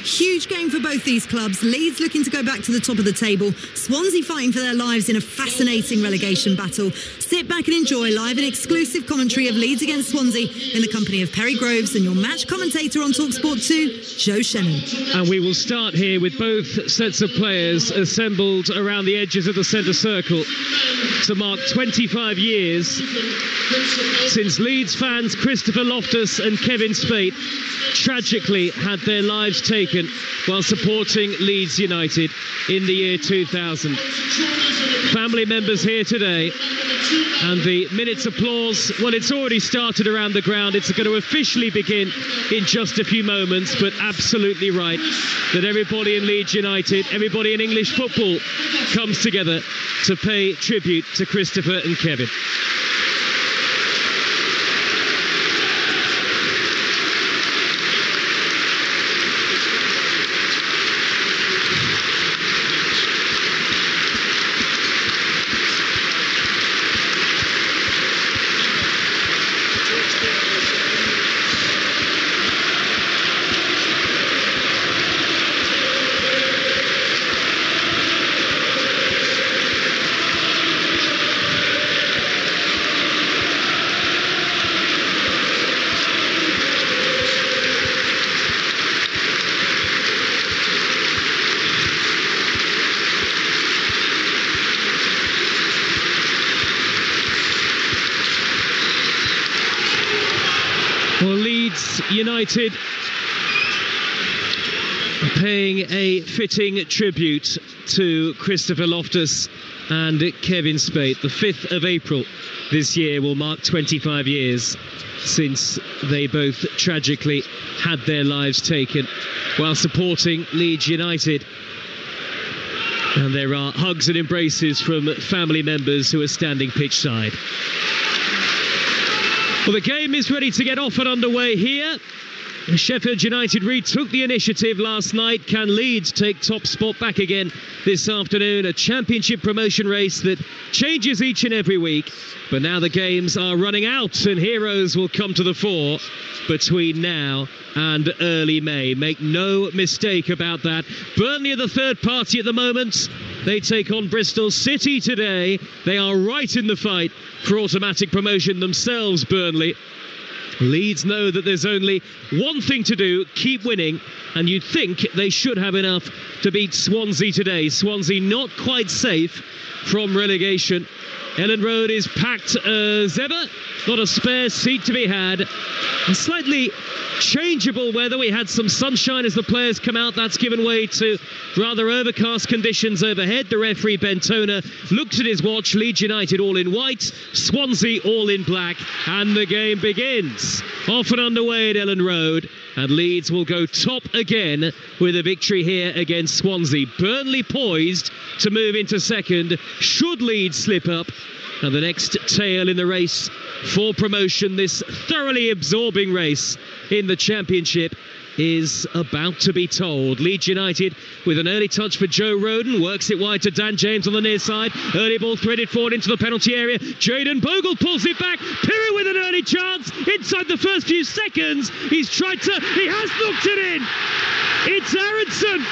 Huge game for both these clubs. Leeds looking to go back to the top of the table. Swansea fighting for their lives in a fascinating relegation battle. Sit back and enjoy live and exclusive commentary of Leeds against Swansea in the company of Perry Groves and your match commentator on Talksport 2, Joe Shannon. And we will start here with both sets of players assembled around the edges of the centre circle to mark 25 years since Leeds fans Christopher Loftus and Kevin Spate tragically had their lives taken while supporting Leeds United in the year 2000. Family members here today, and the minute's applause, well, it's already started around the ground. It's going to officially begin in just a few moments, but absolutely right that everybody in Leeds United, everybody in English football comes together to pay tribute to Christopher and Kevin. Well, Leeds United paying a fitting tribute to Christopher Loftus and Kevin Spate. The 5th of April this year will mark 25 years since they both tragically had their lives taken while supporting Leeds United. And there are hugs and embraces from family members who are standing pitch side. Well, the game is ready to get off and underway here. Sheffield United retook the initiative last night. Can Leeds take top spot back again this afternoon? A championship promotion race that changes each and every week. But now the games are running out and heroes will come to the fore between now and early May. Make no mistake about that. Burnley are the third party at the moment. They take on Bristol City today. They are right in the fight for automatic promotion themselves, Burnley. Leeds know that there's only one thing to do, keep winning, and you'd think they should have enough to beat Swansea today. Swansea not quite safe from relegation. Ellen Road is packed as ever, not a spare seat to be had. A slightly changeable weather. We had some sunshine as the players come out. That's given way to rather overcast conditions overhead. The referee, Ben Toner, looks at his watch. Leeds United all in white, Swansea all in black, and the game begins. Off and underway at Ellen Road, and Leeds will go top again with a victory here against Swansea. Burnley poised to move into second should Leeds slip up. And the next tale in the race for promotion, this thoroughly absorbing race in the Championship, is about to be told. Leeds United with an early touch for Joe Roden, works it wide to Dan James on the near side. Early ball threaded forward into the penalty area. Jayden Bogle pulls it back. Pirou with an early chance inside the first few seconds. He has knocked it in. It's Aronson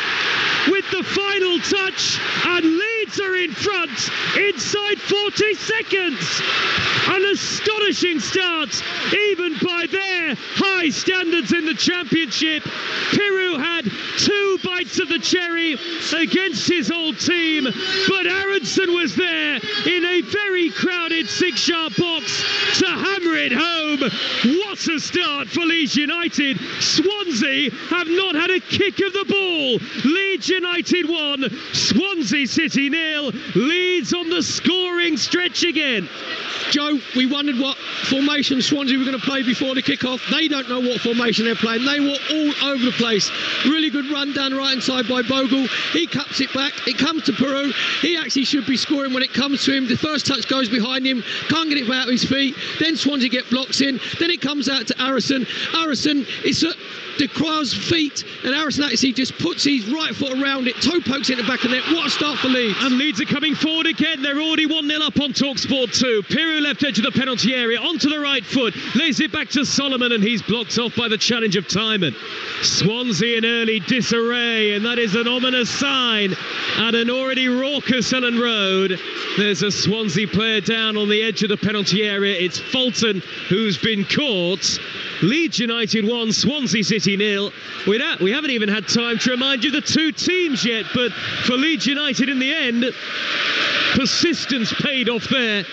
with the final touch, and Leeds are in front inside 40 seconds. An astonishing start, even by their high standards in the Championship. Pirou had 2 bites of the cherry against his old team, but Aronson was there in a very crowded 6-yard box to hammer it home. What a start for Leeds United. Swansea have not had a kick of the ball. Leeds United 1, Swansea City 0. Leeds on the scoring stretch again. Joe, we wondered what formation Swansea were going to play before the kick-off. They don't know what formation they're playing. They were all over the place. Really good run down the right-hand side by Bogle. He cuts it back. It comes to Pirou. He actually should be scoring when it comes to him. The first touch goes behind him. Can't get it out of his feet. Then Swansea get blocks in. Then it comes out to Aronson. Aronson, it's De Croix's feet, and Harrison Axie just puts his right foot around it, toe pokes it in the back of the net. What a start for Leeds. And Leeds are coming forward again. They're already 1-0 up on Talksport 2. Pirou left edge of the penalty area, onto the right foot, lays it back to Solomon, and he's blocked off by the challenge of Timon. Swansea in early disarray, and that is an ominous sign at an already raucous Ellen Road. There's a Swansea player down on the edge of the penalty area. It's Fulton who's been caught. Leeds United 1, Swansea City 0. We haven't even had time to remind you the two teams yet, but for Leeds United in the end, persistence paid off there.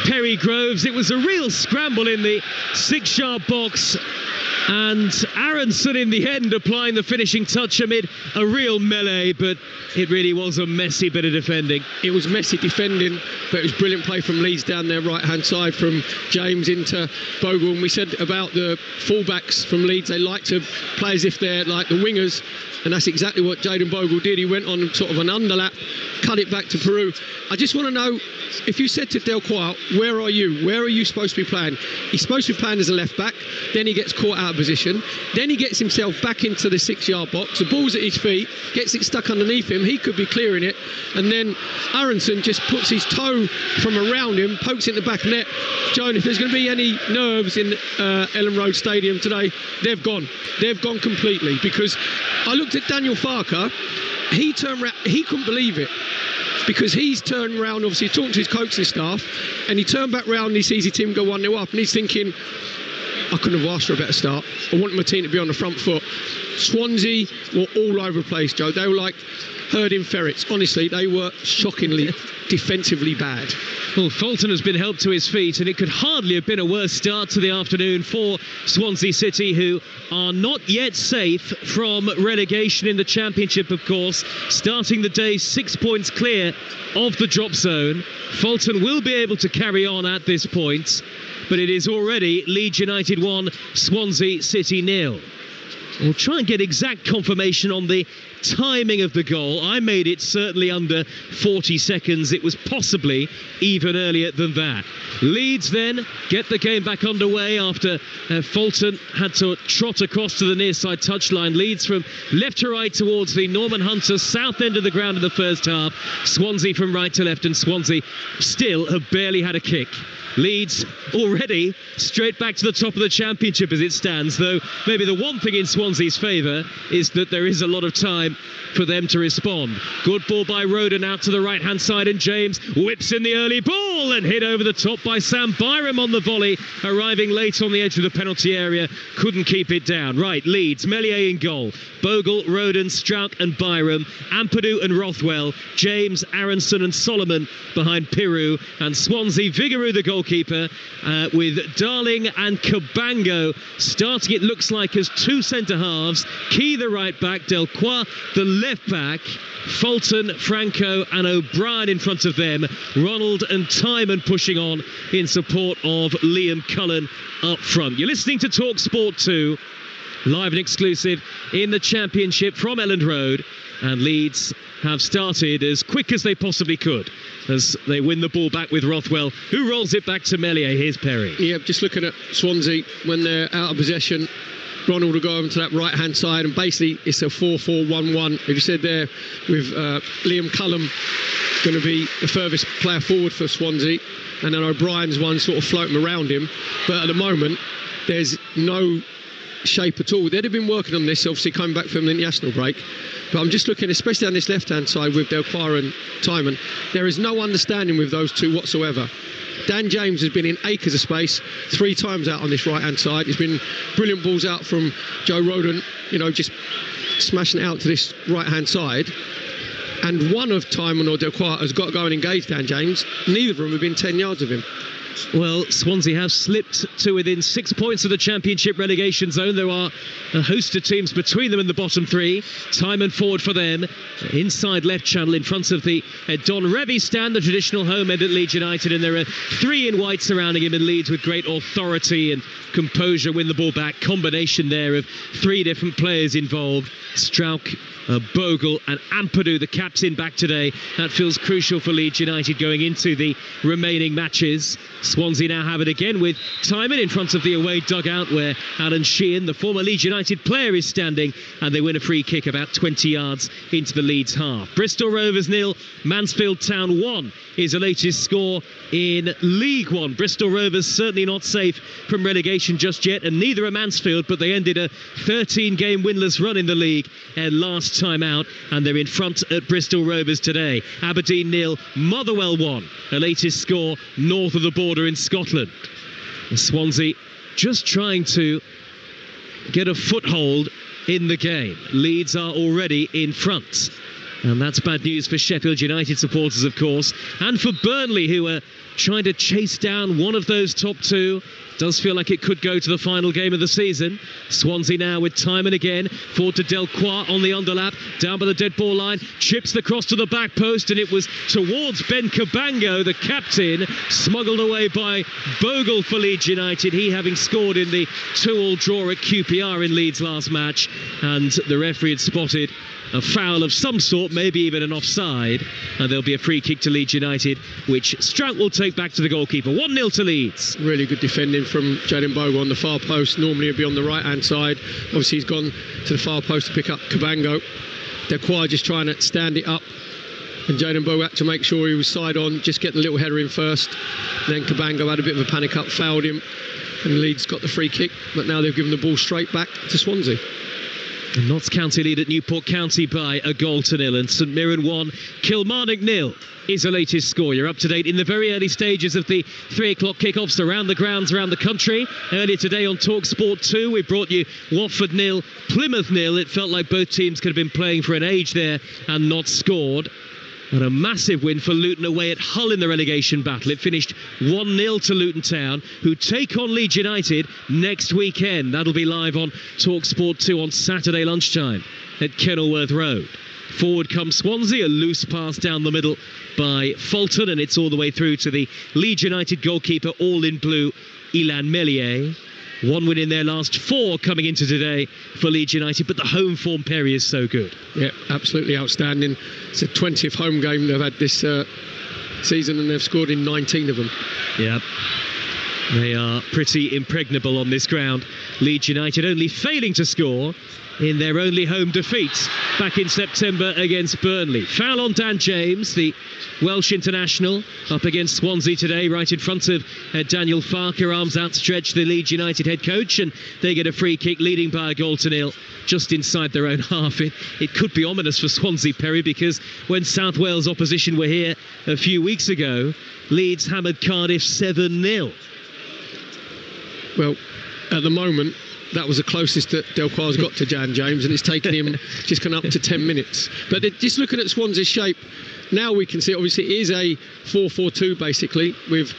Perry Groves, it was a real scramble in the 6-yard box, and Aronson in the end applying the finishing touch amid a real melee, but it really was a messy bit of defending. It was messy defending, but it was brilliant play from Leeds down their right-hand side, from James into Bogle. And we said about the fullbacks from Leeds, they like to play as if they're like the wingers, and that's exactly what Jayden Bogle did. He went on sort of an underlap, cut it back to Pirou. I just want to know, if you said to Delquois, where are you? Where are you supposed to be playing? He's supposed to be playing as a left-back, then he gets caught out of position, then he gets himself back into the 6-yard box, the ball's at his feet, gets it stuck underneath him, he could be clearing it, and then Aronson just puts his toe from around him, pokes it in the back net. Joan, if there's going to be any nerves in Ellen Road Stadium today, they've gone completely, because I looked at Daniel Farker, he turned around, he couldn't believe it, because he's turned around, obviously talking to his coaching staff, and he turned back round and he sees his team go 1-0 up, and he's thinking, I couldn't have asked for a better start. I want my team to be on the front foot. Swansea were all over the place, Joe. They were like herding ferrets. Honestly, they were shockingly defensively bad. Well, Fulton has been helped to his feet, and it could hardly have been a worse start to the afternoon for Swansea City, who are not yet safe from relegation in the Championship, of course, starting the day 6 points clear of the drop zone. Fulton will be able to carry on at this point, but it is already Leeds United 1, Swansea City 0. We'll try and get exact confirmation on the timing of the goal. I made it certainly under 40 seconds. It was possibly even earlier than that. Leeds then get the game back underway after Fulton had to trot across to the near side touchline. Leeds from left to right towards the Norman Hunter south end of the ground in the first half. Swansea from right to left, and Swansea still have barely had a kick. Leeds already straight back to the top of the Championship as it stands, though maybe the one thing in Swansea's favour is that there is a lot of time for them to respond. Good ball by Roden out to the right hand side, and James whips in the early ball and hit over the top by Sam Byram on the volley, arriving late on the edge of the penalty area, couldn't keep it down. Right, Leeds, Meslier in goal, Bogle, Roden, Strauch and Byram, Ampadu and Rothwell, James, Aronson and Solomon behind Pirou, and Swansea, Vigouroux the goalkeeper, with Darling and Cabango starting, it looks like, as two centre-halves, Key the right back, Delquois the left back, Fulton, Franco and O'Brien in front of them, Ronald and Timon pushing on in support of Liam Cullen up front. You're listening to Talksport 2, live and exclusive in the Championship from Elland Road, and Leeds have started as quick as they possibly could as they win the ball back with Rothwell, who rolls it back to Meslier. Here's Perry. Yeah, just looking at Swansea when they're out of possession, Ronald will go over to that right hand side, and basically it's a 4-4-1-1. If you said there with Liam Cullen going to be the furthest player forward for Swansea, and then O'Brien's one sort of floating around him, but at the moment there's no shape at all. They'd have been working on this, obviously coming back from the international break, but I'm just looking especially on this left hand side with Delquois and Timon, there is no understanding with those two whatsoever. Dan James has been in acres of space 3 times out on this right hand side. There's been brilliant balls out from Joe Roden, you know, just smashing it out to this right hand side, and one of Timon or Delquois has got to go and engage Dan James. Neither of them have been 10 yards of him. Well, Swansea have slipped to within 6 points of the Championship relegation zone. There are a host of teams between them in the bottom 3. Timon forward for them, inside left channel in front of the Don Revie stand, the traditional home end at Leeds United, and there are 3 in white surrounding him, in Leeds with great authority and composure win the ball back. Combination there of 3 different players involved. Strauch, Bogle and Ampadu, the captain, back today. That feels crucial for Leeds United going into the remaining matches. Swansea now have it again with Timon in front of the away dugout where Alan Sheehan, the former Leeds United player, is standing, and they win a free kick about 20 yards into the Leeds half. Bristol Rovers 0, Mansfield Town 1 is the latest score in League One. Bristol Rovers certainly not safe from relegation just yet, and neither are Mansfield, but they ended a 13-game winless run in the league last time out, and they're in front at Bristol Rovers today. Aberdeen 0, Motherwell 1, the latest score north of the border in Scotland. Swansea just trying to get a foothold in the game. Leeds are already in front, and that's bad news for Sheffield United supporters, of course, and for Burnley, who are trying to chase down one of those top two. Does feel like it could go to the final game of the season. Swansea now with Timon again, forward to Delcroix on the underlap, down by the dead ball line, chips the cross to the back post, and it was towards Ben Cabango, the captain, smuggled away by Bogle for Leeds United, he having scored in the 2-2 draw at QPR in Leeds last match, and the referee had spotted a foul of some sort, maybe even an offside, and there'll be a free kick to Leeds United, which Strout will take back to the goalkeeper. 1-0 to Leeds. Really good defending from Jaden Bogle on the far post. Normally he'd be on the right hand side. Obviously he's gone to the far post to pick up Cabango. Delcroix just trying to stand it up, and Jaden Bogle had to make sure he was side on, just get the little header in first. And then Cabango had a bit of a panic up, fouled him, and Leeds got the free kick, but now they've given the ball straight back to Swansea. And Notts County lead at Newport County by 1-0, and St Mirren 1, Kilmarnock 0 is the latest score. You're up to date in the very early stages of the 3 o'clock kickoffs around the grounds around the country. Earlier today on Talksport 2, we brought you Watford 0, Plymouth 0. It felt like both teams could have been playing for an age there and not scored. And a massive win for Luton away at Hull in the relegation battle. It finished 1-0 to Luton Town, who take on Leeds United next weekend. That'll be live on Talksport 2 on Saturday lunchtime at Kenilworth Road. Forward comes Swansea, a loose pass down the middle by Fulton, and it's all the way through to the Leeds United goalkeeper, all in blue, Ilan Meslier. 1 win in their last 4 coming into today for Leeds United, but the home form, Perry, is so good. Yeah, absolutely outstanding. It's the 20th home game they've had this season, and they've scored in 19 of them. Yeah, they are pretty impregnable on this ground. Leeds United only failing to score in their only home defeat back in September against Burnley. Foul on Dan James, the Welsh international, up against Swansea today, right in front of Daniel Farke, arms outstretched, the Leeds United head coach, and they get a free kick, leading by 1-0 just inside their own half. It could be ominous for Swansea, Perry, because when South Wales opposition were here a few weeks ago, Leeds hammered Cardiff 7-0. Well, at the moment, that was the closest that Delcroix's got to Jan James, and it's taken him just gone up to 10 minutes. But just looking at Swansea's shape, now we can see, obviously, it is a 4-4-2 basically, with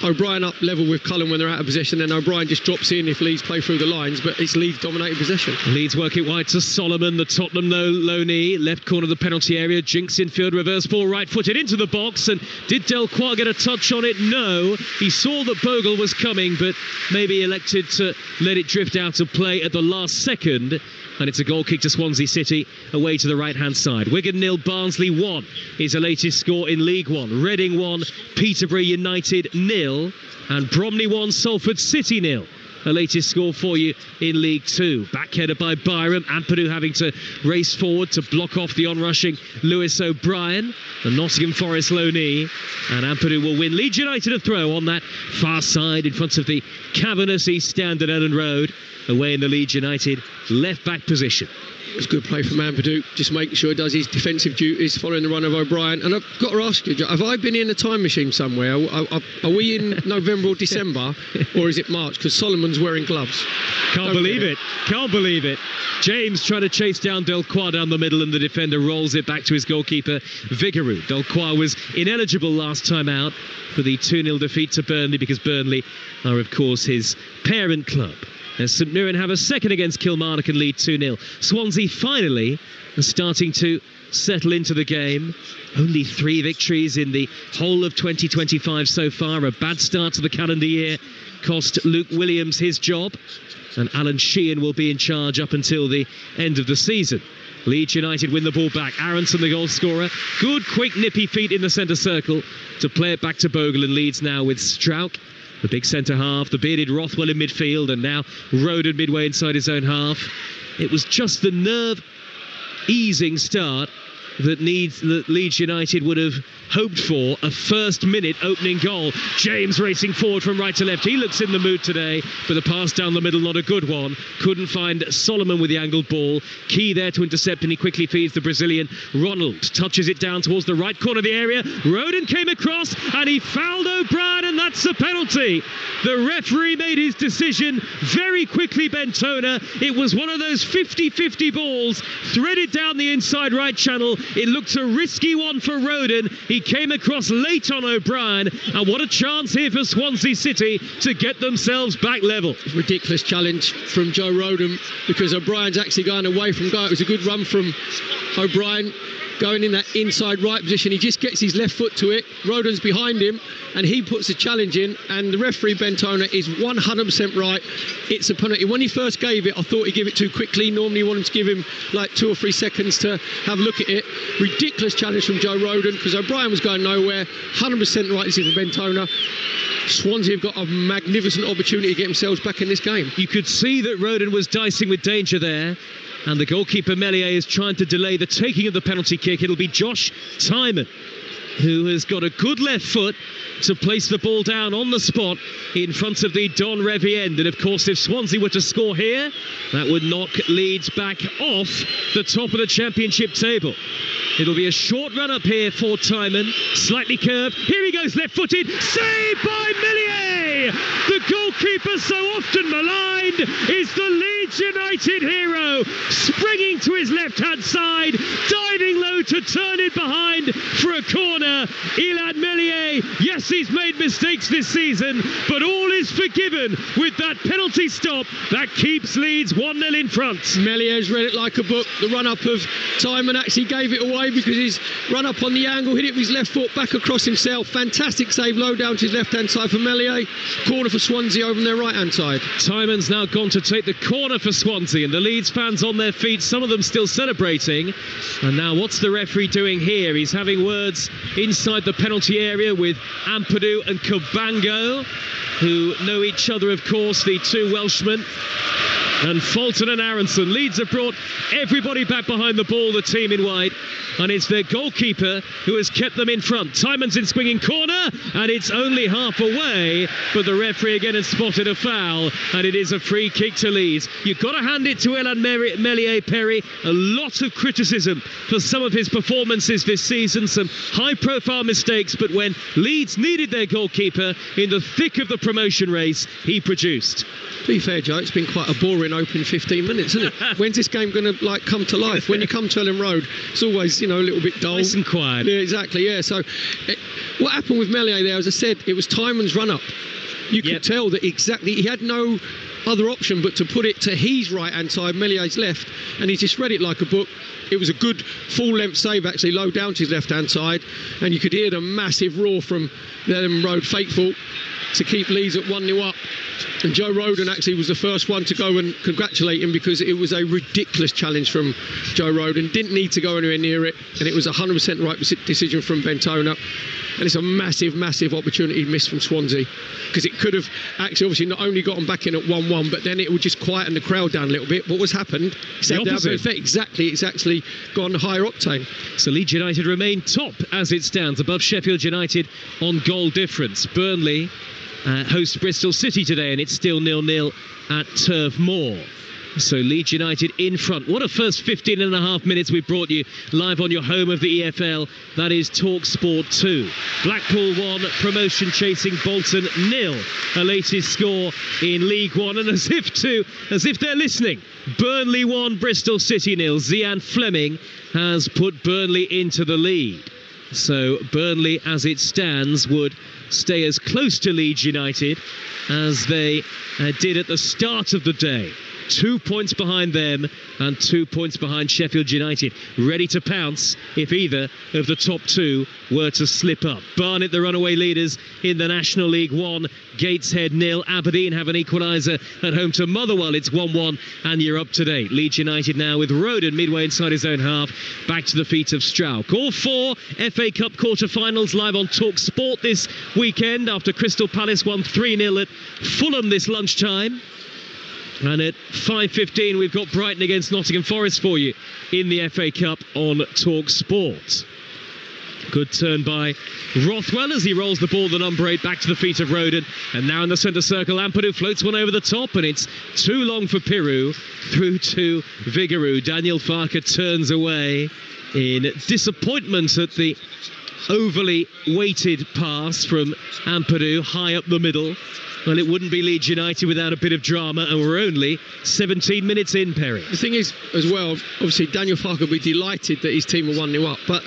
O'Brien up level with Cullen when they're out of possession, then O'Brien just drops in if Leeds play through the lines, but it's Leeds dominating possession. Leeds work it wide to Solomon, the Tottenham low knee, left corner of the penalty area, Jinks infield, reverse ball right footed into the box, and did Delcroix get a touch on it? No, he saw that Bogle was coming, but maybe elected to let it drift out of play at the last second. And it's a goal kick to Swansea City, away to the right-hand side. Wigan 0, Barnsley 1 is the latest score in League One. Reading 1, Peterborough United 0, and Bromley 1, Salford City 0. The latest score for you in League Two. Backheader by Byram, Ampadu having to race forward to block off the onrushing Lewis O'Brien, the Nottingham Forest low knee, and Ampadu will win. Leeds United a throw on that far side in front of the cavernous East Stand at Ellen Road, away in the Leeds United left back position. It's good play from Ampadu, just making sure he does his defensive duties, following the run of O'Brien. And I've got to ask you, have I been in a time machine somewhere? Are we in November or December, or is it March? Because Solomon's wearing gloves. Can't believe it. James trying to chase down Delcroix down the middle, and the defender rolls it back to his goalkeeper, Vigouroux. Delcroix was ineligible last time out for the 2-0 defeat to Burnley, because Burnley are, of course, his parent club. As St Mirren have a second against Kilmarnock and lead 2-0. Swansea finally are starting to settle into the game. Only 3 victories in the whole of 2025 so far. A bad start to the calendar year cost Luke Williams his job, and Alan Sheehan will be in charge up until the end of the season. Leeds United win the ball back. Aronson, the goal scorer. Good, quick, nippy feet in the centre circle to play it back to Bogle, and Leeds now with Strauch, the big centre half, the bearded Rothwell in midfield, and now Roden midway inside his own half. It was just the nerve-easing start that Leeds United would have hoped for. A first-minute opening goal. James racing forward from right to left. He looks in the mood today, but the pass down the middle, not a good one. Couldn't find Solomon with the angled ball. Key there to intercept, and he quickly feeds the Brazilian. Ronald touches it down towards the right corner of the area. Roden came across, and he fouled O'Brien, and that's a penalty. The referee made his decision very quickly, Bentona. It was one of those 50-50 balls threaded down the inside right channel. It looked a risky one for Roden. He came across late on O'Brien, and what a chance here for Swansea City to get themselves back level. Ridiculous challenge from Joe Roden, because O'Brien's actually going away from goal. It was a good run from O'Brien, going in that inside right position. He just gets his left foot to it. Roden's behind him, and he puts the challenge in, and the referee Bentona is 100% right. It's a penalty. When he first gave it, I thought he'd give it too quickly. Normally you want him to give him like 2 or 3 seconds to have a look at it. Ridiculous challenge from Joe Roden, because O'Brien was going nowhere. 100% right, this is for Bentona. Swansea have got a magnificent opportunity to get themselves back in this game. You could see that Roden was dicing with danger there, and the goalkeeper Meslier is trying to delay the taking of the penalty kick. It'll be Josh Tymon, who has got a good left foot to place the ball down on the spot in front of the Don Revie end. And of course, if Swansea were to score here, that would knock Leeds back off the top of the Championship table. It'll be a short run up here for Tymon, slightly curved. Here he goes, left-footed, saved by Meslier! The goalkeeper so often maligned is the Leeds United hero, springing to his left-hand side, diving low to turn it behind for a corner. Ilad Meslier, yes, he's made mistakes this season, but all is forgiven with that penalty stop that keeps Leeds 1-0 in front. Mellier's read it like a book. The run-up of Tymon actually gave it away, because his run-up on the angle hit it with his left foot back across himself. Fantastic save low down to his left-hand side for Meslier. Corner for Swansea over on their right-hand side. Tymon's now gone to take the corner for Swansea, and the Leeds fans on their feet, some of them still celebrating. And now what's the referee doing here? He's having words inside the penalty area with Ampadu and Cabango, who know each other, of course, the two Welshmen. And Fulton and Aronson. Leeds have brought everybody back behind the ball, the team in white, and it's their goalkeeper who has kept them in front. Tymon's in swinging corner, and it's only half away, but the referee again has spotted a foul, and it is a free kick to Leeds. You've got to hand it to Ilad Meslier, Perry. A lot of criticism for some of his performances this season, some high-profile mistakes, but when Leeds needed their goalkeeper in the thick of the promotion race, he produced. To be fair, Joe, it's been quite a boring opening 15 minutes, isn't it? When's this game going to come to life? When you come to Ellen Road, it's always, a little bit dull. Nice and quiet. Yeah, exactly, yeah. So what happened with Meslier there, as I said, it was Tymon's run-up. You could tell that exactly, he had no other option but to put it to his right-hand side, Mellier's left, and he just read it like a book. It was a good full-length save, actually, low down to his left-hand side, and you could hear the massive roar from the Ellen Road faithful to keep Leeds at 1-0 up. And Joe Roden actually was the first one to go and congratulate him, because it was a ridiculous challenge from Joe Roden. Didn't need to go anywhere near it, and it was a 100% right decision from Bentona. And it's a massive, massive opportunity missed from Swansea, because it could have actually obviously not only gotten back in at 1-1, but then it would just quieten the crowd down a little bit. But what's happened? Exactly, it's actually gone higher octane. So Leeds United remain top as it stands, above Sheffield United on goal difference. Burnley host Bristol City today, and it's still 0-0 at Turf Moor. So Leeds United in front. What a first 15 and a half minutes we've brought you live on your home of the EFL. That is Talksport 2. Blackpool 1, promotion chasing Bolton 0. A latest score in League One. And as if they're listening, Burnley 1, Bristol City 0. Zian Fleming has put Burnley into the lead. So Burnley, as it stands, would stay as close to Leeds United as they did at the start of the day. 2 points behind them and 2 points behind Sheffield United, ready to pounce if either of the top two were to slip up. Barnet, the runaway leaders in the National League 1, Gateshead 0. Aberdeen have an equaliser at home to Motherwell. It's 1-1 and you're up to date. Leeds United now with Roden midway inside his own half, back to the feet of Strauch. All four FA Cup quarter-finals live on Talksport this weekend after Crystal Palace won 3-0 at Fulham this lunchtime. And at 5:15 we've got Brighton against Nottingham Forest for you in the FA Cup on Talksport. Good turn by Rothwell as he rolls the ball, the number 8, back to the feet of Roden. And now in the centre circle, Ampadu floats one over the top, and it's too long for Pirou, through to Vigouroux. Daniel Farke turns away in disappointment at the overly weighted pass from Ampadu high up the middle. Well, it wouldn't be Leeds United without a bit of drama, and we're only 17 minutes in, Perry. The thing is, as well, obviously Daniel Farke will be delighted that his team are 1-0 up, but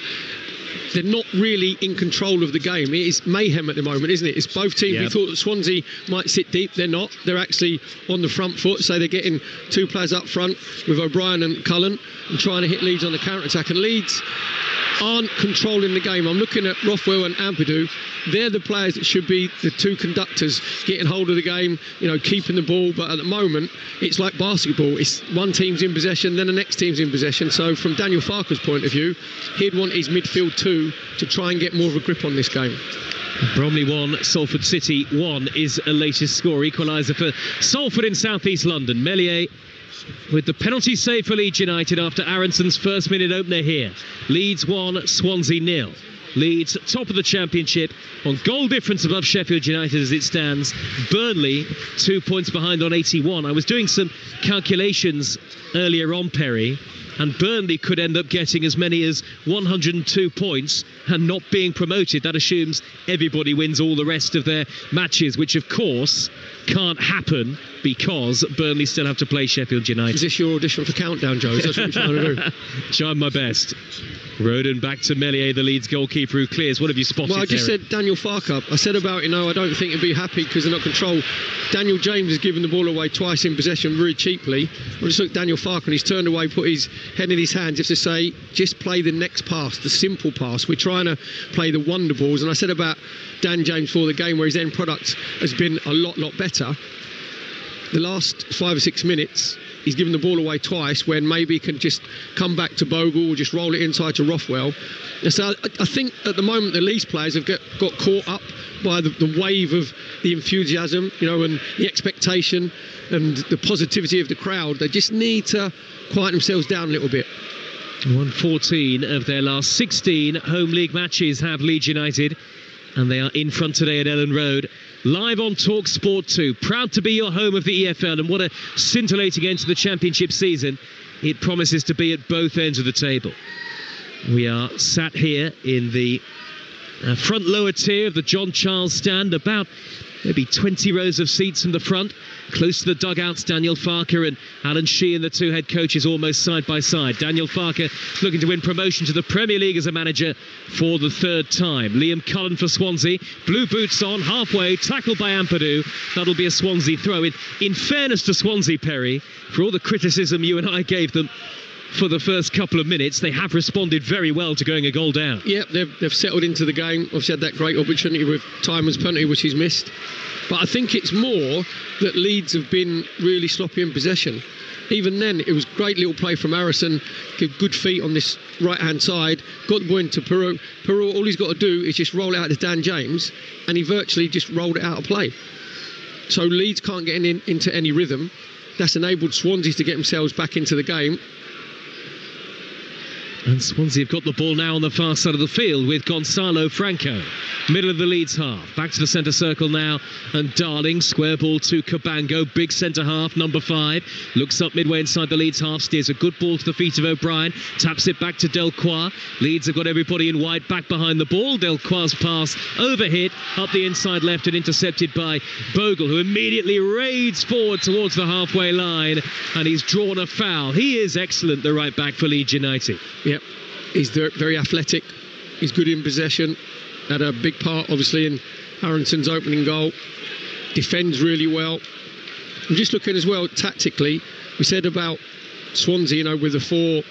they're not really in control of the game. It is mayhem at the moment, isn't it? It's both teams. Yep. We thought that Swansea might sit deep. They're not. They're actually on the front foot, so they're getting two players up front with O'Brien and Cullen and trying to hit Leeds on the counter-attack. And Leeds aren't controlling the game. I'm looking at Rothwell and Ampadu. They're the players that should be the two conductors, getting hold of the game, keeping the ball. But at the moment, it's like basketball. It's one team's in possession, then the next team's in possession. So from Daniel Farke's point of view, he'd want his midfield two to try and get more of a grip on this game. Bromley 1, Salford City 1 is a latest score. Equaliser for Salford in South East London. Meslier with the penalty save for Leeds United after Aronson's first minute opener here. Leeds 1, Swansea 0. Leeds top of the Championship on goal difference above Sheffield United as it stands. Burnley 2 points behind on 81. I was doing some calculations earlier on, Perry, and Burnley could end up getting as many as 102 points and not being promoted. That assumes everybody wins all the rest of their matches, which of course can't happen because Burnley still have to play Sheffield United. Is this your audition for Countdown, Joe? Is that what you're trying to do? Trying my best. Roden back to Meslier, the Leeds goalkeeper who clears. What have you spotted? Well, I just said Daniel Farke. I said about, I don't think he'd be happy because they're not control. Daniel James has given the ball away twice in possession very cheaply. I just looked at Daniel Farke and he's turned away, put his head in his hands just to say, just play the next pass, the simple pass. We're trying to play the wonder balls. And I said about Dan James for the game where his end product has been a lot better. The last 5 or 6 minutes, he's given the ball away twice when maybe he can just come back to Bogle or just roll it inside to Rothwell. And so I think at the moment the Leeds players have got caught up by the wave of the enthusiasm, and the expectation and the positivity of the crowd. They just need to quiet themselves down a little bit. 114 of their last 16 home league matches have Leeds United, and they are in front today at Ellen Road. Live on Talksport 2, proud to be your home of the EFL, and what a scintillating end to the Championship season it promises to be at both ends of the table. We are sat here in the front lower tier of the John Charles stand, about maybe 20 rows of seats from the front, close to the dugouts. Daniel Farke and Alan Sheehan, the two head coaches, almost side by side. Daniel Farke looking to win promotion to the Premier League as a manager for the third time. Liam Cullen for Swansea, blue boots on, halfway, tackled by Ampadu. That'll be a Swansea throw. In fairness to Swansea, Perry, for all the criticism you and I gave them for the first couple of minutes, they have responded very well to going a goal down. Yeah, they've settled into the game. Obviously had that great opportunity with Tyman's penalty, which he's missed. But I think it's more that Leeds have been really sloppy in possession. Even then, it was great little play from Harrison, good feet on this right-hand side, got the ball into Pirou. Pirou, all he's got to do is just roll it out to Dan James, and he virtually just rolled it out of play. So Leeds can't get into any rhythm. That's enabled Swansea to get themselves back into the game. And Swansea have got the ball now on the far side of the field with Gonzalo Franco, middle of the Leeds half. Back to the centre circle now, and Darling, square ball to Cabango, big centre half, number 5. Looks up midway inside the Leeds half, steers a good ball to the feet of O'Brien, taps it back to Delcroix. Leeds have got everybody in wide back behind the ball. Delcroix's pass overhit up the inside left and intercepted by Bogle, who immediately raids forward towards the halfway line, and he's drawn a foul. He is excellent, the right back for Leeds United. Yep, he's very athletic, he's good in possession, had a big part obviously in Aronson's opening goal, defends really well. I'm just looking as well tactically, we said about Swansea, you know, with a 4-4-2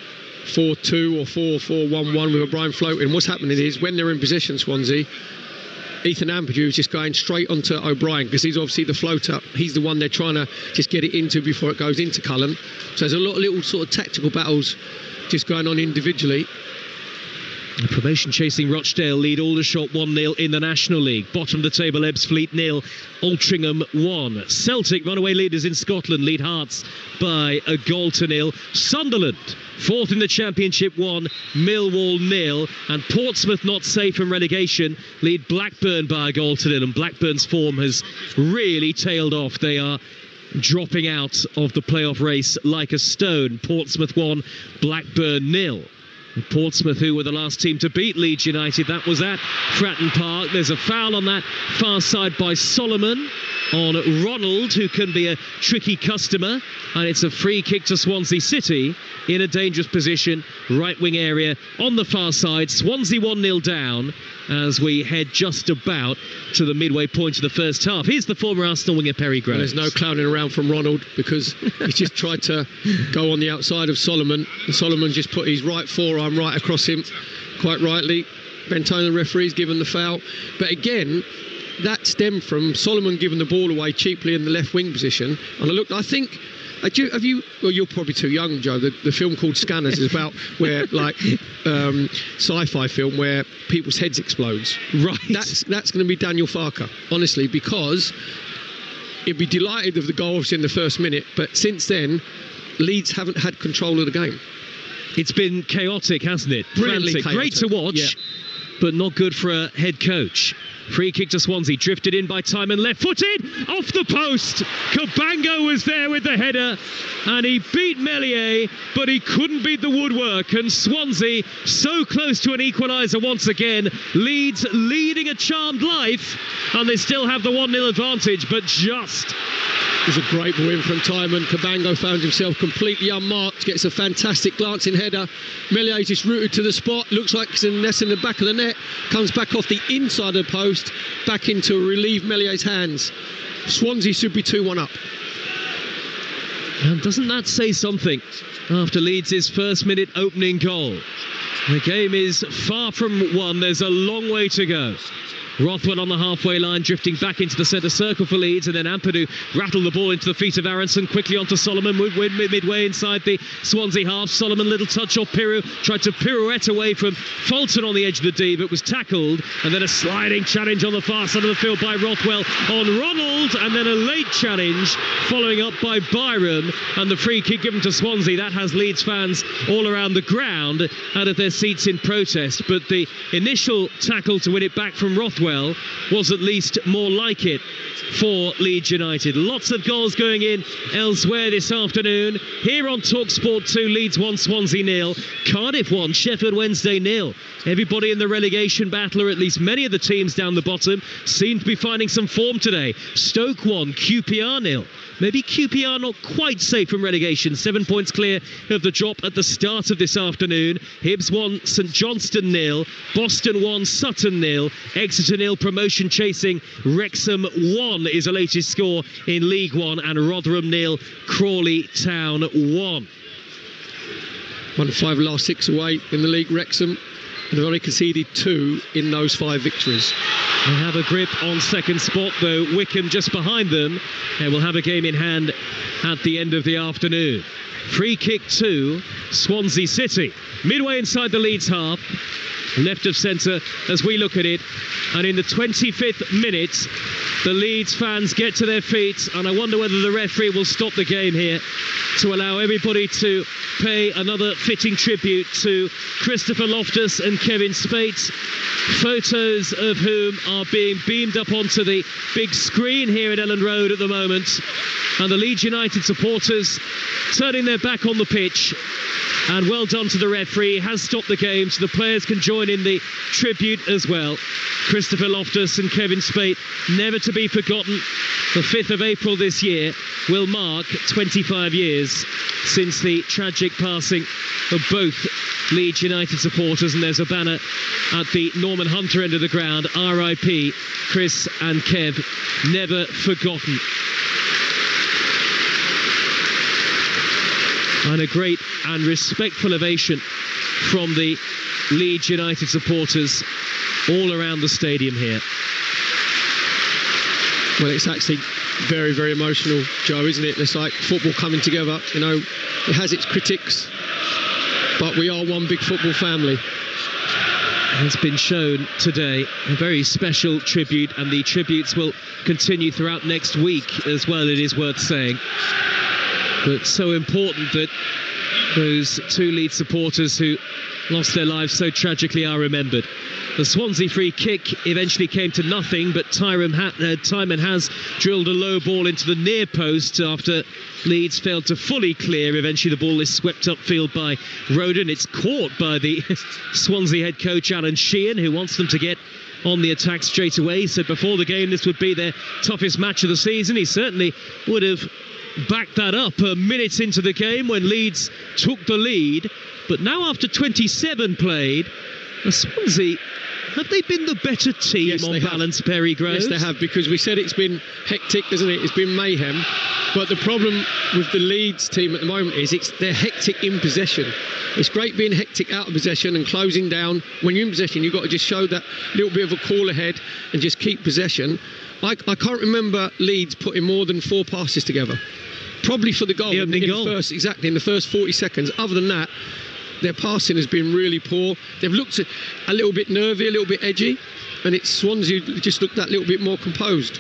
or 4-4-1-1 with O'Brien floating. What's happening is when they're in possession, Swansea, Ethan Ampadu is just going straight onto O'Brien because he's obviously the floater. He's the one they're trying to just get it into before it goes into Cullen. So there's a lot of little sort of tactical battles just going on individually. The promotion-chasing Rochdale lead Aldershot 1-0 in the National League. Bottom of the table, Ebbsfleet 0, Altrincham 1. Celtic, runaway leaders in Scotland, lead Hearts by a goal to 0. Sunderland, fourth in the Championship 1, Millwall 0. And Portsmouth, not safe from relegation, lead Blackburn by a goal to 0. And Blackburn's form has really tailed off. They are dropping out of the playoff race like a stone. Portsmouth 1, Blackburn 0. Portsmouth, who were the last team to beat Leeds United, that was at Fratton Park. There's a foul on that far side by Solomon on Ronald, who can be a tricky customer, and it's a free kick to Swansea City in a dangerous position, right wing area on the far side. Swansea 1-0 down as we head just about to the midway point of the first half. Here's the former Arsenal winger Perry Groves. There's no clowning around from Ronald because he's just tried to go on the outside of Solomon, and Solomon just put his right forearm right across him, quite rightly. Bentona referee's given the foul, but again, that stemmed from Solomon giving the ball away cheaply in the left wing position. And I think, have you? Well, you're probably too young, Joe. The film called Scanners is about where, like, sci-fi film where people's heads explodes. Right. That's going to be Daniel Farke, honestly, because he'd be delighted with the goals in the first minute, but since then, Leeds haven't had control of the game. It's been chaotic, hasn't it? Brilliantly chaotic. Great to watch, but not good for a head coach. Free kick to Swansea, drifted in by Timon, left-footed, off the post. Cabango was there with the header, and he beat Meslier, but he couldn't beat the woodwork. And Swansea, so close to an equaliser once again. Leeds leading a charmed life, and they still have the 1-0 advantage, but just. It was a great win from Timon. Cabango found himself completely unmarked, gets a fantastic glancing header. Meslier just rooted to the spot, looks like it's in the back of the net, comes back off the inside of the post, back into relieve Mellier's hands. Swansea should be 2-1 up. And doesn't that say something after Leeds' first minute opening goal? The game is far from won, there's a long way to go. Rothwell on the halfway line, drifting back into the centre circle for Leeds, and then Ampadu rattled the ball into the feet of Aronson, quickly onto Solomon, midway inside the Swansea half. Solomon, little touch off Piru, tried to pirouette away from Fulton on the edge of the D, but was tackled, and then a sliding challenge on the far side of the field by Rothwell on Ronald, and then a late challenge following up by Byram, and the free kick given to Swansea. That has Leeds fans all around the ground out of their seats in protest, but the initial tackle to win it back from Rothwell was at least more like it for Leeds United. Lots of goals going in elsewhere this afternoon. Here on Talksport 2, Leeds 1, Swansea 0. Cardiff 1, Sheffield Wednesday 0. Everybody in the relegation battle, or at least many of the teams down the bottom, seem to be finding some form today. Stoke 1, QPR 0. Maybe QPR not quite safe from relegation. 7 points clear of the drop at the start of this afternoon. Hibs 1, St Johnstone 0. Boston 1, Sutton 0. Exeter 0, promotion chasing Wrexham 1 is the latest score in League 1. And Rotherham 0, Crawley Town 1. 1 of 5 last 6 away in the league, Wrexham. And they've only conceded 2 in those 5 victories. They have a grip on second spot, though. Wickham just behind them. They will have a game in hand at the end of the afternoon. Free kick to Swansea City. Midway inside the Leeds half. Left of centre as we look at it. And in the 25th minute, the Leeds fans get to their feet. And I wonder whether the referee will stop the game here to allow everybody to pay another fitting tribute to Christopher Loftus and Kevin Spate, photos of whom are being beamed up onto the big screen here at Elland Road at the moment, and the Leeds United supporters turning their back on the pitch. And well done to the referee, he has stopped the game so the players can join in the tribute as well. Christopher Loftus and Kevin Spate, never to be forgotten. The 5th of April this year will mark 25 years since the tragic passing of both Leeds United supporters, and there's a banner at the Norman Hunter end of the ground, RIP Chris and Kev, never forgotten. And a great and respectful ovation from the Leeds United supporters all around the stadium here. Well, it's actually very, very emotional, Joe, isn't it? It's like football coming together. You know, it has its critics, but we are one big football family. It's been shown today, a very special tribute, and the tributes will continue throughout next week as well, it is worth saying. But so important that those two Leeds supporters who lost their lives so tragically are remembered. The Swansea free kick eventually came to nothing, but Tymon has drilled a low ball into the near post after Leeds failed to fully clear. Eventually the ball is swept upfield by Roden. It's caught by the Swansea head coach Alan Sheehan, who wants them to get on the attack straight away. He said before the game this would be their toughest match of the season. He certainly would have backed that up a minute into the game when Leeds took the lead. But now, after 27 played, Swansea, have they been the better team? Yes, on balance, Perry Groves? Yes, they have, because we said it's been hectic, isn't it? It's been mayhem. But the problem with the Leeds team at the moment is they're hectic in possession. It's great being hectic out of possession and closing down. When you're in possession, you've got to just show that little bit of a call ahead and just keep possession. I can't remember Leeds putting more than 4 passes together. Probably for the goal. In the first 40 seconds. Other than that, their passing has been really poor. They've looked a little bit nervy, a little bit edgy, and it's Swansea just looked that little bit more composed.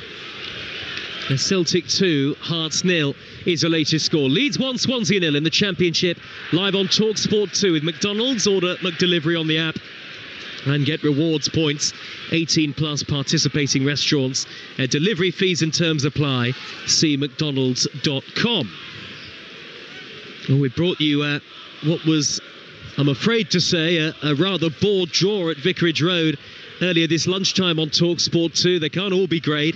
Celtic 2, Hearts 0 is the latest score. Leeds 1, Swansea 0 in the Championship. Live on Talksport 2 with McDonald's. Order McDelivery on the app and get rewards points. 18 plus participating restaurants. Delivery fees and terms apply. See mcdonalds.com. Well, we brought you what was, I'm afraid to say, a rather bored draw at Vicarage Road earlier this lunchtime on Talksport 2. They can't all be great.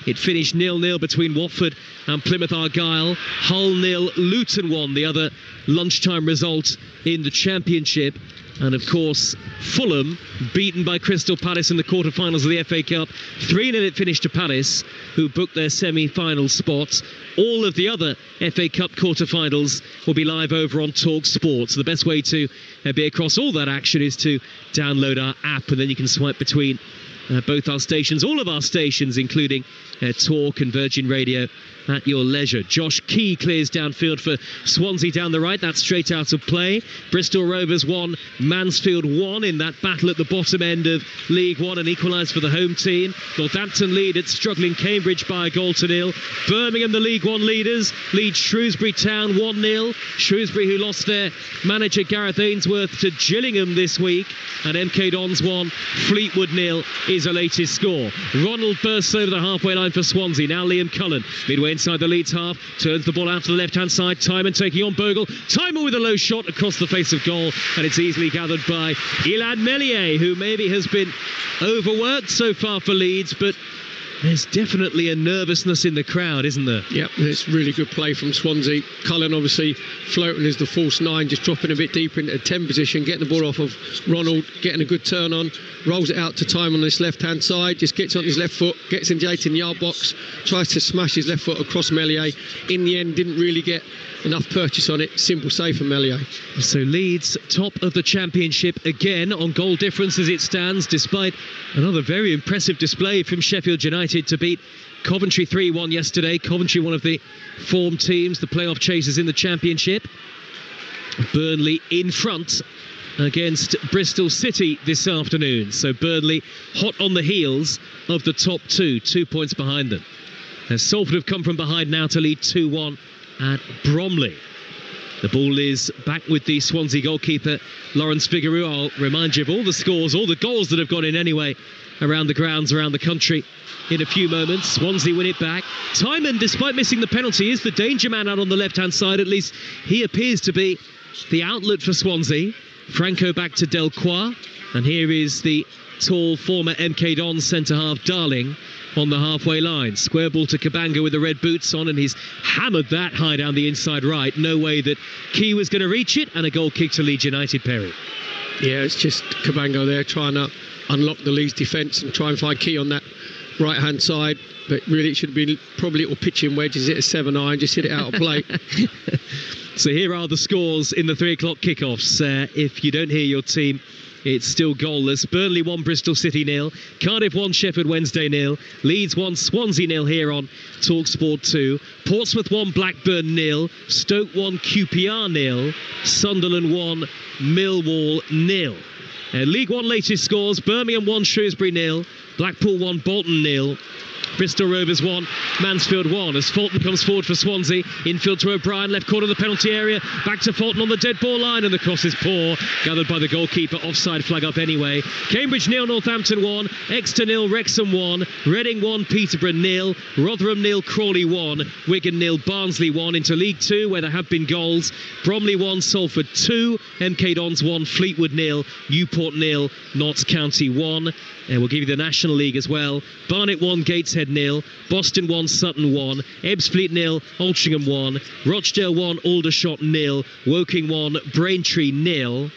It finished 0-0 between Watford and Plymouth Argyle. Hull 0, Luton 1, the other lunchtime result in the Championship. And of course, Fulham beaten by Crystal Palace in the quarter-finals of the FA Cup. 3-0 it finished to Palace, who booked their semi-final spots. All of the other FA Cup quarter-finals will be live over on Talksport. So the best way to be across all that action is to download our app, and then you can swipe between both our stations, all of our stations, including Talk and Virgin Radio, at your leisure. Josh Key clears downfield for Swansea down the right. That's straight out of play. Bristol Rovers 1, Mansfield 1 in that battle at the bottom end of League One, and equalised for the home team. Northampton lead at struggling Cambridge by a goal to 0. Birmingham, the League One leaders, lead Shrewsbury Town 1-0. Shrewsbury, who lost their manager Gareth Ainsworth to Gillingham this week, and MK Dons 1, Fleetwood 0 is the latest score. Ronald bursts over the halfway line for Swansea. Now Liam Cullen, midway inside the Leeds half, turns the ball out to the left-hand side. Tymon taking on Bogle. Tymon with a low shot across the face of goal, and it's easily gathered by Ilad Meslier, who maybe has been overworked so far for Leeds, but there's definitely a nervousness in the crowd, isn't there? Yep, it's really good play from Swansea. Cullen obviously floating as the false 9, just dropping a bit deeper into 10 position, getting the ball off of Ronald, getting a good turn on, rolls it out to Tymon on his left-hand side, just gets on his left foot, gets in the 18-yard box, tries to smash his left foot across Meslier. In the end, didn't really get enough purchase on it. Simple save for Meslier. So Leeds top of the Championship again on goal difference as it stands, despite another very impressive display from Sheffield United to beat Coventry 3-1 yesterday. Coventry, one of the form teams, the playoff chasers in the Championship. Burnley in front against Bristol City this afternoon. So Burnley hot on the heels of the top 2 points behind them. As Salford have come from behind now to lead 2-1 at Bromley. The ball is back with the Swansea goalkeeper Lawrence Figueroa. I'll remind you of all the scores, all the goals that have gone in anyway around the grounds around the country in a few moments. Swansea win it back. Tymon, despite missing the penalty, is the danger man out on the left-hand side. At least he appears to be the outlet for Swansea. Franco back to Delcroix, and here is the tall former MK Dons centre-half Darling on the halfway line. Square ball to Kabanga with the red boots on, and he's hammered that high down the inside right. No way that Key was going to reach it, and a goal kick to Leeds United, Perry. Yeah, it's just Kabanga there trying to unlock the Leeds defence and try and find Key on that right-hand side. But really, it should have been probably a little pitching wedge. Is it a 7-iron? Just hit it out of play. So here are the scores in the 3 o'clock kickoffs. If you don't hear your team, it's still goalless. Burnley 1, Bristol City 0. Cardiff 1, Sheffield Wednesday 0. Leeds 1, Swansea 0 here on Talksport 2. Portsmouth 1, Blackburn 0. Stoke 1, QPR 0. Sunderland 1, Millwall 0. League 1 latest scores: Birmingham 1, Shrewsbury 0. Blackpool 1, Bolton 0. Bristol Rovers 1, Mansfield 1. As Fulton comes forward for Swansea, infield to O'Brien, left corner of the penalty area, back to Fulton on the dead ball line, and the cross is poor, gathered by the goalkeeper. Offside flag up anyway. Cambridge 0, Northampton 1. Exeter 0, Wrexham 1. Reading 1, Peterborough 0. Rotherham 0, Crawley 1. Wigan 0, Barnsley 1. Into League 2, where there have been goals: Bromley 1, Salford 2. MK Dons 1, Fleetwood 0. Newport 0, Notts County 1. And we'll give you the National League as well. Barnet 1, Gateshead 0. Boston 1, Sutton 1. Ebbsfleet 0, Altrincham 1. Rochdale 1, Aldershot 0. Woking 1, Braintree 0.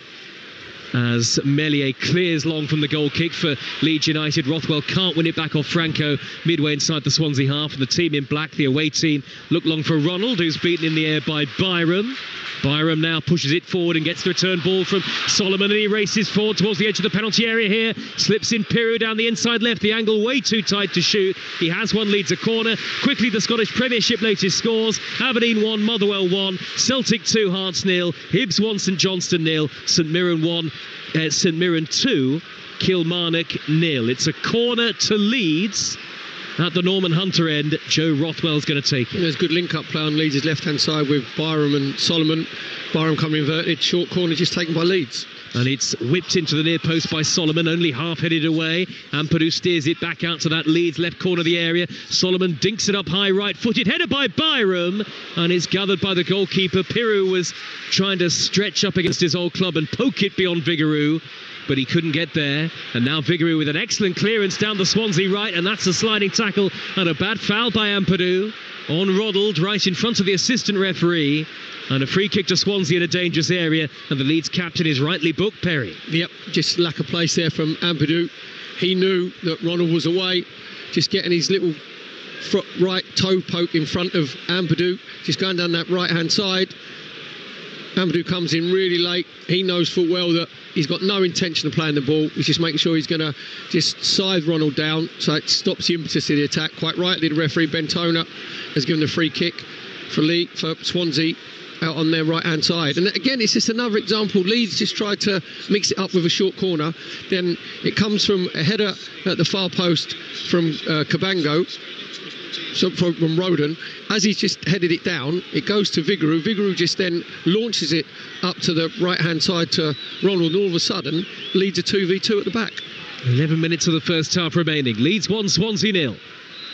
As Meslier clears long from the goal kick for Leeds United. Rothwell can't win it back off Franco midway inside the Swansea half. And the team in black, the away team, look long for Ronald, who's beaten in the air by Byram. Byram now pushes it forward and gets the return ball from Solomon, and he races forward towards the edge of the penalty area here. Slips in Piru down the inside left, the angle way too tight to shoot. He has one, leads a corner. Quickly the Scottish Premiership latest scores: Aberdeen 1, Motherwell 1. Celtic 2, Hearts 0. Hibs 1, St Johnstone 0. St Mirren 1. St Mirren 2, Kilmarnock 0. It's a corner to Leeds at the Norman Hunter end. Joe Rothwell's going to take it. There's good link-up play on Leeds' left-hand side with Byram and Solomon. Byram coming inverted, short corner just taken by Leeds. And it's whipped into the near post by Solomon, only half-headed away. Ampadu steers it back out to that Leeds left corner of the area. Solomon dinks it up high, right-footed, headed by Byram, and it's gathered by the goalkeeper. Piru was trying to stretch up against his old club and poke it beyond Vigouroux, but he couldn't get there. And now Vigouroux with an excellent clearance down the Swansea right, and that's a sliding tackle and a bad foul by Ampadu on Roddled, right in front of the assistant referee. And a free kick to Swansea in a dangerous area, and the Leeds captain is rightly booked, Perry. Yep, just lack of place there from Ampadu. He knew that Ronald was away, just getting his little right toe poke in front of Ampadu, just going down that right-hand side. Ampadu comes in really late. He knows full well that he's got no intention of playing the ball. He's just making sure he's going to just scythe Ronald down, so it stops the impetus of the attack. Quite rightly, the referee, Bentona, has given a free kick for Swansea out on their right-hand side. And again, it's just another example. Leeds just tried to mix it up with a short corner. Then it comes from a header at the far post from Cabango, so from Roden. As he's just headed it down, it goes to Vigouroux. Vigouroux just then launches it up to the right-hand side to Ronald, and all of a sudden Leeds a 2v2 at the back. 11 minutes of the first half remaining. Leeds 1, Swansea 0.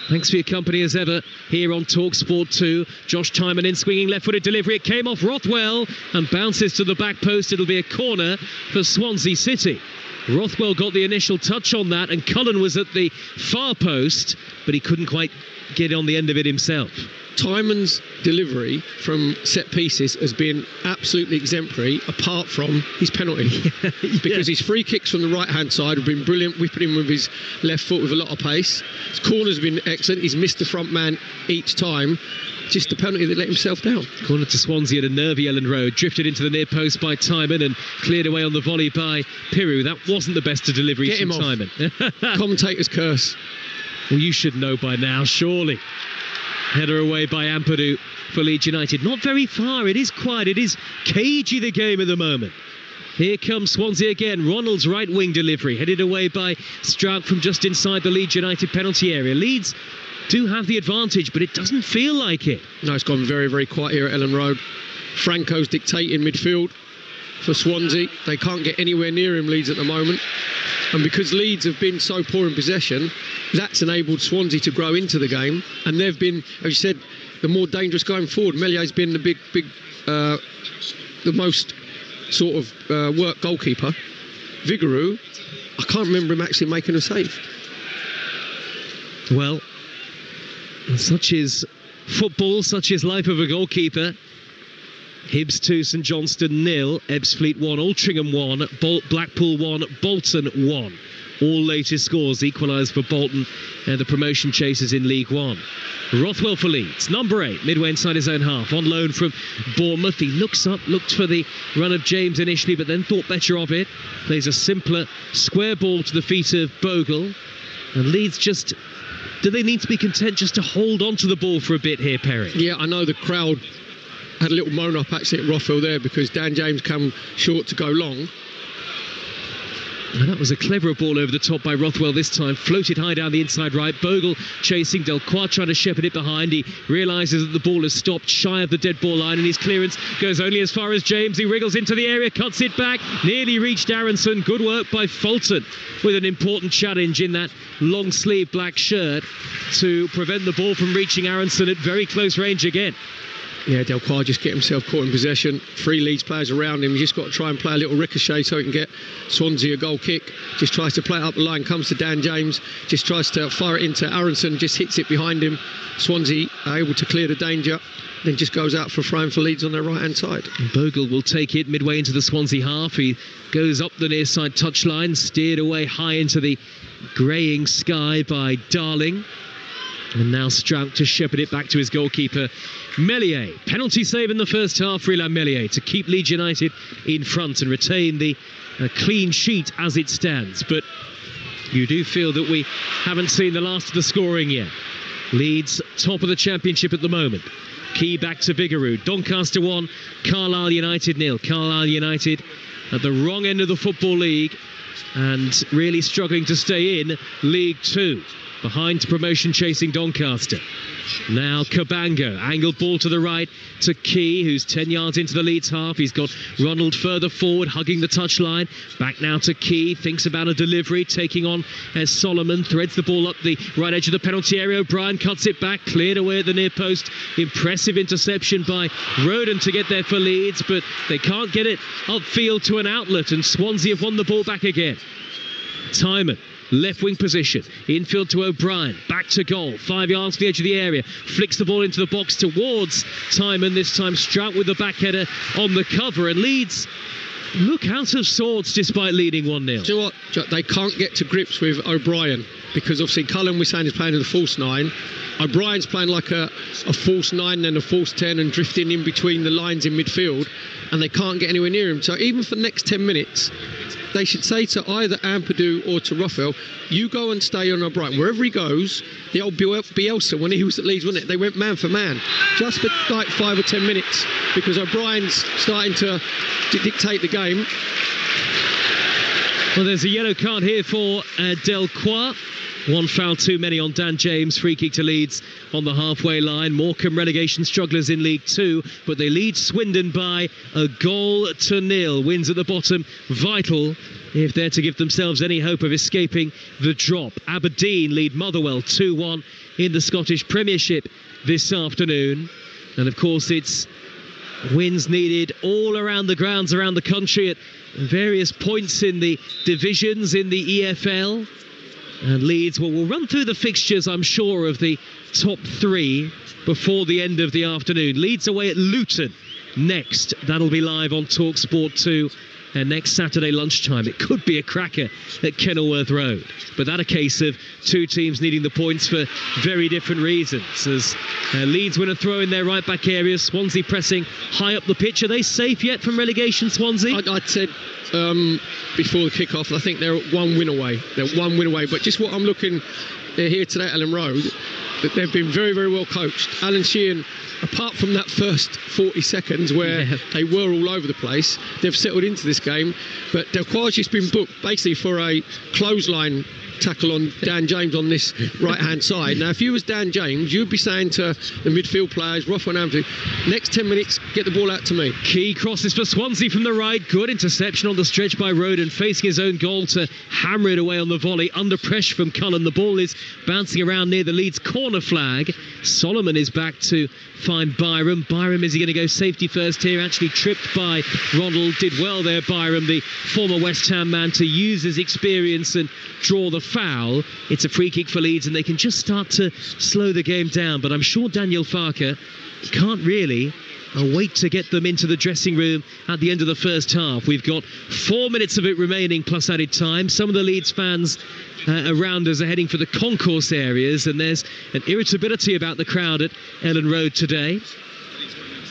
Thanks for your company as ever here on Talksport 2. Josh Tyman in, swinging left-footed delivery. It came off Rothwell and bounces to the back post. It'll be a corner for Swansea City. Rothwell got the initial touch on that, and Cullen was at the far post, but he couldn't quite get on the end of it himself. Tyman's delivery from set pieces has been absolutely exemplary, apart from his penalty. Because his free kicks from the right-hand side have been brilliant, whipping him with his left foot with a lot of pace. His corner's been excellent. He's missed the front man each time. Just the penalty that let himself down. Corner to Swansea at a nervy Elland Road. Drifted into the near post by Tyman and cleared away on the volley by Piru. That wasn't the best of deliveries from Tyman. Commentator's curse. Well, you should know by now, surely. Header away by Ampadu for Leeds United. Not very far. It is quiet. It is cagey, the game at the moment. Here comes Swansea again. Ronald's right wing delivery, headed away by Stroud from just inside the Leeds United penalty area. Leeds do have the advantage, but it doesn't feel like it. No, it's gone very, very quiet here at Elland Road. Franco's dictating midfield for Swansea. They can't get anywhere near him, Leeds, at the moment. And because Leeds have been so poor in possession, that's enabled Swansea to grow into the game. And they've been, as you said, the more dangerous going forward. Mellier's been the the most sort of work goalkeeper. Vigouroux, I can't remember him actually making a save. Well, such is football, such is life of a goalkeeper. Hibs 2, St Johnstone 0, Ebbsfleet 1, Altrincham 1, Blackpool 1, Bolton 1. all latest scores equalised for Bolton and the promotion chasers in League One. Rothwell for Leeds, number 8, midway inside his own half, on loan from Bournemouth. He looks up, looked for the run of James initially, but then thought better of it. Plays a simpler square ball to the feet of Bogle. And Leeds just... do they need to be content just to hold on to the ball for a bit here, Perry? Yeah, I know the crowd had a little moan up actually at Rothwell there because Dan James come short to go long. And that was a clever ball over the top by Rothwell this time. Floated high down the inside right. Bogle chasing. Delcroix trying to shepherd it behind. He realises that the ball has stopped shy of the dead ball line, and his clearance goes only as far as James. He wriggles into the area, cuts it back. Nearly reached Aronson. Good work by Fulton with an important challenge in that long sleeve black shirt to prevent the ball from reaching Aronson at very close range again. Yeah, Delcroix just get himself caught in possession. 3 Leeds players around him. He's just got to try and play a little ricochet so he can get Swansea a goal kick. Just tries to play it up the line, comes to Dan James, just tries to fire it into Aronson, just hits it behind him. Swansea are able to clear the danger, then just goes out for a throw for Leeds on their right-hand side. Bogle will take it midway into the Swansea half. He goes up the near side touchline, steered away high into the greying sky by Darling. And now Strout to shepherd it back to his goalkeeper, Meslier. Penalty save in the first half for Ilan Meslier to keep Leeds United in front and retain the clean sheet as it stands. But you do feel that we haven't seen the last of the scoring yet. Leeds top of the Championship at the moment. Key back to Bigaroo. Doncaster 1, Carlisle United 0. Carlisle United at the wrong end of the Football League and really struggling to stay in League 2. Behind promotion chasing Doncaster. Now Cabango, angled ball to the right to Key, who's 10 yards into the Leeds half. He's got Ronald further forward, hugging the touchline. Back now to Key, thinks about a delivery, taking on as Solomon, threads the ball up the right edge of the penalty area. O'Brien cuts it back, cleared away at the near post. Impressive interception by Roden to get there for Leeds, but they can't get it upfield to an outlet, and Swansea have won the ball back again. Timon, left wing position, infield to O'Brien, back to goal, 5 yards to the edge of the area, flicks the ball into the box towards Timon, this time Strout with the back header on the cover, and Leeds look out of sorts despite leading 1-0. Do you know what? They can't get to grips with O'Brien because obviously Cullen, we're saying, is playing in the false 9. O'Brien's playing like a false 9 and a false 10 and drifting in between the lines in midfield, and they can't get anywhere near him. So even for the next 10 minutes, they should say to either Ampadu or to Rothwell, you go and stay on O'Brien. Wherever he goes, the old Bielsa, when he was at Leeds, wasn't it? They went man for man, just for like 5 or 10 minutes, because O'Brien's starting to dictate the game. Well, there's a yellow card here for Delcroix. 1 foul too many on Dan James. Free kick to Leeds on the halfway line. Morecambe relegation strugglers in League 2, but they lead Swindon by 1-0. Wins at the bottom, vital if they're to give themselves any hope of escaping the drop. Aberdeen lead Motherwell 2-1 in the Scottish Premiership this afternoon. And of course it's wins needed all around the grounds around the country at various points in the divisions in the EFL. And Leeds will run through the fixtures, I'm sure, of the top 3 before the end of the afternoon. Leeds away at Luton next. That'll be live on Talksport 2 next Saturday lunchtime. It could be a cracker at Kenilworth Road. But that a case of 2 teams needing the points for very different reasons. As Leeds win a throw in their right back area. Swansea pressing high up the pitch. Are they safe yet from relegation, Swansea? I'd said before the kick-off, I think they're 1 win away. They're 1 win away. But just what I'm looking here today at Ellen Road, that they've been very, very well coached. Alan Sheehan, apart from that first 40 seconds where they were all over the place, they've settled into this game. But Delcroix's just been booked basically for a clothesline tackle on Dan James on this right-hand side. Now, if you was Dan James, you'd be saying to the midfield players, Rothwell and Ampadu, next 10 minutes, get the ball out to me. Key crosses for Swansea from the right. Good interception on the stretch by Roden, facing his own goal to hammer it away on the volley. Under pressure from Cullen. The ball is bouncing around near the Leeds corner flag. Solomon is back to find Byram. Byram, is he going to go safety first here? Actually tripped by Ronald. Did well there, Byram, the former West Ham man, to use his experience and draw the foul. It's a free kick for Leeds, and they can just start to slow the game down. But I'm sure Daniel Farke can't really I'll wait to get them into the dressing room at the end of the first half. We've got 4 minutes of it remaining plus added time. Some of the Leeds fans around us are heading for the concourse areas, and there's an irritability about the crowd at Ellen Road today.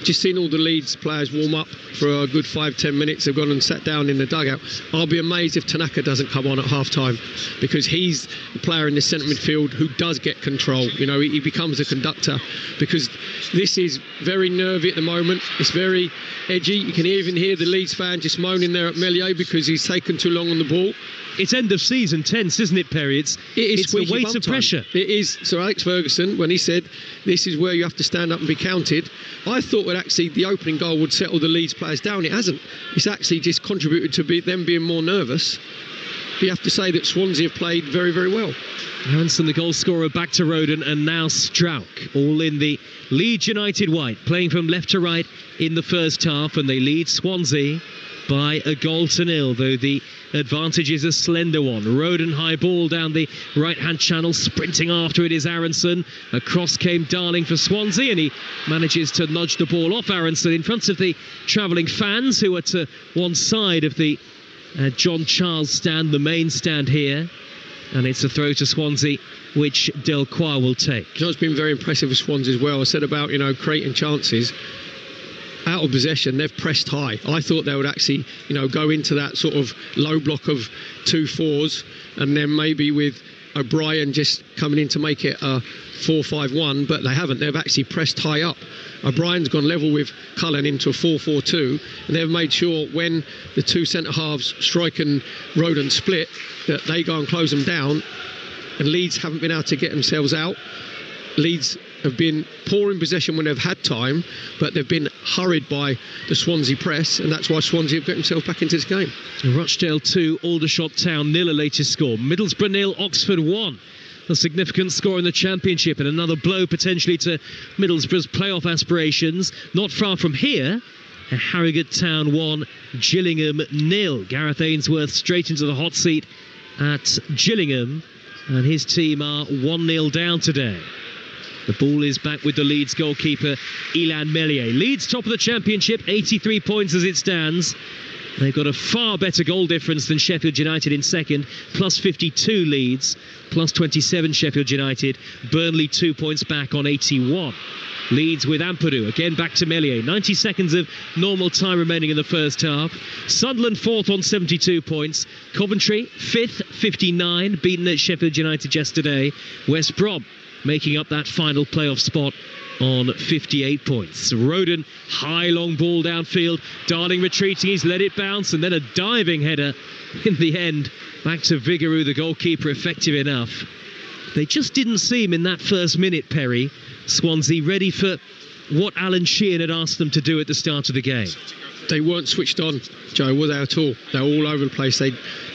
Just seen all the Leeds players warm up for a good 5-10 minutes. They've gone and sat down in the dugout. I'll be amazed if Tanaka doesn't come on at half-time, because he's the player in the centre midfield who does get control. You know, he becomes a conductor, because this is very nervy at the moment. It's very edgy. You can even hear the Leeds fan just moaning there at Meslier because he's taken too long on the ball. It's end of season tense, isn't it, Perry? It's the weight of pressure. It is. Sir Alex Ferguson, when he said this is where you have to stand up and be counted, I thought that actually the opening goal would settle the Leeds players down. It hasn't. It's actually just contributed to them being more nervous. But you have to say that Swansea have played very, very well. Aronson, the goal scorer, back to Roden, and now Strauch, all in the Leeds United white, playing from left to right in the first half, and they lead Swansea by 1-0, though the advantage is a slender one. Roden high ball down the right-hand channel, sprinting after it is Aronson. Across came Darling for Swansea, and he manages to nudge the ball off Aronson in front of the travelling fans, who are to one side of the John Charles stand, the main stand here. And it's a throw to Swansea, which Delcroix will take. You know, it's been very impressive with Swansea as well. I said about, you know, creating chances. Out of possession, they've pressed high. I thought they would actually, you know, go into that sort of low block of 2-4s, and then maybe with O'Brien just coming in to make it a 4-5-1, but they haven't. They've actually pressed high up. O'Brien's gone level with Cullen into a 4-4-2, and they've made sure when the two centre-halves, Strike and Roden, split, that they go and close them down, and Leeds haven't been able to get themselves out. Leeds have been poor in possession when they've had time, but they've been hurried by the Swansea press, and that's why Swansea have got themselves back into this game. Rochdale 2, Aldershot Town 0, a latest score. Middlesbrough 0, Oxford 1. A significant score in the Championship, and another blow potentially to Middlesbrough's playoff aspirations. Not far from here, Harrogate Town 1, Gillingham 0. Gareth Ainsworth straight into the hot seat at Gillingham, and his team are 1-0 down today. The ball is back with the Leeds goalkeeper, Ilan Meslier. Leeds top of the Championship, 83 points as it stands. They've got a far better goal difference than Sheffield United in second, plus 52 Leeds, plus 27 Sheffield United. Burnley 2 points back on 81. Leeds with Ampadu, again back to Meslier. 90 seconds of normal time remaining in the first half. Sunderland fourth on 72 points. Coventry fifth, 59, beaten at Sheffield United yesterday. West Brom making up that final playoff spot on 58 points. Roden, high long ball downfield. Darling retreating, he's let it bounce, and then a diving header in the end. Back to Vigouroux, the goalkeeper, effective enough. They just didn't seem in that first minute, Perry, Swansea, ready for what Alan Sheehan had asked them to do at the start of the game. They weren't switched on, Joe, were they at all? They're all over the place.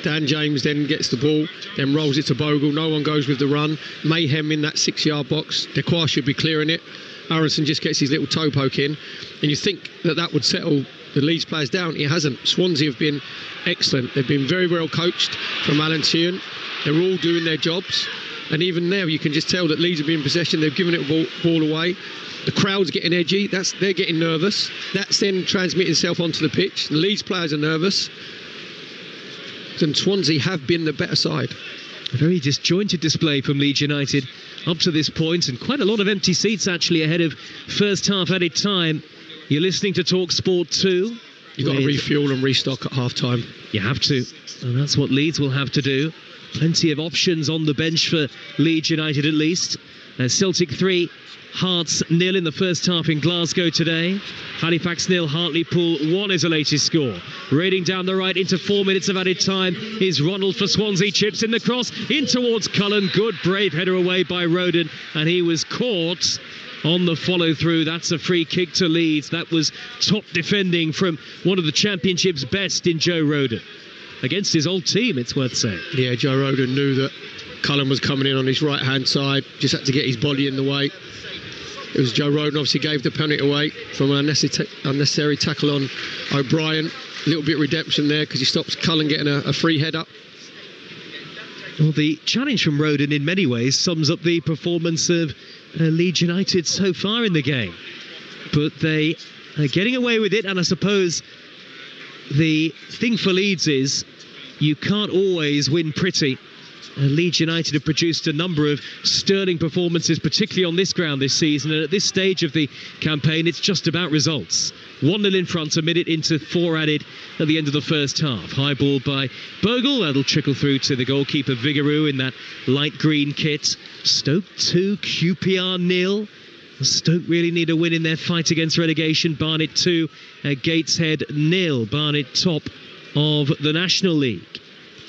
Dan James then gets the ball, then rolls it to Bogle. No one goes with the run. Mayhem in that 6-yard box. Delcroix should be clearing it. Aronson just gets his little toe poke in. And you think that would settle the Leeds players down. It hasn't. Swansea have been excellent. They've been very well coached from Alan Sheehan. They're all doing their jobs. And even now, you can just tell that Leeds have been in possession. They've given it a ball away. The crowd's getting edgy. They're getting nervous. That's then transmitting itself onto the pitch. The Leeds players are nervous. And Swansea have been the better side. A very disjointed display from Leeds United up to this point, and quite a lot of empty seats actually ahead of first half added time. You're listening to Talksport 2. You've got to refuel and restock at half time. You have to, and that's what Leeds will have to do. Plenty of options on the bench for Leeds United at least. Celtic 3, Hearts 0 in the first half in Glasgow today. Halifax 0, Hartlepool 1 is the latest score. Raiding down the right into 4 minutes of added time is Ronald for Swansea. Chips in the cross in towards Cullen. Good brave header away by Roden, and he was caught on the follow through. That's a free kick to Leeds. That was top defending from one of the Championship's best in Joe Roden. Against his old team, it's worth saying. Yeah, Joe Roden knew that Cullen was coming in on his right hand side, just had to get his body in the way. It was Joe Roden obviously gave the penalty away from an unnecessary tackle on O'Brien. A little bit of redemption there because he stops Cullen getting a free header. Well, the challenge from Roden in many ways sums up the performance of Leeds United so far in the game. But they getting away with it. And I suppose the thing for Leeds is you can't always win pretty. Leeds United have produced a number of sterling performances, particularly on this ground this season, and at this stage of the campaign it's just about results. 1-0 in front, a minute into 4 added at the end of the first half. High ball by Bogle, that'll trickle through to the goalkeeper Vigouroux in that light green kit. Stoke 2, QPR 0. Stoke really need a win in their fight against relegation. Barnet 2, Gateshead 0. Barnet top of the National League.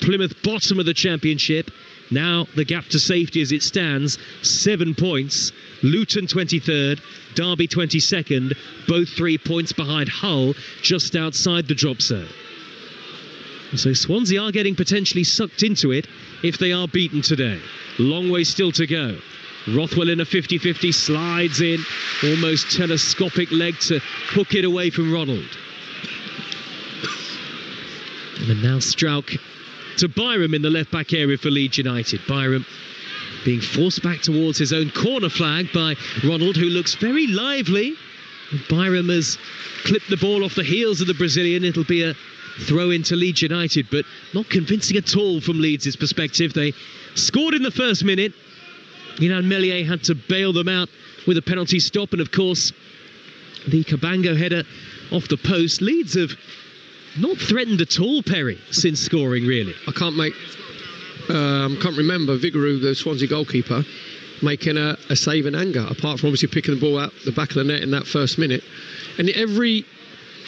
Plymouth bottom of the Championship. Now the gap to safety as it stands, 7 points. Luton 23rd, Derby 22nd, both 3 points behind Hull, just outside the drop zone. So Swansea are getting potentially sucked into it if they are beaten today. Long way still to go. Rothwell in a 50-50, slides in, almost telescopic leg to hook it away from Ronald. And now Strauch to Byram in the left-back area for Leeds United. Byram being forced back towards his own corner flag by Ronald, who looks very lively. Byram has clipped the ball off the heels of the Brazilian. It'll be a throw into Leeds United, but not convincing at all from Leeds' perspective. They scored in the first minute. Ilan Meslier had to bail them out with a penalty stop, and of course the Cabango header off the post. Leeds have not threatened at all, Perry, since scoring, really. I can't remember Vigouroux, the Swansea goalkeeper, making a save in anger, apart from obviously picking the ball out the back of the net in that first minute. And in every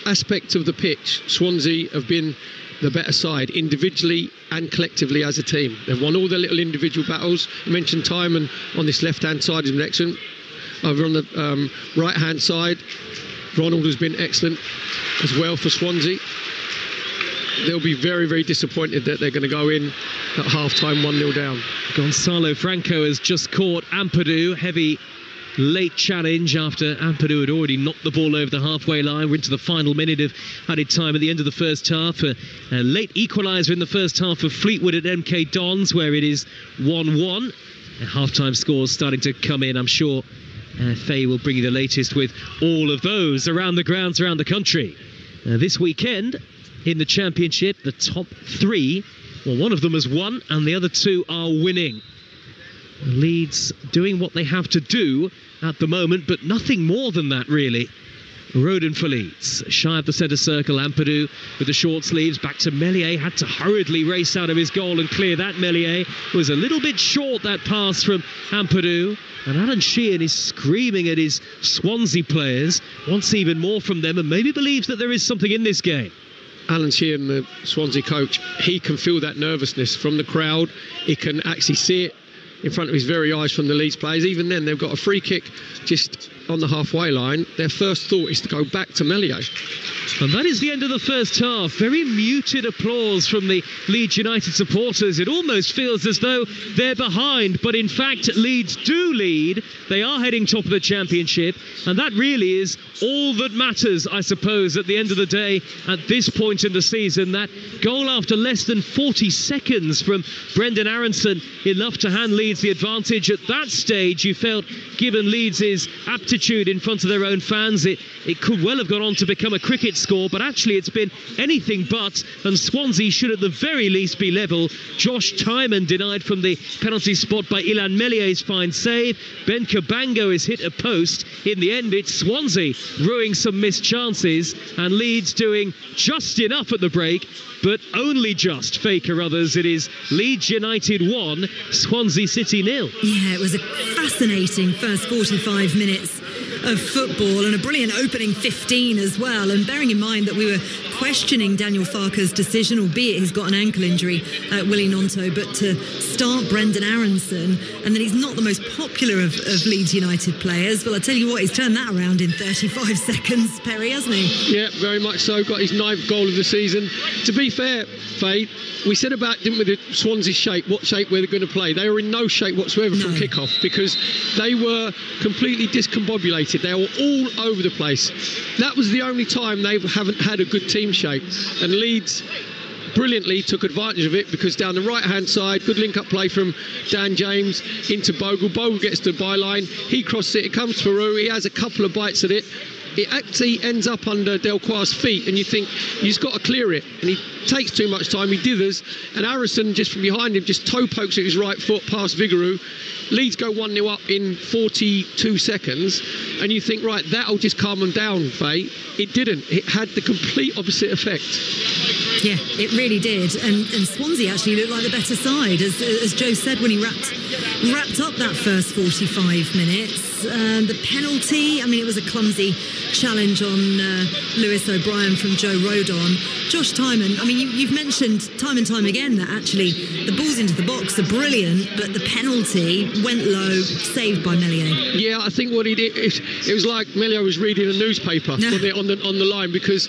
aspect of the pitch, Swansea have been the better side, individually and collectively as a team. They've won all their little individual battles. You mentioned Timon on this left-hand side has been excellent. Over on the right-hand side, Ronald has been excellent as well for Swansea. They'll be very, very disappointed that they're going to go in at half-time 1-0 down. Gonzalo Franco has just caught Ampadu. Heavy late challenge after Ampadu had already knocked the ball over the halfway line. We're into the final minute of added time at the end of the first half. A late equaliser in the first half of Fleetwood at MK Dons, where it is 1-1. Half-time scores starting to come in. I'm sure Faye will bring you the latest with all of those around the grounds around the country. This weekend in the Championship, the top 3, well, one of them has won and the other 2 are winning. Leeds doing what they have to do at the moment, but nothing more than that, really. Roden for Leeds, shy of the centre circle. Ampadu with the short sleeves, back to Meslier, had to hurriedly race out of his goal and clear that. Meslier was a little bit short, that pass from Ampadu, and Alan Sheehan is screaming at his Swansea players, wants even more from them, and maybe believes that there is something in this game. Alan Sheehan, the Swansea coach, he can feel that nervousness from the crowd. He can actually see it in front of his very eyes from the Leeds players. Even then, they've got a free kick just on the halfway line. Their first thought is to go back to Meslier. And that is the end of the first half. Very muted applause from the Leeds United supporters. It almost feels as though they're behind, but in fact Leeds do lead. They are heading top of the Championship, and that really is all that matters, I suppose, at the end of the day at this point in the season. That goal after less than 40 seconds from Brendan Aronson, enough to hand Leeds the advantage. At that stage you felt, given Leeds' aptitude in front of their own fans, it could well have gone on to become a cricket score, but actually it's been anything but, and Swansea should at the very least be level. Josh Timon denied from the penalty spot by Ilan Mellier's fine save. Ben Cabango is hit a post. In the end it's Swansea ruining some missed chances, and Leeds doing just enough at the break, but only just. Faye Carruthers, it is Leeds United 1, Swansea City 0. Yeah, it was a fascinating first 45 minutes of football and a brilliant opening 15 as well. And bearing in mind that we were questioning Daniel Farke's decision, albeit he's got an ankle injury, Willie Nonto, but to start Brendan Aronson, and then he's not the most popular of Leeds United players. Well, I tell you what, he's turned that around in 35 seconds, Perry, hasn't he? Yeah, very much so. Got his 9th goal of the season. To be fair, Faye, we said about, didn't we, the Swansea shape, what shape were they going to play? They were in no shape whatsoever from kick-off, because they were completely discombobulated. They were all over the place. That was the only time they haven't had a good team shape, and Leeds brilliantly took advantage of it, because down the right-hand side, good link-up play from Dan James into Bogle. Bogle gets to the byline, he crosses it, it comes to Peru, he has a couple of bites at it, it actually ends up under Delquoir's feet, and you think he's got to clear it, and he takes too much time, he dithers, and Harrison just from behind him just toe pokes at his right foot past Vigouroux. Leeds go 1-0 up in 42 seconds, and you think, right, that'll just calm them down, Faye. It didn't. It had the complete opposite effect. Yeah, it really did. And Swansea actually looked like the better side, as Joe said when he wrapped up that first 45 minutes. The penalty, I mean, it was a clumsy challenge on Lewis O'Brien from Joe Rodon. Josh Tymon, I mean, you've mentioned time and time again that actually the balls into the box are brilliant, but the penalty went low, saved by Meslier. Yeah, I think what he did, it was like Meslier was reading a newspaper on the line, because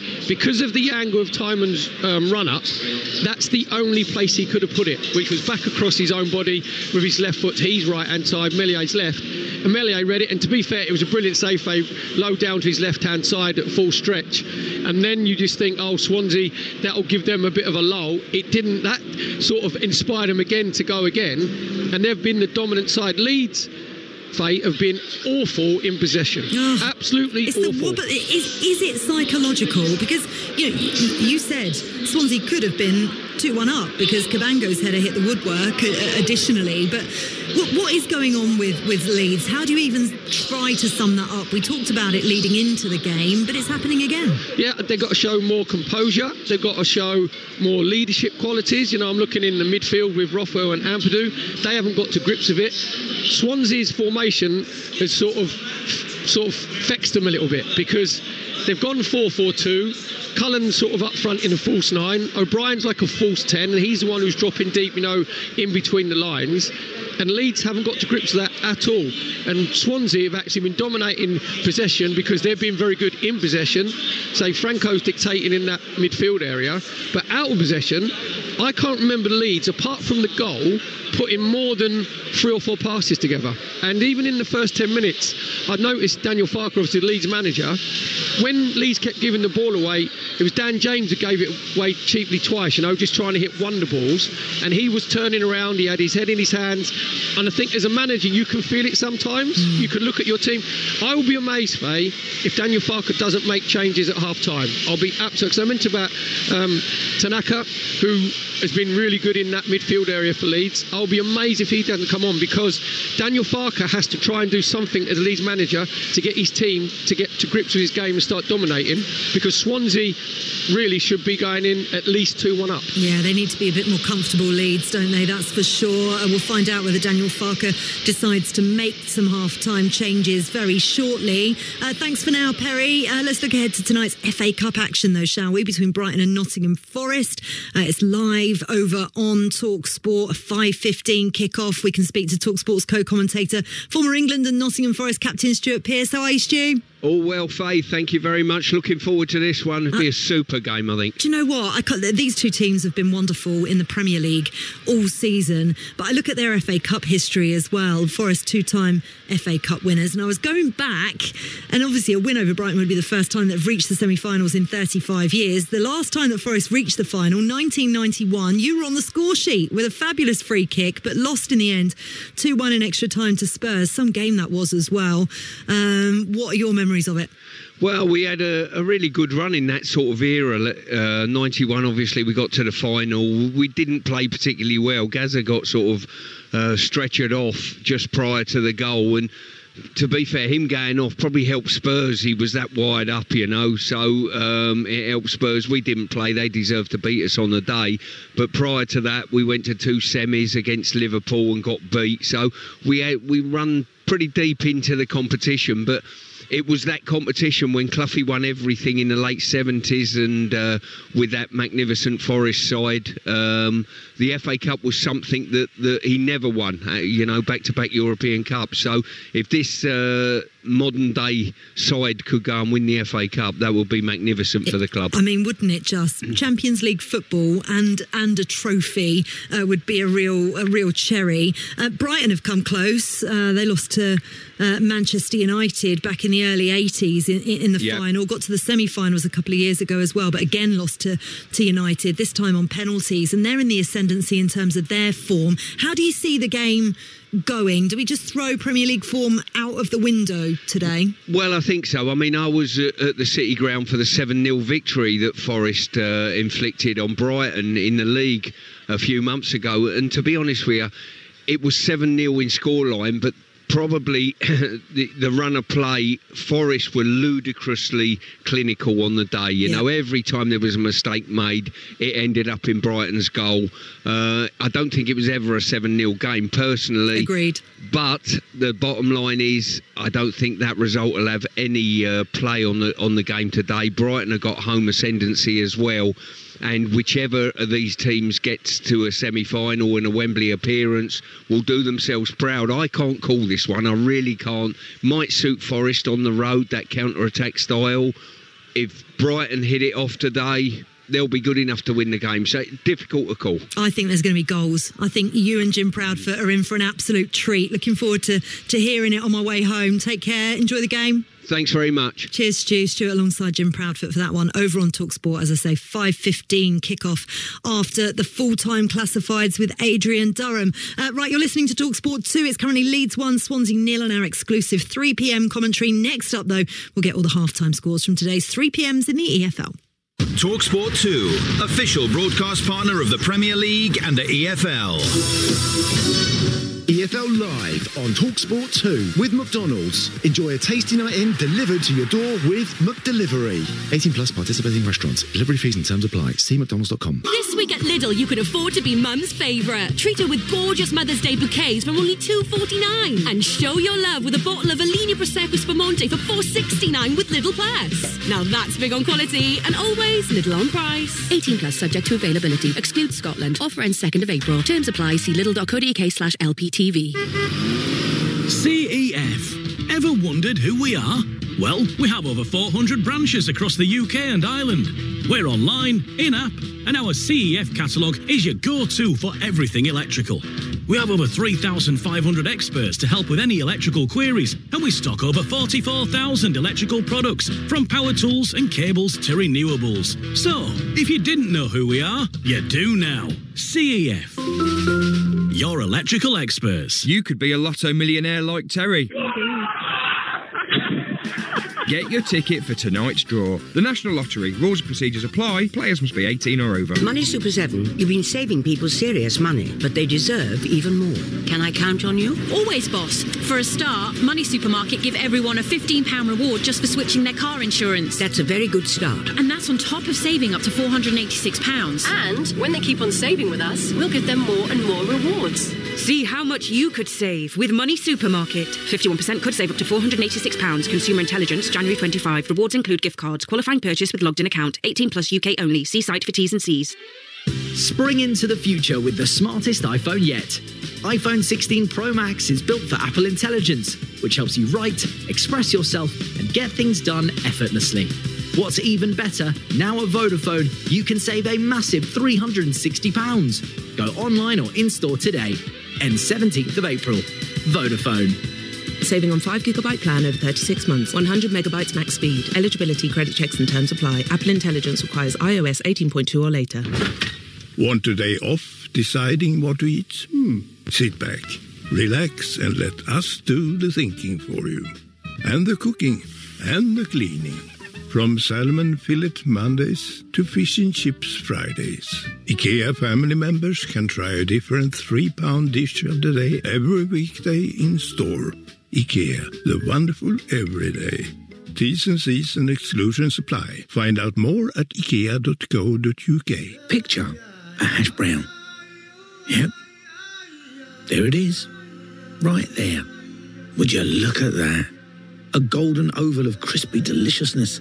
of the angle of Tymon's run-up, that's the only place he could have put it, which was back across his own body with his left foot to his right-hand side, Melier's left. And Meslier read it, and to be fair, it was a brilliant save, low down to his left-hand side at full stretch. And then you just think, oh, Swansea, that'll give them a bit of a lull. It didn't. That sort of inspired them again to go again, and they've been the dominant side. Leeds, Faye, have been awful in possession. Absolutely awful. But is it psychological? Because you said Swansea could have been 2-1 up because Cabango's header hit the woodwork additionally, but what is going on with Leeds? How do you even try to sum that up? We talked about it leading into the game, but it's happening again. Yeah, they've got to show more composure. They've got to show more leadership qualities. I'm looking in the midfield with Rothwell and Ampadu. They haven't got to grips with it. Swansea's formation has sort of vexed them a little bit, because they've gone 4-4-2. Cullen's sort of up front in a false 9. O'Brien's like a false 10, and he's the one who's dropping deep, in between the lines. And Leeds haven't got to grips with that at all. And Swansea have actually been dominating possession because they've been very good in possession. Say Franco's dictating in that midfield area, but out of possession, I can't remember Leeds, apart from the goal, putting more than 3 or 4 passes together. And even in the first 10 minutes, I'd noticed Daniel Farker, obviously the Leeds manager, when Leeds kept giving the ball away, it was Dan James who gave it away cheaply twice, just trying to hit wonder balls. And he was turning around, he had his head in his hands. And I think as a manager, you can feel it sometimes. You can look at your team. I will be amazed, Faye, if Daniel Farker doesn't make changes at half-time. I'll be absolutely... Because I mentioned about Tanaka, who has been really good in that midfield area for Leeds. I'll be amazed if he doesn't come on, because Daniel Farker has to try and do something as a Leeds manager to get his team to get to grips with his game and start dominating, because Swansea really should be going in at least 2-1 up. Yeah, they need to be a bit more comfortable, Leeds, don't they? That's for sure. We'll find out whether Daniel Farker decides to make some half-time changes very shortly. Thanks for now, Perry. Let's look ahead to tonight's FA Cup action, though, shall we? Between Brighton and Nottingham Forest. It's live over on Talksport, a 5:15 kickoff. We can speak to Talksport's co-commentator, former England and Nottingham Forest captain Stuart Pearce. How are you, Stu? All well, Faye. Thank you very much. Looking forward to this one. It'll be a super game, I think. Do you know what? These two teams have been wonderful in the Premier League all season, but I look at their FA Cup history as well. Forest 2-time FA Cup winners, and I was going back, and obviously a win over Brighton would be the first time they've reached the semi-finals in 35 years. The last time that Forest reached the final, 1991, you were on the score sheet with a fabulous free kick, but lost in the end 2-1 in extra time to Spurs. Some game that was as well. What are your memories of it? Well, we had a really good run in that sort of era. 91, obviously, we got to the final. We didn't play particularly well. Gazza got sort of stretchered off just prior to the goal, and to be fair, him going off probably helped Spurs. He was that wide up, so it helped Spurs. We didn't play. They deserved to beat us on the day. But prior to that, we went to 2 semis against Liverpool and got beat. So we run pretty deep into the competition, but it was that competition when Cloughy won everything in the late 70s, and with that magnificent Forest side, the FA Cup was something that he never won, back-to-back European Cups. So if this modern day side could go and win the FA Cup, that would be magnificent for the club. I mean, wouldn't it just? Champions League football and a trophy would be a real cherry. Brighton have come close. They lost to Manchester United back in the early 80s in the final. Got to the semi-finals a couple of years ago as well, but again lost to United, this time on penalties, and they're in the ascendancy in terms of their form. How do you see the game going? Do we just throw Premier League form out of the window today. Well, I think so. I mean, I was at the City Ground for the 7-0 victory that Forest inflicted on Brighton in the league a few months ago. And to be honest with you, it was 7-0 in scoreline, but probably the run of play, Forest were ludicrously clinical on the day. You know, every time there was a mistake made, it ended up in Brighton's goal. I don't think it was ever a 7-0 game, personally. Agreed. But the bottom line is, I don't think that result will have any play on the game today. Brighton have got home ascendancy as well. And whichever of these teams gets to a semi-final and a Wembley appearance will do themselves proud. I can't call this one. I really can't. Might suit Forest on the road, that counter-attack style. If Brighton hit it off today, they'll be good enough to win the game. So difficult to call. I think there's going to be goals. I think you and Jim Proudfoot are in for an absolute treat. Looking forward to hearing it on my way home. Take care. Enjoy the game. Thanks very much. Cheers, Stu. Stuart alongside Jim Proudfoot for that one. Over on Talksport, as I say, 5:15 kickoff after the full-time classifieds with Adrian Durham. Right, you're listening to Talksport 2. It's currently Leeds 1, Swansea 0 on our exclusive 3 p.m. commentary. Next up, though, we'll get all the half-time scores from today's 3 p.m.s in the EFL. Talksport 2, official broadcast partner of the Premier League and the EFL. EFL Live on Talksport 2 with McDonald's. Enjoy a tasty night in delivered to your door with McDelivery. 18 plus participating restaurants. Delivery fees and terms apply. See mcdonalds.com. This week at Lidl, you can afford to be mum's favourite. Treat her with gorgeous Mother's Day bouquets for only $2.49. And show your love with a bottle of Alini Prosecco Spumante for $4.69 with Lidl Plus. Now that's big on quality and always Lidl on price. 18 plus subject to availability. Excludes Scotland. Offer ends 2nd of April. Terms apply. See lidl.co.uk/LPTV. CEF. Ever wondered who we are? Well, we have over 400 branches across the UK and Ireland. We're online, in-app, and our CEF catalogue is your go-to for everything electrical. We have over 3,500 experts to help with any electrical queries, and we stock over 44,000 electrical products, from power tools and cables to renewables. So, if you didn't know who we are, you do now. CEF. Your electrical experts. You could be a lotto millionaire like Terry. Get your ticket for tonight's draw. The National Lottery. Rules and procedures apply. Players must be 18 or over. Money Super 7, you've been saving people serious money, but they deserve even more. Can I count on you? Always, boss. For a start, Money Supermarket give everyone a £15 reward just for switching their car insurance. That's a very good start. And that's on top of saving up to £486. And when they keep on saving with us, we'll give them more and more rewards. See how much you could save with Money Supermarket. 51% could save up to £486. Consumer Intelligence, January 25. Rewards include gift cards. Qualifying purchase with logged in account. 18 plus UK only. See site for T's and C's. Spring into the future with the smartest iPhone yet. iPhone 16 Pro Max is built for Apple Intelligence, which helps you write, express yourself, and get things done effortlessly. What's even better, now at Vodafone, you can save a massive £360. Go online or in-store today. Ends 17th of April. Vodafone. Saving on 5GB plan over 36 months. 100 megabytes max speed. Eligibility, credit checks and terms apply. Apple Intelligence requires iOS 18.2 or later. Want a day off deciding what to eat? Sit back, relax, and let us do the thinking for you. And the cooking, and the cleaning. From salmon fillet Mondays to fish and chips Fridays. IKEA family members can try a different £3 dish of the day every weekday in store. IKEA, the wonderful everyday. T's and C's and exclusions apply. Find out more at ikea.co.uk. Picture a hash brown. Yep. There it is. Right there. Would you look at that? A golden oval of crispy deliciousness.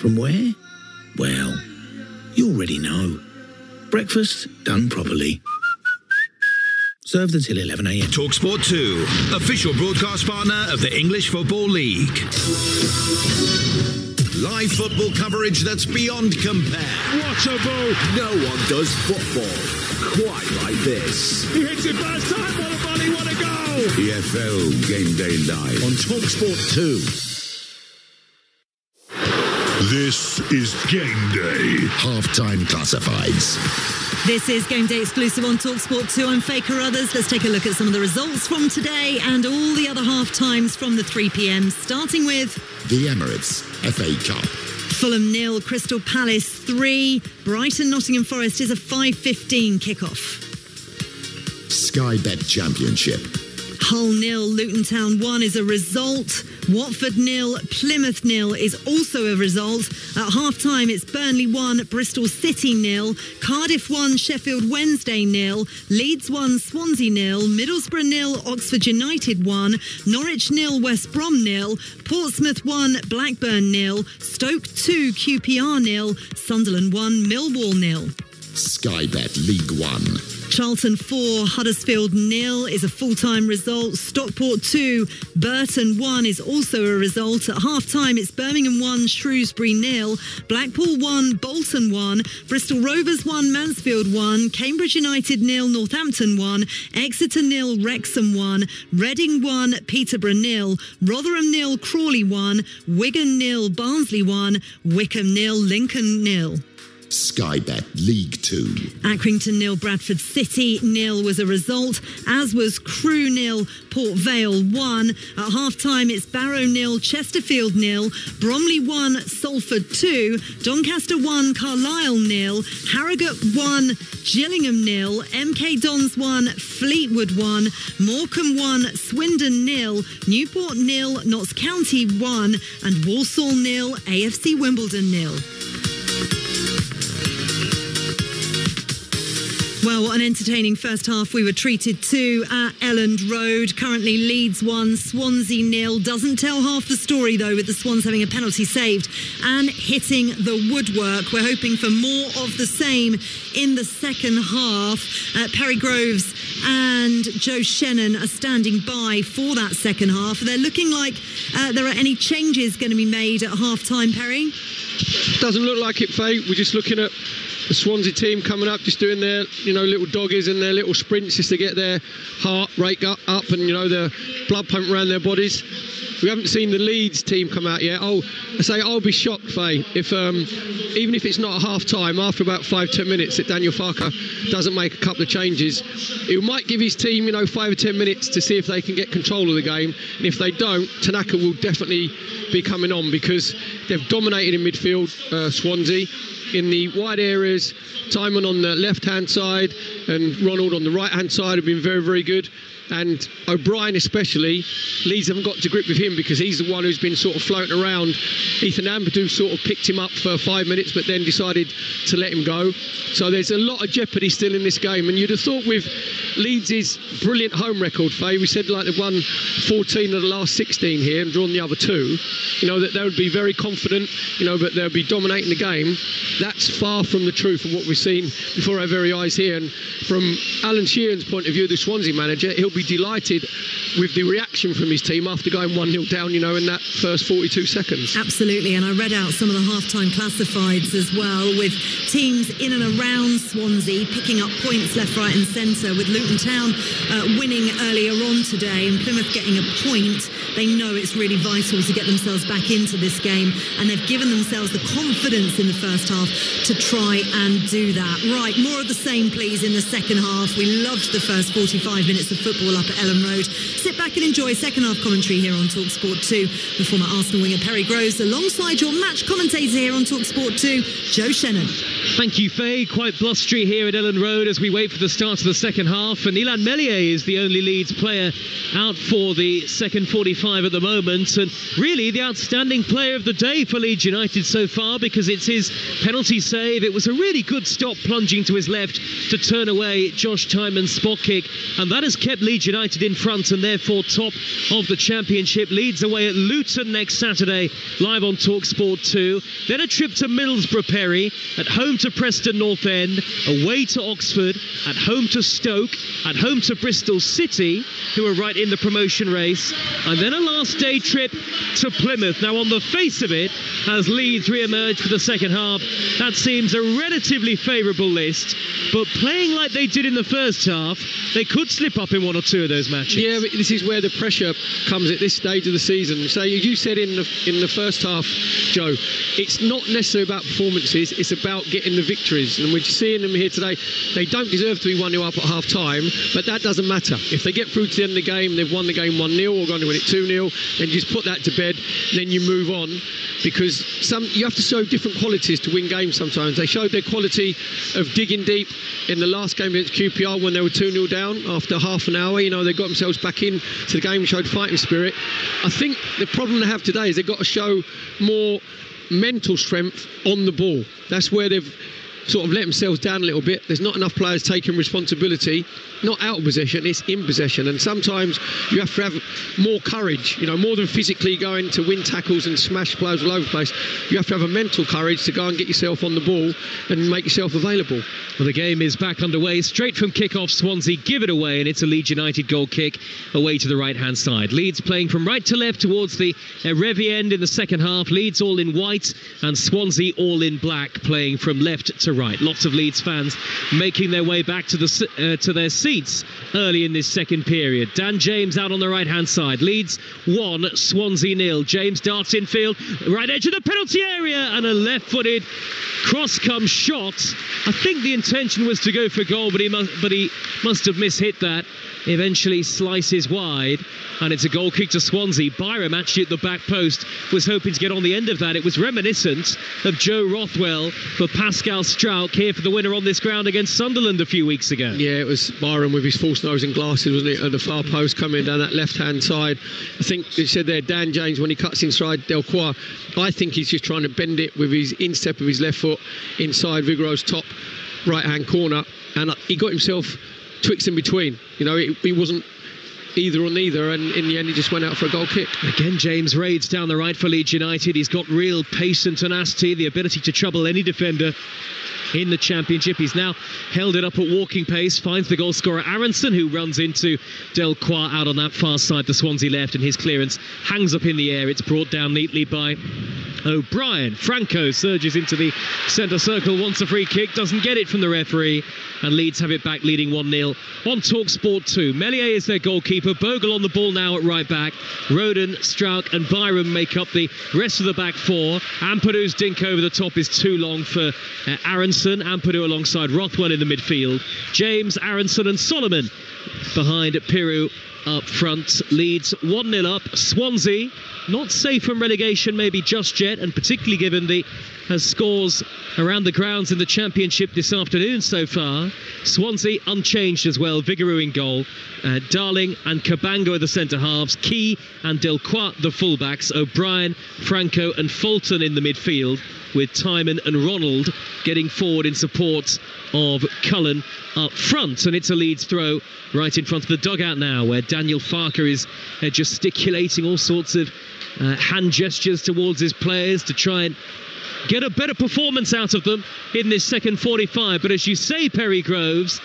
From where? Well, you already know. Breakfast done properly. Served until 11 a.m. Talksport 2, official broadcast partner of the English Football League. Live football coverage that's beyond compare. What a ball! No one does football quite like this. He hits it first time, what a volley, what a goal! EFL Game Day Live on Talksport 2. This is Game Day. Half-time classifieds. This is Game Day exclusive on Talksport 2. I'm Faye Carruthers. Let's take a look at some of the results from today and all the other half-times from the 3 p.m, starting with the Emirates FA Cup. Fulham 0, Crystal Palace 3. Brighton Nottingham Forest is a 5:15 kickoff. Sky Bet Championship. Hull 0, Luton Town 1 is a result. Watford 0, Plymouth 0 is also a result. At half-time, it's Burnley 1, Bristol City 0, Cardiff 1, Sheffield Wednesday 0, Leeds 1, Swansea 0, Middlesbrough 0, Oxford United 1, Norwich 0, West Brom 0, Portsmouth 1, Blackburn 0, Stoke 2, QPR 0, Sunderland 1, Millwall 0. Sky Bet League 1. Charlton 4, Huddersfield 0 is a full-time result. Stockport 2, Burton 1 is also a result. At half-time, it's Birmingham 1, Shrewsbury 0, Blackpool 1, Bolton 1, Bristol Rovers 1, Mansfield 1, Cambridge United 0, Northampton 1, Exeter 0, Wrexham 1, Reading 1, Peterborough 0, Rotherham 0, Crawley 1, Wigan 0, Barnsley 1, Wickham 0, Lincoln 0. Sky Bet League 2. Accrington 0, Bradford City 0 was a result, as was Crewe 0, Port Vale 1. At half-time, it's Barrow 0, Chesterfield 0, Bromley 1, Salford 2, Doncaster 1, Carlisle 0, Harrogate 1, Gillingham 0, MK Dons 1, Fleetwood 1, Morecambe 1, Swindon 0, Newport 0, Notts County 1, and Walsall 0, AFC Wimbledon 0. Well, what an entertaining first half we were treated to at Elland Road. Currently Leeds 1, Swansea 0. Doesn't tell half the story, though, with the Swans having a penalty saved and hitting the woodwork. We're hoping for more of the same in the second half. Perry Groves and Joe Shannon are standing by for that second half. They're looking like there are any changes going to be made at half-time, Perry? Doesn't look like it, Faye. We're just looking at the Swansea team coming up, just doing their, little doggies and their little sprints just to get their heart rate up and, the blood pump around their bodies. We haven't seen the Leeds team come out yet. I'll be shocked, Faye, if even if it's not a half-time, after about 5-10 minutes, that Daniel Farke doesn't make a couple of changes. He might give his team, 5 or 10 minutes to see if they can get control of the game. And if they don't, Tanaka will definitely be coming on, because they've dominated in midfield, Swansea. In the wide areas, Timon on the left-hand side and Ronald on the right-hand side have been very, very good. And O'Brien especially, Leeds haven't got to grip with him because he's the one who's been sort of floating around. Ethan Ampadu sort of picked him up for 5 minutes but then decided to let him go. So there's a lot of jeopardy still in this game, and you'd have thought with Leeds' brilliant home record, Faye, we said like they've won 14 of the last 16 here and drawn the other 2, that they would be very confident, but they'll be dominating the game. That's far from the truth of what we've seen before our very eyes here. And from Alan Sheeran's point of view, the Swansea manager, he'll be delighted with the reaction from his team after going 1-0 down, in that first 42 seconds. Absolutely, and I read out some of the half-time classifieds as well, with teams in and around Swansea picking up points left, right and centre, with Luton Town winning earlier on today and Plymouth getting a point. They know it's really vital to get themselves back into this game, and they've given themselves the confidence in the first half to try and do that. Right, more of the same, please, in the second half. We loved the first 45 minutes of football up at Elland Road. Sit back and enjoy second half commentary here on Talksport 2 with former Arsenal winger Perry Groves alongside your match commentator here on Talksport 2, Joe Shannon. Thank you, Faye. Quite blustery here at Elland Road as we wait for the start of the second half, and Ilan Meslier is the only Leeds player out for the second 45 at the moment, and really the outstanding player of the day for Leeds United so far, because it's his penalty save. It was a really good stop, plunging to his left to turn away Josh Tymon's spot kick, and that has kept Leeds United in front and therefore top of the Championship. Leeds away at Luton next Saturday, live on Talksport 2. Then a trip to Middlesbrough, Perry, at home to Preston North End, away to Oxford, at home to Stoke, at home to Bristol City, who are right in the promotion race, and then a last day trip to Plymouth. Now, on the face of it, as Leeds re-emerge for the second half, that seems a relatively favourable list, but playing like they did in the first half, they could slip up in one or two of those matches. Yeah, but this is where the pressure comes at this stage. stage of the season. So you said in the first half, Joe, it's not necessarily about performances, it's about getting the victories. And we're seeing them here today. They don't deserve to be 1-0 up at half time, but that doesn't matter. If they get through to the end of the game, they've won the game 1-0 or going to win it 2-0, then just put that to bed, then you move on. Because you have to show different qualities to win games sometimes. They showed their quality of digging deep in the last game against QPR when they were 2-0 down after half an hour. You know, they got themselves back into the game and showed fighting spirit. I think the problem they have today is they've got to show more mental strength on the ball. That's where they've sort of let themselves down a little bit. There's not enough players taking responsibility, not out of possession, it's in possession. And sometimes you have to have more courage, you know, more than physically going to win tackles and smash players all over the place. You have to have a mental courage to go and get yourself on the ball and make yourself available. Well, the game is back underway. Straight from kick-off, Swansea give it away, and it's a Leeds United goal kick away to the right-hand side. Leeds playing from right to left towards the Revy end in the second half. Leeds all in white and Swansea all in black, playing from left to right. Lots of Leeds fans making their way back to their seats early in this second period. Dan James out on the right-hand side. Leeds 1, Swansea 0. James darts infield, right edge of the penalty area, and a left-footed cross-come shot. I think the intention was to go for goal, but he must have mishit that. Eventually slices wide, and it's a goal kick to Swansea. Byram actually at the back post was hoping to get on the end of that. It was reminiscent of Joe Rothwell for Pascal Struijk here for the winner on this ground against Sunderland a few weeks ago. Yeah, it was Byram with his false nose and glasses, wasn't it, at the far post coming down that left-hand side. I think it said there, Dan James, when he cuts inside Delcroix, I think he's just trying to bend it with his instep of his left foot inside Vigaro's top right-hand corner, and he got himself twixt in between. You know, he wasn't either or neither, and in the end he just went out for a goal kick. Again, James raids down the right for Leeds United. He's got real pace and tenacity, the ability to trouble any defender in the Championship. He's now held it up at walking pace, finds the goal scorer Aronson, who runs into Delcroix out on that far side, the Swansea left, and his clearance hangs up in the air. It's brought down neatly by O'Brien. Franco surges into the centre circle, wants a free kick, doesn't get it from the referee, and Leeds have it back, leading 1-0 on Talksport 2. Meslier is their goalkeeper. Bogle on the ball now at right back. Roden, Struijk and Byram make up the rest of the back four. Ampadu's dink over the top is too long for Aronson. Ampadu alongside Rothwell in the midfield. James, Aronson and Solomon behind Pirou up front. Leeds 1-0 up. Swansea not safe from relegation maybe just yet, and particularly given the scores around the grounds in the Championship this afternoon so far. Swansea unchanged as well. Vigouroux in goal. Darling and Cabango are the centre halves. Key and Delcroix the fullbacks. O'Brien, Franco and Fulton in the midfield, with Timon and Ronald getting forward in support of Cullen up front. And it's a Leeds throw right in front of the dugout now, where Daniel Farker is gesticulating all sorts of hand gestures towards his players to try and get a better performance out of them in this second 45. But as you say, Perry Groves,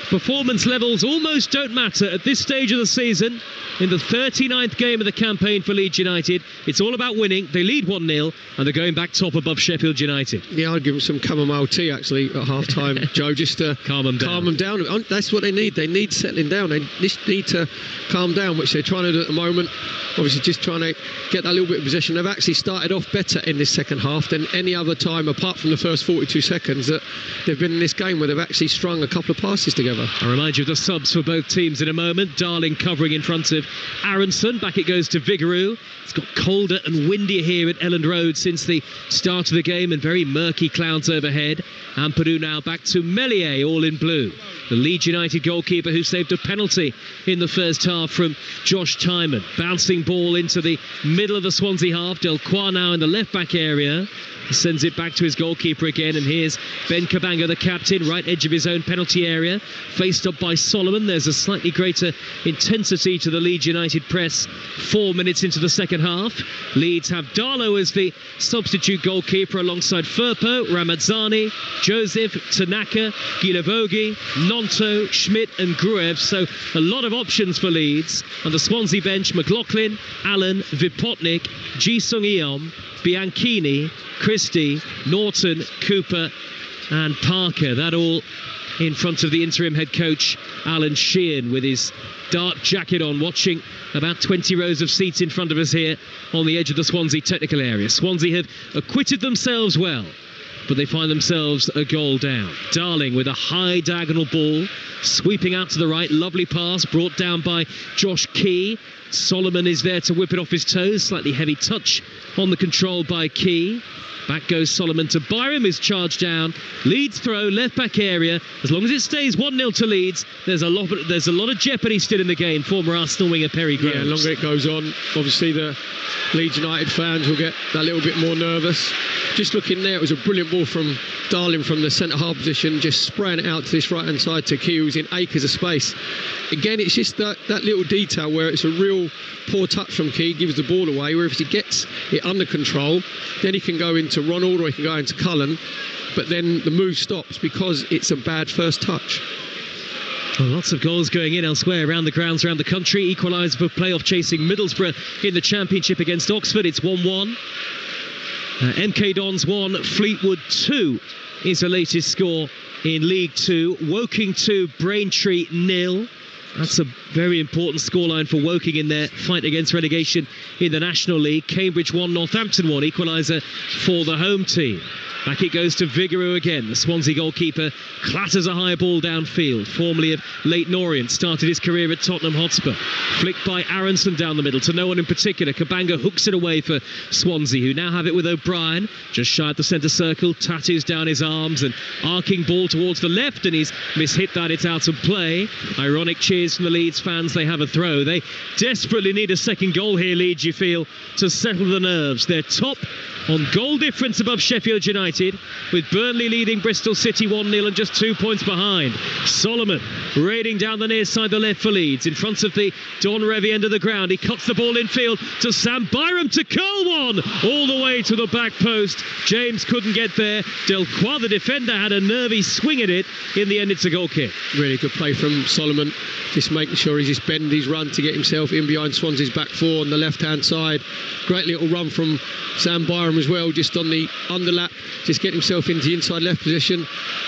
performance levels almost don't matter at this stage of the season. In the 39th game of the campaign for Leeds United, it's all about winning. They lead 1-0 and they're going back top above Sheffield United. Yeah, I'd give them some chamomile tea actually at half-time, Joe, just to calm them down. That's what they need. They need settling down. They just need to calm down, which they're trying to do at the moment. Obviously just trying to get that little bit of possession. They've actually started off better in this second half than any other time, apart from the first 42 seconds that they've been in this game, where they've actually strung a couple of passes together. I remind you of the subs for both teams in a moment. Darling covering in front of Aronson. Back it goes to Vigouroux. It's got colder and windier here at Elland Road since the start of the game, and very murky clouds overhead. Ampadu now back to Meslier, all in blue. The Leeds United goalkeeper who saved a penalty in the first half from Josh Timon. Bouncing ball into the middle of the Swansea half. Delcroix now in the left-back area. He sends it back to his goalkeeper again, and here's Ben Cabango, the captain, right edge of his own penalty area, faced up by Solomon. There's a slightly greater intensity to the Leeds United press 4 minutes into the second half. Leeds have Darlow as the substitute goalkeeper alongside Firpo, Ramazzani, Joseph, Tanaka, Gilavogi, Nonto, Schmidt and Gruev. So a lot of options for Leeds. On the Swansea bench, McLaughlin, Allen, Vipotnik, Ji-Sung-Eom, Bianchini, Christie, Norton, Cooper and Parker. That all in front of the interim head coach Alan Sheehan with his dark jacket on, watching about 20 rows of seats in front of us here on the edge of the Swansea technical area. Swansea have acquitted themselves well, but they find themselves a goal down. Darling with a high diagonal ball, sweeping out to the right. Lovely pass brought down by Josh Key. Solomon is there to whip it off his toes. Slightly heavy touch on the control by Key. Back goes Solomon to Byram, who's charged down. Leeds throw, left back area. As long as it stays 1-0 to Leeds, there's a lot of jeopardy still in the game. Former Arsenal winger Perry Groves. Yeah, the longer it goes on, obviously the Leeds United fans will get that little bit more nervous. Just looking there, it was a brilliant ball from Darling from the centre-half position, just spraying it out to this right-hand side to Key, who's in acres of space. Again, it's just that little detail where it's a real poor touch from Key, gives the ball away, where if he gets it under control, then he can go into Ronald or he can go into Cullen, but then the move stops because it's a bad first touch. Well, lots of goals going in elsewhere around the grounds around the country. Equaliser for playoff chasing Middlesbrough in the Championship against Oxford. It's 1-1. MK Dons 1, Fleetwood 2 is the latest score in League 2. Woking 2, Braintree 0. That's a very important scoreline for Woking in their fight against relegation in the National League. Cambridge 1, Northampton 1, equaliser for the home team. Back it goes to Vigouroux again. The Swansea goalkeeper clatters a high ball downfield. Formerly of Leyton Orient, started his career at Tottenham Hotspur. Flicked by Aronson down the middle to no one in particular. Kabanga hooks it away for Swansea, who now have it with O'Brien. Just shy of the centre circle, tattoos down his arms and arcing ball towards the left, and he's mishit that. It's out of play. Ironic cheers from the Leeds fans. They have a throw. They desperately need a second goal here, Leeds, you feel, to settle the nerves. They're top on goal difference above Sheffield United, with Burnley leading Bristol City 1-0 and just 2 points behind. Solomon raiding down the near side, the left for Leeds, in front of the Don Revie end of the ground. He cuts the ball infield to Sam Byram to curl one all the way to the back post. James couldn't get there. Delcroix, the defender, had a nervy swing at it. In the end, it's a goal kick. Really good play from Solomon, just making sure he's just bending his run to get himself in behind Swansea's back four on the left-hand side. Great little run from Sam Byram as well, just on the underlap, just get himself into the inside left position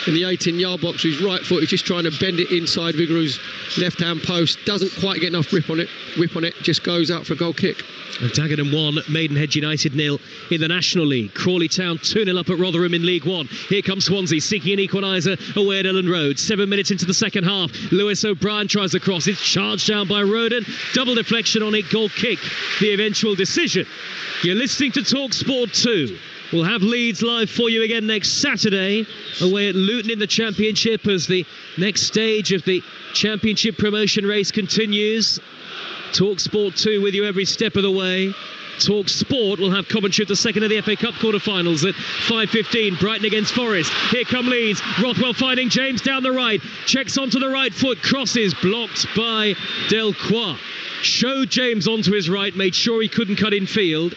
in the 18-yard box with his right foot. He's just trying to bend it inside Vigouroux's left-hand post, doesn't quite get enough whip on it, just goes out for a goal kick. Dagenham 1, Maidenhead United 0 in the National League. Crawley Town 2-0 up at Rotherham in League 1. Here comes Swansea seeking an equaliser away at Elland Road. 7 minutes into the second half. Lewis O'Brien tries the cross. It's charged down by Roden. Double deflection on it. Goal kick. The eventual decision. You're listening to Talksport 2. We'll have Leeds live for you again next Saturday away at Luton in the Championship as the next stage of the Championship promotion race continues. Talksport 2 with you every step of the way. Talksport will have commentary at the second of the FA Cup quarter-finals at 5:15. Brighton against Forest. Here come Leeds. Rothwell finding James down the right. Checks onto the right foot. Crosses blocked by Delcroix. Showed James onto his right. Made sure he couldn't cut in field.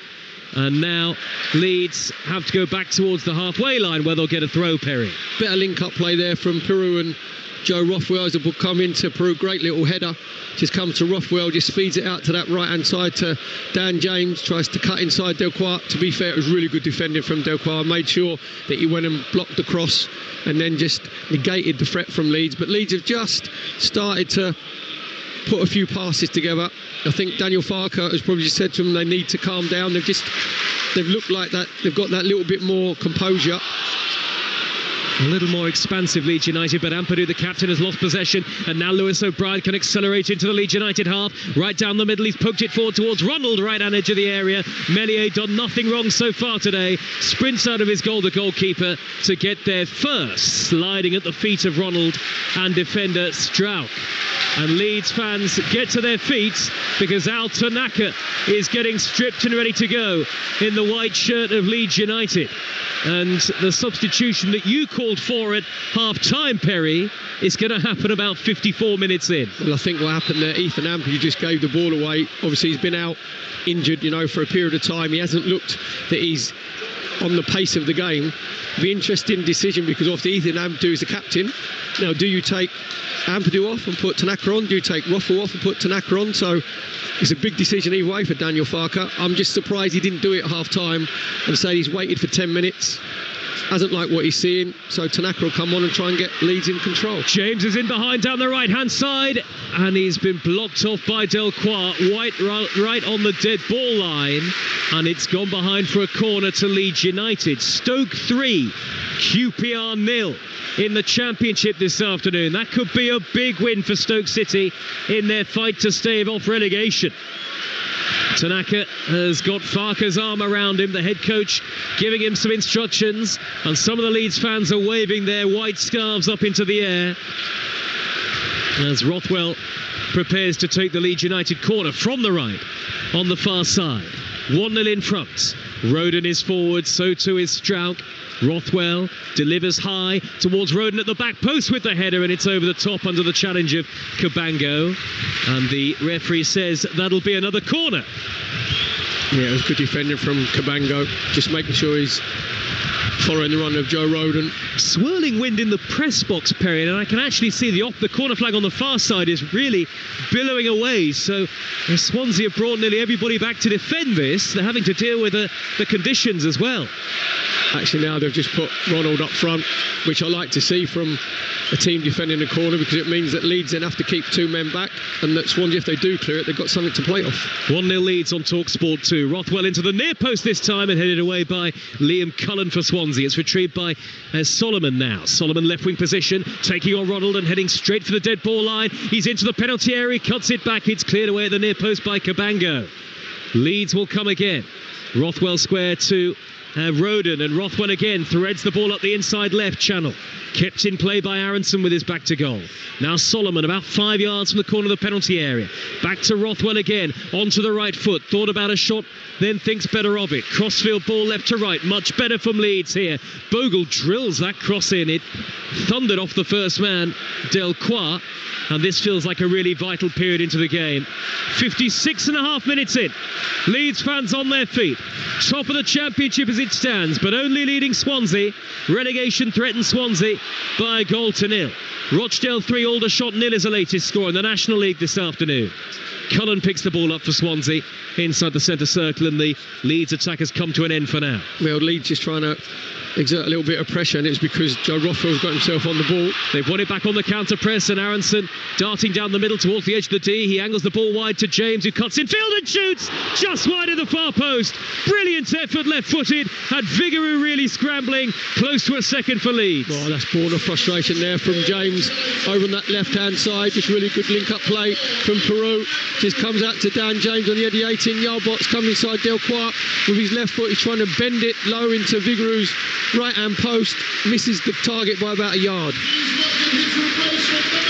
And now Leeds have to go back towards the halfway line where they'll get a throw, Perry. Bit of link-up play there from Peru and Joe Rothwell as the ball come into Peru. Great little header. Just comes to Rothwell, just speeds it out to that right-hand side to Dan James. Tries to cut inside Delcroix. To be fair, it was really good defending from Delcroix. Made sure that he went and blocked the cross and then just negated the threat from Leeds. But Leeds have just started to put a few passes together. I think Daniel Farker has probably just said to them they need to calm down. They've looked like that. They've got that little bit more composure. A little more expansive Leeds United, but Ampadu, the captain, has lost possession, and now Lewis O'Brien can accelerate into the Leeds United half. Right down the middle, he's poked it forward towards Ronald, right-hand edge of the area. Meslier done nothing wrong so far today. Sprints out of his goal, the goalkeeper, to get there first. Sliding at the feet of Ronald and defender Strauch. And Leeds fans get to their feet because Al Tanaka is getting stripped and ready to go in the white shirt of Leeds United. And the substitution that you called for at half-time, Perry, is going to happen about 54 minutes in. Well, I think what happened there, Ethan Ampadu just gave the ball away. Obviously, he's been out injured, for a period of time. He hasn't looked that he's on the pace of the game. It'll be an interesting decision because obviously Ethan Ampadu is the captain. Now, do you take Ampadu off and put Tanaka on? Do you take Rothwell off and put Tanaka on? So it's a big decision either way for Daniel Farker. I'm just surprised he didn't do it at half-time and say he's waited for 10 minutes. hasn't liked what he's seeing, so Tanaka will come on and try and get Leeds in control. James is in behind down the right-hand side, and he's been blocked off by Delcroix. White right on the dead ball line, and it's gone behind for a corner to Leeds United. Stoke 3, QPR 0 in the Championship this afternoon. That could be a big win for Stoke City in their fight to stave off relegation. Tanaka has got Farke's arm around him, the head coach giving him some instructions, and some of the Leeds fans are waving their white scarves up into the air as Rothwell prepares to take the Leeds United corner from the right on the far side. 1-0 in front. Roden is forward, so too is Strauch. Rothwell delivers high towards Roden at the back post with the header, and it's over the top under the challenge of Cabango, and the referee says that'll be another corner. Yeah, it was good defending from Cabango, just making sure he's following the run of Joe Roden. Swirling wind in the press box, Perry, and I can actually see the corner flag on the far side is really billowing away. So Swansea have brought nearly everybody back to defend this. They're having to deal with the conditions as well. Actually, now they've just put Ronald up front, which I like to see from a team defending the corner, because it means that Leeds then have to keep 2 men back, and that Swansea, if they do clear it, they've got something to play off. 1-0 Leeds on Talksport 2. Rothwell into the near post this time and headed away by Liam Cullen for Swansea. It's retrieved by Solomon now. Solomon left wing position, taking on Ronald and heading straight for the dead ball line. He's into the penalty area, cuts it back. It's cleared away at the near post by Cabango. Leeds will come again. Rothwell square to Roden, and Rothwell again threads the ball up the inside left channel. Kept in play by Aronson with his back to goal. Now Solomon about 5 yards from the corner of the penalty area. Back to Rothwell again, onto the right foot. Thought about a shot, then thinks better of it. Crossfield ball left to right. Much better from Leeds here. Bogle drills that cross in. It thundered off the first man, Delcroix. And this feels like a really vital period into the game. 56.5 minutes in. Leeds fans on their feet. Top of the Championship as it stands, but only leading Swansea. Relegation threatens Swansea by a goal to 0. Rochdale 3, Aldershot 0 is the latest score in the National League this afternoon. Cullen picks the ball up for Swansea inside the centre circle, and the Leeds attack has come to an end for now. Well, Leeds just trying to exert a little bit of pressure, and it's because Joe Rothwell's got himself on the ball. They've won it back on the counter press, and Aronson darting down the middle towards the edge of the D. He angles the ball wide to James, who cuts in field and shoots just wide of the far post. Brilliant effort, left-footed. Had Vigouroux really scrambling, close to a second for Leeds. Oh, that's born of frustration there from James over on that left-hand side. Just really good link-up play from Peru. Just comes out to Dan James on the 18-yard box, comes inside Delcroix with his left foot. He's trying to bend it low into Vigouroux's right-hand post, misses the target by about a yard.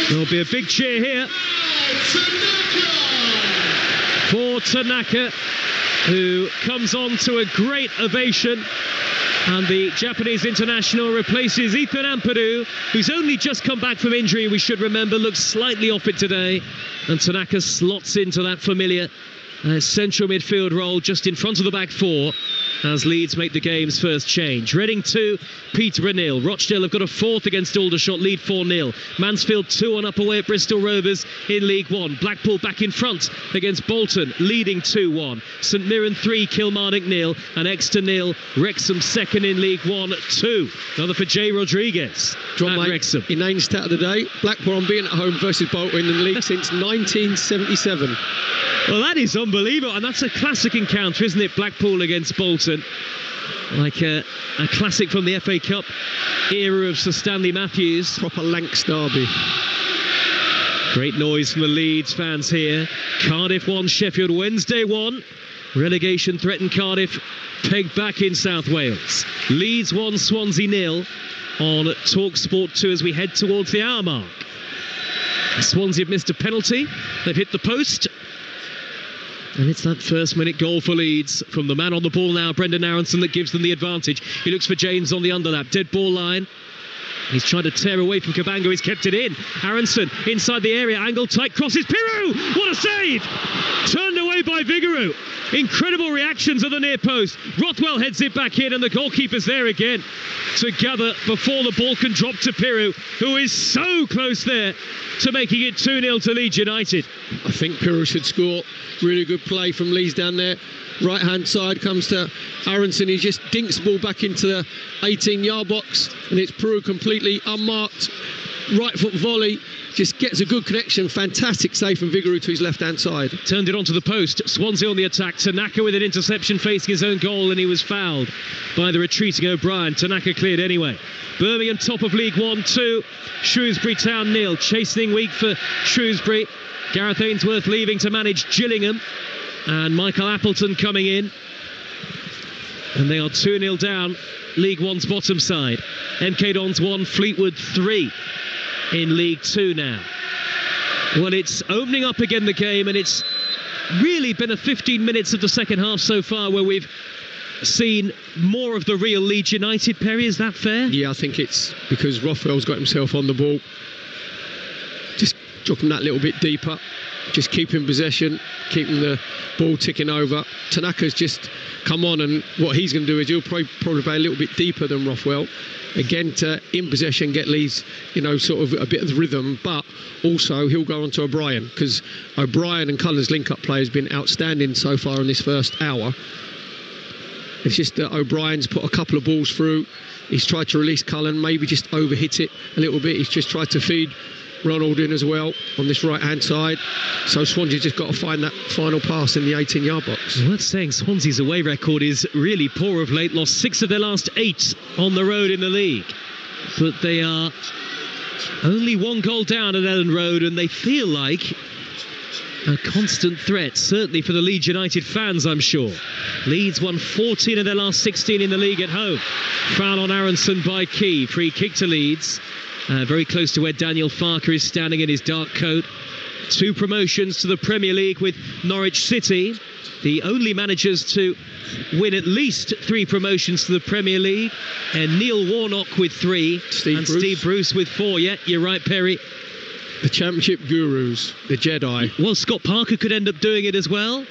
There'll be a big cheer here for Tanaka, who comes on to a great ovation, and the Japanese international replaces Ethan Ampadu, who's only just come back from injury, we should remember, looks slightly off it today, and Tanaka slots into that familiar central midfield role just in front of the back four as Leeds make the game's first change. Reading 2, Peterborough 0. Rochdale have got a fourth against Aldershot, lead 4-0. Mansfield 2-1 up away at Bristol Rovers in League 1. Blackpool back in front against Bolton, leading 2-1. St Mirren 3, Kilmarnock 0, and Exeter 0. Wrexham second in League 1 2. Another for Jay Rodriguez at Wrexham. Inane stat of the day: Blackpool unbeaten at home versus Bolton in the league since 1977. Well, that is unbelievable, and that's a classic encounter, isn't it? Blackpool against Bolton, like a classic from the FA Cup era of Sir Stanley Matthews. Proper Lancs derby. Great noise from the Leeds fans here. Cardiff 1, Sheffield Wednesday 1. Relegation threatened Cardiff, pegged back in South Wales. Leeds 1, Swansea 0 on Talksport 2 as we head towards the hour mark. Swansea have missed a penalty. They've hit the post. And it's that first-minute goal for Leeds from the man on the ball now, Brendan Aronson, that gives them the advantage. He looks for James on the underlap. Dead ball line. He's trying to tear away from Cabango. He's kept it in. Aronson inside the area. Angle tight. Crosses. Pirou! What a save! Turned away by Vigouroux. Incredible reactions at the near post. Rothwell heads it back in, and the goalkeeper's there again to gather before the ball can drop to Pirou, who is so close there to making it 2-0 to Leeds United. I think Pirou should score. Really good play from Leeds down there. right-hand side, comes to Aronson. He just dinks the ball back into the 18-yard box, and it's Peru completely unmarked. Right foot volley, just gets a good connection. Fantastic save from Vigouroux to his left-hand side. Turned it onto the post. Swansea on the attack. Tanaka with an interception facing his own goal, and he was fouled by the retreating O'Brien. Tanaka cleared anyway. Birmingham top of League 1-2. Shrewsbury Town 0. Chastening week for Shrewsbury. Gareth Ainsworth leaving to manage Gillingham, and Michael Appleton coming in. And they are 2-0 down, League One's bottom side. MK Dons 1, Fleetwood 3 in League 2 now. Well, it's opening up again, the game, and it's really been a 15 minutes of the second half so far where we've seen more of the real Leeds United. Perry, is that fair? Yeah, I think it's because Rothwell's got himself on the ball. Just dropping that little bit deeper, just keeping possession, keeping the ball ticking over. Tanaka's just come on, and what he's going to do is he'll probably play a little bit deeper than Rothwell, again to in possession get Leeds, sort of a bit of rhythm, but also he'll go on to O'Brien, because O'Brien and Cullen's link-up play has been outstanding so far in this first hour. It's just that O'Brien's put a couple of balls through. He's tried to release Cullen, maybe just overhit it a little bit. He's just tried to feed Ronald in as well on this right-hand side. So Swansea's just got to find that final pass in the 18-yard box. Worth saying, Swansea's away record is really poor of late. Lost 6 of their last 8 on the road in the league. But they are only 1 goal down at Ellen Road, and they feel like a constant threat, certainly for the Leeds United fans, I'm sure. Leeds won 14 of their last 16 in the league at home. Foul on Aronson by Key. Free kick to Leeds. Very close to where Daniel Farker is standing in his dark coat. 2 promotions to the Premier League with Norwich City, the only managers to win at least 3 promotions to the Premier League. And Neil Warnock with 3, Steve Bruce with 4. Yeah, you're right, Perry. The Championship gurus, the Jedi. Well, Scott Parker could end up doing it as well.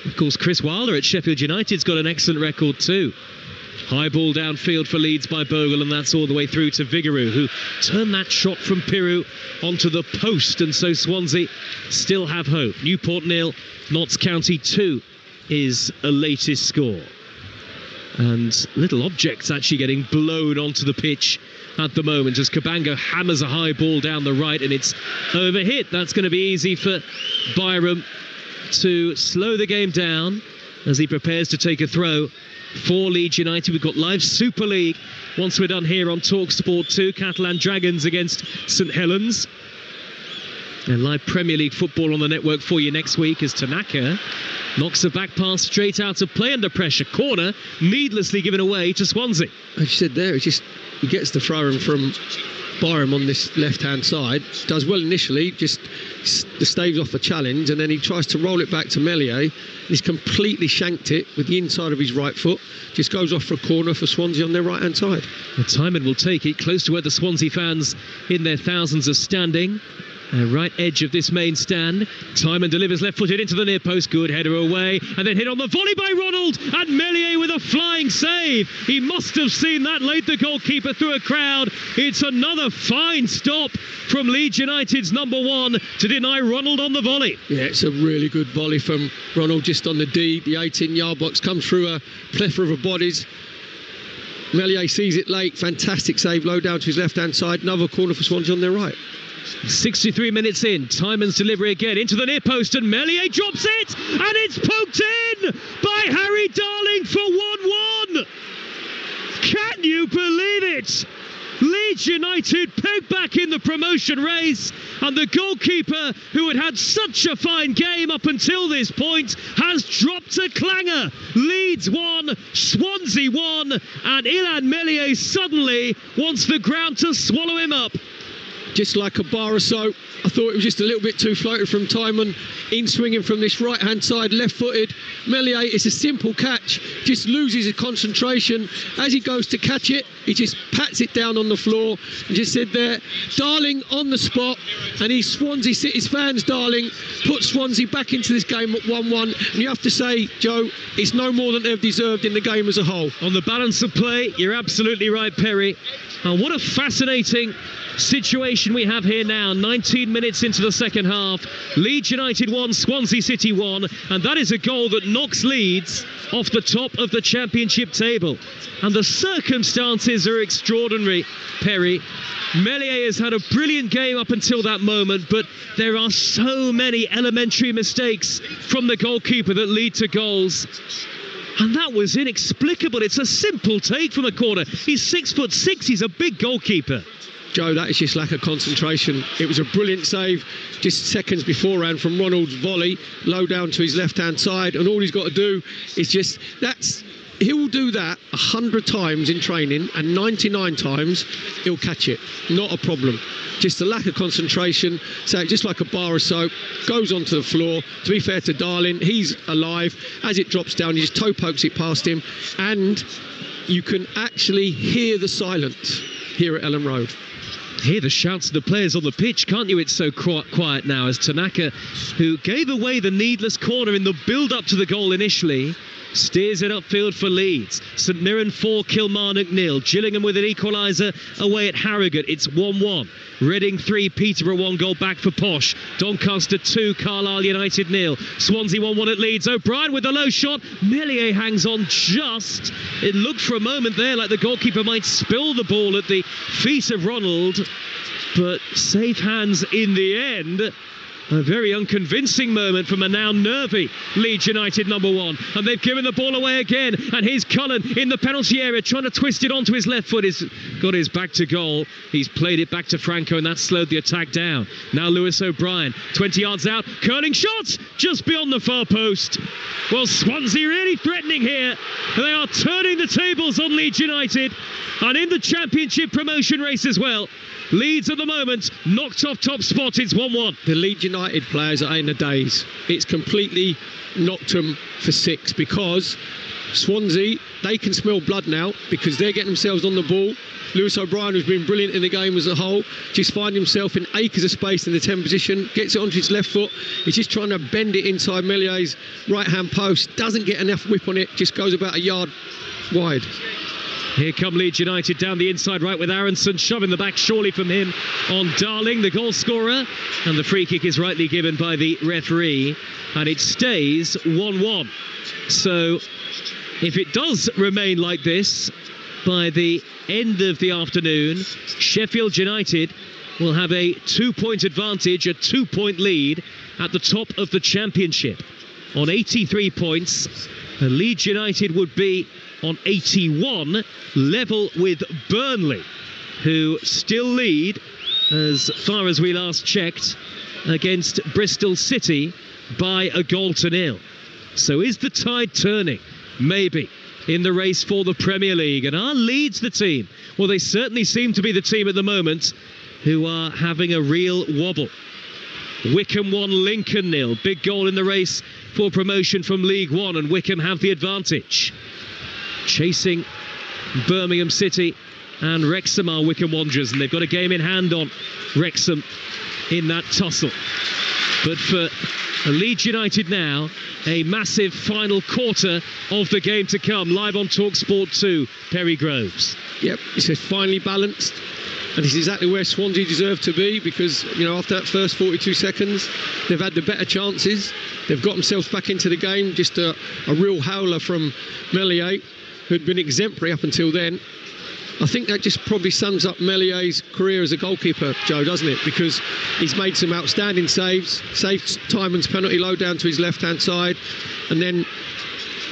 Of course, Chris Wilder at Sheffield United's got an excellent record too. High ball downfield for Leeds by Bogle, and that's all the way through to Vigouroux, who turned that shot from Peru onto the post, and so Swansea still have hope. Newport 0, Notts County 2 is a latest score. And little objects actually getting blown onto the pitch at the moment as Cabango hammers a high ball down the right, and it's overhit. That's going to be easy for Byram to slow the game down as he prepares to take a throw for Leeds United. We've got live Super League once we're done here on Talksport 2. Catalan Dragons against St Helens, and live Premier League football on the network for you next week as Tanaka knocks a back pass straight out of play under pressure. Corner needlessly given away to Swansea. As you said there, it's just he gets the throw-in from Byram on this left-hand side, does well initially, just staves off the challenge, and then he tries to roll it back to Meslier. He's completely shanked it with the inside of his right foot, just goes off for a corner for Swansea on their right-hand side. Well, Timon will take it close to where the Swansea fans in their thousands are standing. Right edge of this main stand. Timon delivers left-footed into the near post. Good header away, and then hit on the volley by Ronald, and Meslier with a flying save. He must have seen that, laid the goalkeeper through a crowd. It's another fine stop from Leeds United's number 1 to deny Ronald on the volley. Yeah, it's a really good volley from Ronald just on the D. The 18-yard box comes through a plethora of bodies. Meslier sees it late. Fantastic save, low down to his left-hand side. Another corner for Swansea on their right. 63 minutes in, Timon's delivery again into the near post, and Meslier drops it, and it's poked in by Harry Darling for 1-1. Can you believe it? Leeds United pegged back in the promotion race, and the goalkeeper, who had had such a fine game up until this point, has dropped a clanger. Leeds 1, Swansea 1, and Ilan Meslier suddenly wants the ground to swallow him up. Just like a bar or so. I thought it was just a little bit too floated from Timon, in swinging from this right-hand side, left-footed. Meslier, it's a simple catch, just loses his concentration as he goes to catch it. He just pats it down on the floor and just said there, Darling on the spot, and he's Swansea City's fans, Darling, put Swansea back into this game at 1-1, and you have to say, Joe, it's no more than they've deserved in the game as a whole. On the balance of play, you're absolutely right, Perry. What a fascinating situation we have here now. 19 minutes into the second half. Leeds United 1, Swansea City 1, and that is a goal that knocks Leeds off the top of the Championship table. And the circumstances are extraordinary, Perry. Meslier has had a brilliant game up until that moment, but there are so many elementary mistakes from the goalkeeper that lead to goals. And that was inexplicable. It's a simple take from a corner. He's 6'6", he's a big goalkeeper. Joe, that is just lack of concentration. It was a brilliant save just seconds beforehand from Ronald's volley, low down to his left-hand side, and all he's got to do is just... He'll do that 100 times in training, and 99 times he'll catch it. Not a problem. Just a lack of concentration. So just like a bar of soap, goes onto the floor. To be fair to Darling, he's alive. As it drops down, he just toe pokes it past him, and you can actually hear the silence here at Ellen Road. Hear the shouts of the players on the pitch, can't you? It's so quiet now, as Tanaka, who gave away the needless corner in the build-up to the goal initially, steers it upfield for Leeds. St Mirren 4, Kilmarnock 0. Gillingham with an equaliser away at Harrogate. It's 1-1. Reading 3, Peterborough 1 goal back for Posh. Doncaster 2, Carlisle United 0. Swansea 1-1 at Leeds. O'Brien with the low shot. Meslier hangs on just. It looked for a moment there like the goalkeeper might spill the ball at the feet of Ronald, but safe hands in the end. A very unconvincing moment from a now nervy Leeds United #1. And they've given the ball away again. And here's Cullen in the penalty area, trying to twist it onto his left foot. He's got his back to goal. He's played it back to Franco, and that slowed the attack down. Now Lewis O'Brien, 20 yards out. Curling shot just beyond the far post. Well, Swansea really threatening here. They are turning the tables on Leeds United. And in the Championship promotion race as well. Leeds at the moment knocked off top spot. It's 1-1. The Leeds United players are in a daze. It's completely knocked them for 6, because Swansea, they can smell blood now because they're getting themselves on the ball. Lewis O'Brien, who's been brilliant in the game as a whole, just finds himself in acres of space in the 10 position, gets it onto his left foot. He's just trying to bend it inside Mellier's right-hand post. Doesn't get enough whip on it, just goes about a yard wide. Here come Leeds United down the inside right with Aronson shoving the back surely from him on Darling, the goal scorer, and the free kick is rightly given by the referee, and it stays 1-1. So if it does remain like this by the end of the afternoon, Sheffield United will have a 2-point advantage, a 2-point lead at the top of the Championship on 83 points. Leeds United would be on 81, level with Burnley, who still lead, as far as we last checked, against Bristol City by a 1-0. So is the tide turning? Maybe, in the race for the Premier League. And are Leeds the team? Well, they certainly seem to be the team at the moment who are having a real wobble. Wycombe 1, Lincoln 0. Big goal in the race for promotion from League One, and Wycombe have the advantage. Chasing Birmingham City and Wrexham are Wycombe Wanderers, and they've got a game in hand on Wrexham in that tussle. But for Leeds United now, a massive final quarter of the game to come. Live on Talksport 2, Perry Groves. Yep, it's finally balanced. And this is exactly where Swansea deserve to be, because, you know, after that first 42 seconds, they've had the better chances. They've got themselves back into the game. Just a real howler from Meslier, who'd been exemplary up until then. I think that just probably sums up Mellier's career as a goalkeeper, Joe, doesn't it? Because he's made some outstanding saves, saved Tymon's penalty low down to his left-hand side, and then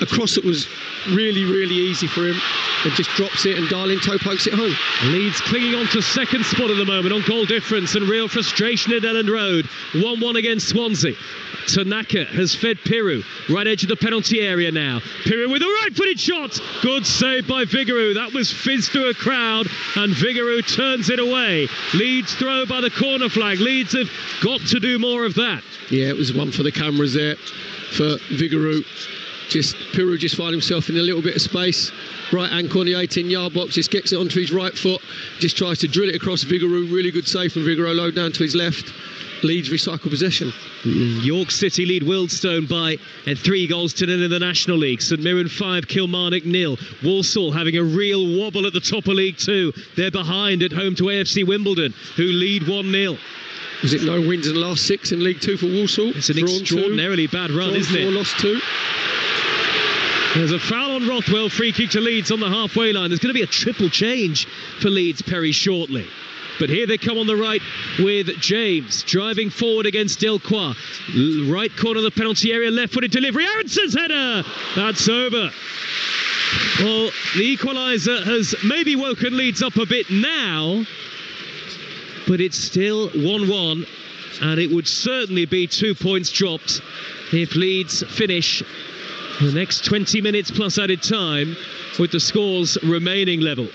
a cross that was really, really easy for him, and just drops it, and Darling toe pokes it home. Leeds clinging on to second spot at the moment on goal difference, and real frustration at Elland Road. 1-1 against Swansea. Tanaka has fed Piru, right edge of the penalty area now. Piru with a right-footed shot. Good save by Vigouroux. That was fizzed through a crowd, and Vigouroux turns it away. Leeds throw by the corner flag. Leeds have got to do more of that. Yeah, it was one for the cameras there for Vigouroux. Piru just find himself in a little bit of space. Right ankle on the 18-yard box, just gets it onto his right foot, just tries to drill it across Vigouroux. Really good save from Vigouroux, low down to his left. Leeds recycle possession. York City lead Wealdstone by 3-0 in the National League. St Mirren 5, Kilmarnock 0. Walsall having a real wobble at the top of League 2. They're behind at home to AFC Wimbledon, who lead 1-0. Is it no wins in the last 6 in League 2 for Walsall? It's an extraordinarily bad run, isn't it? 4, lost 2. There's a foul on Rothwell, free kick to Leeds on the halfway line. There's going to be a triple change for Leeds, Perry, shortly. But here they come on the right with James driving forward against Delcroix. Right corner of the penalty area, left-footed delivery. Aronson's header! That's over. Well, the equaliser has maybe woken Leeds up a bit now, but it's still 1-1, and it would certainly be 2 points dropped if Leeds finish the next 20 minutes plus added time with the scores remaining level.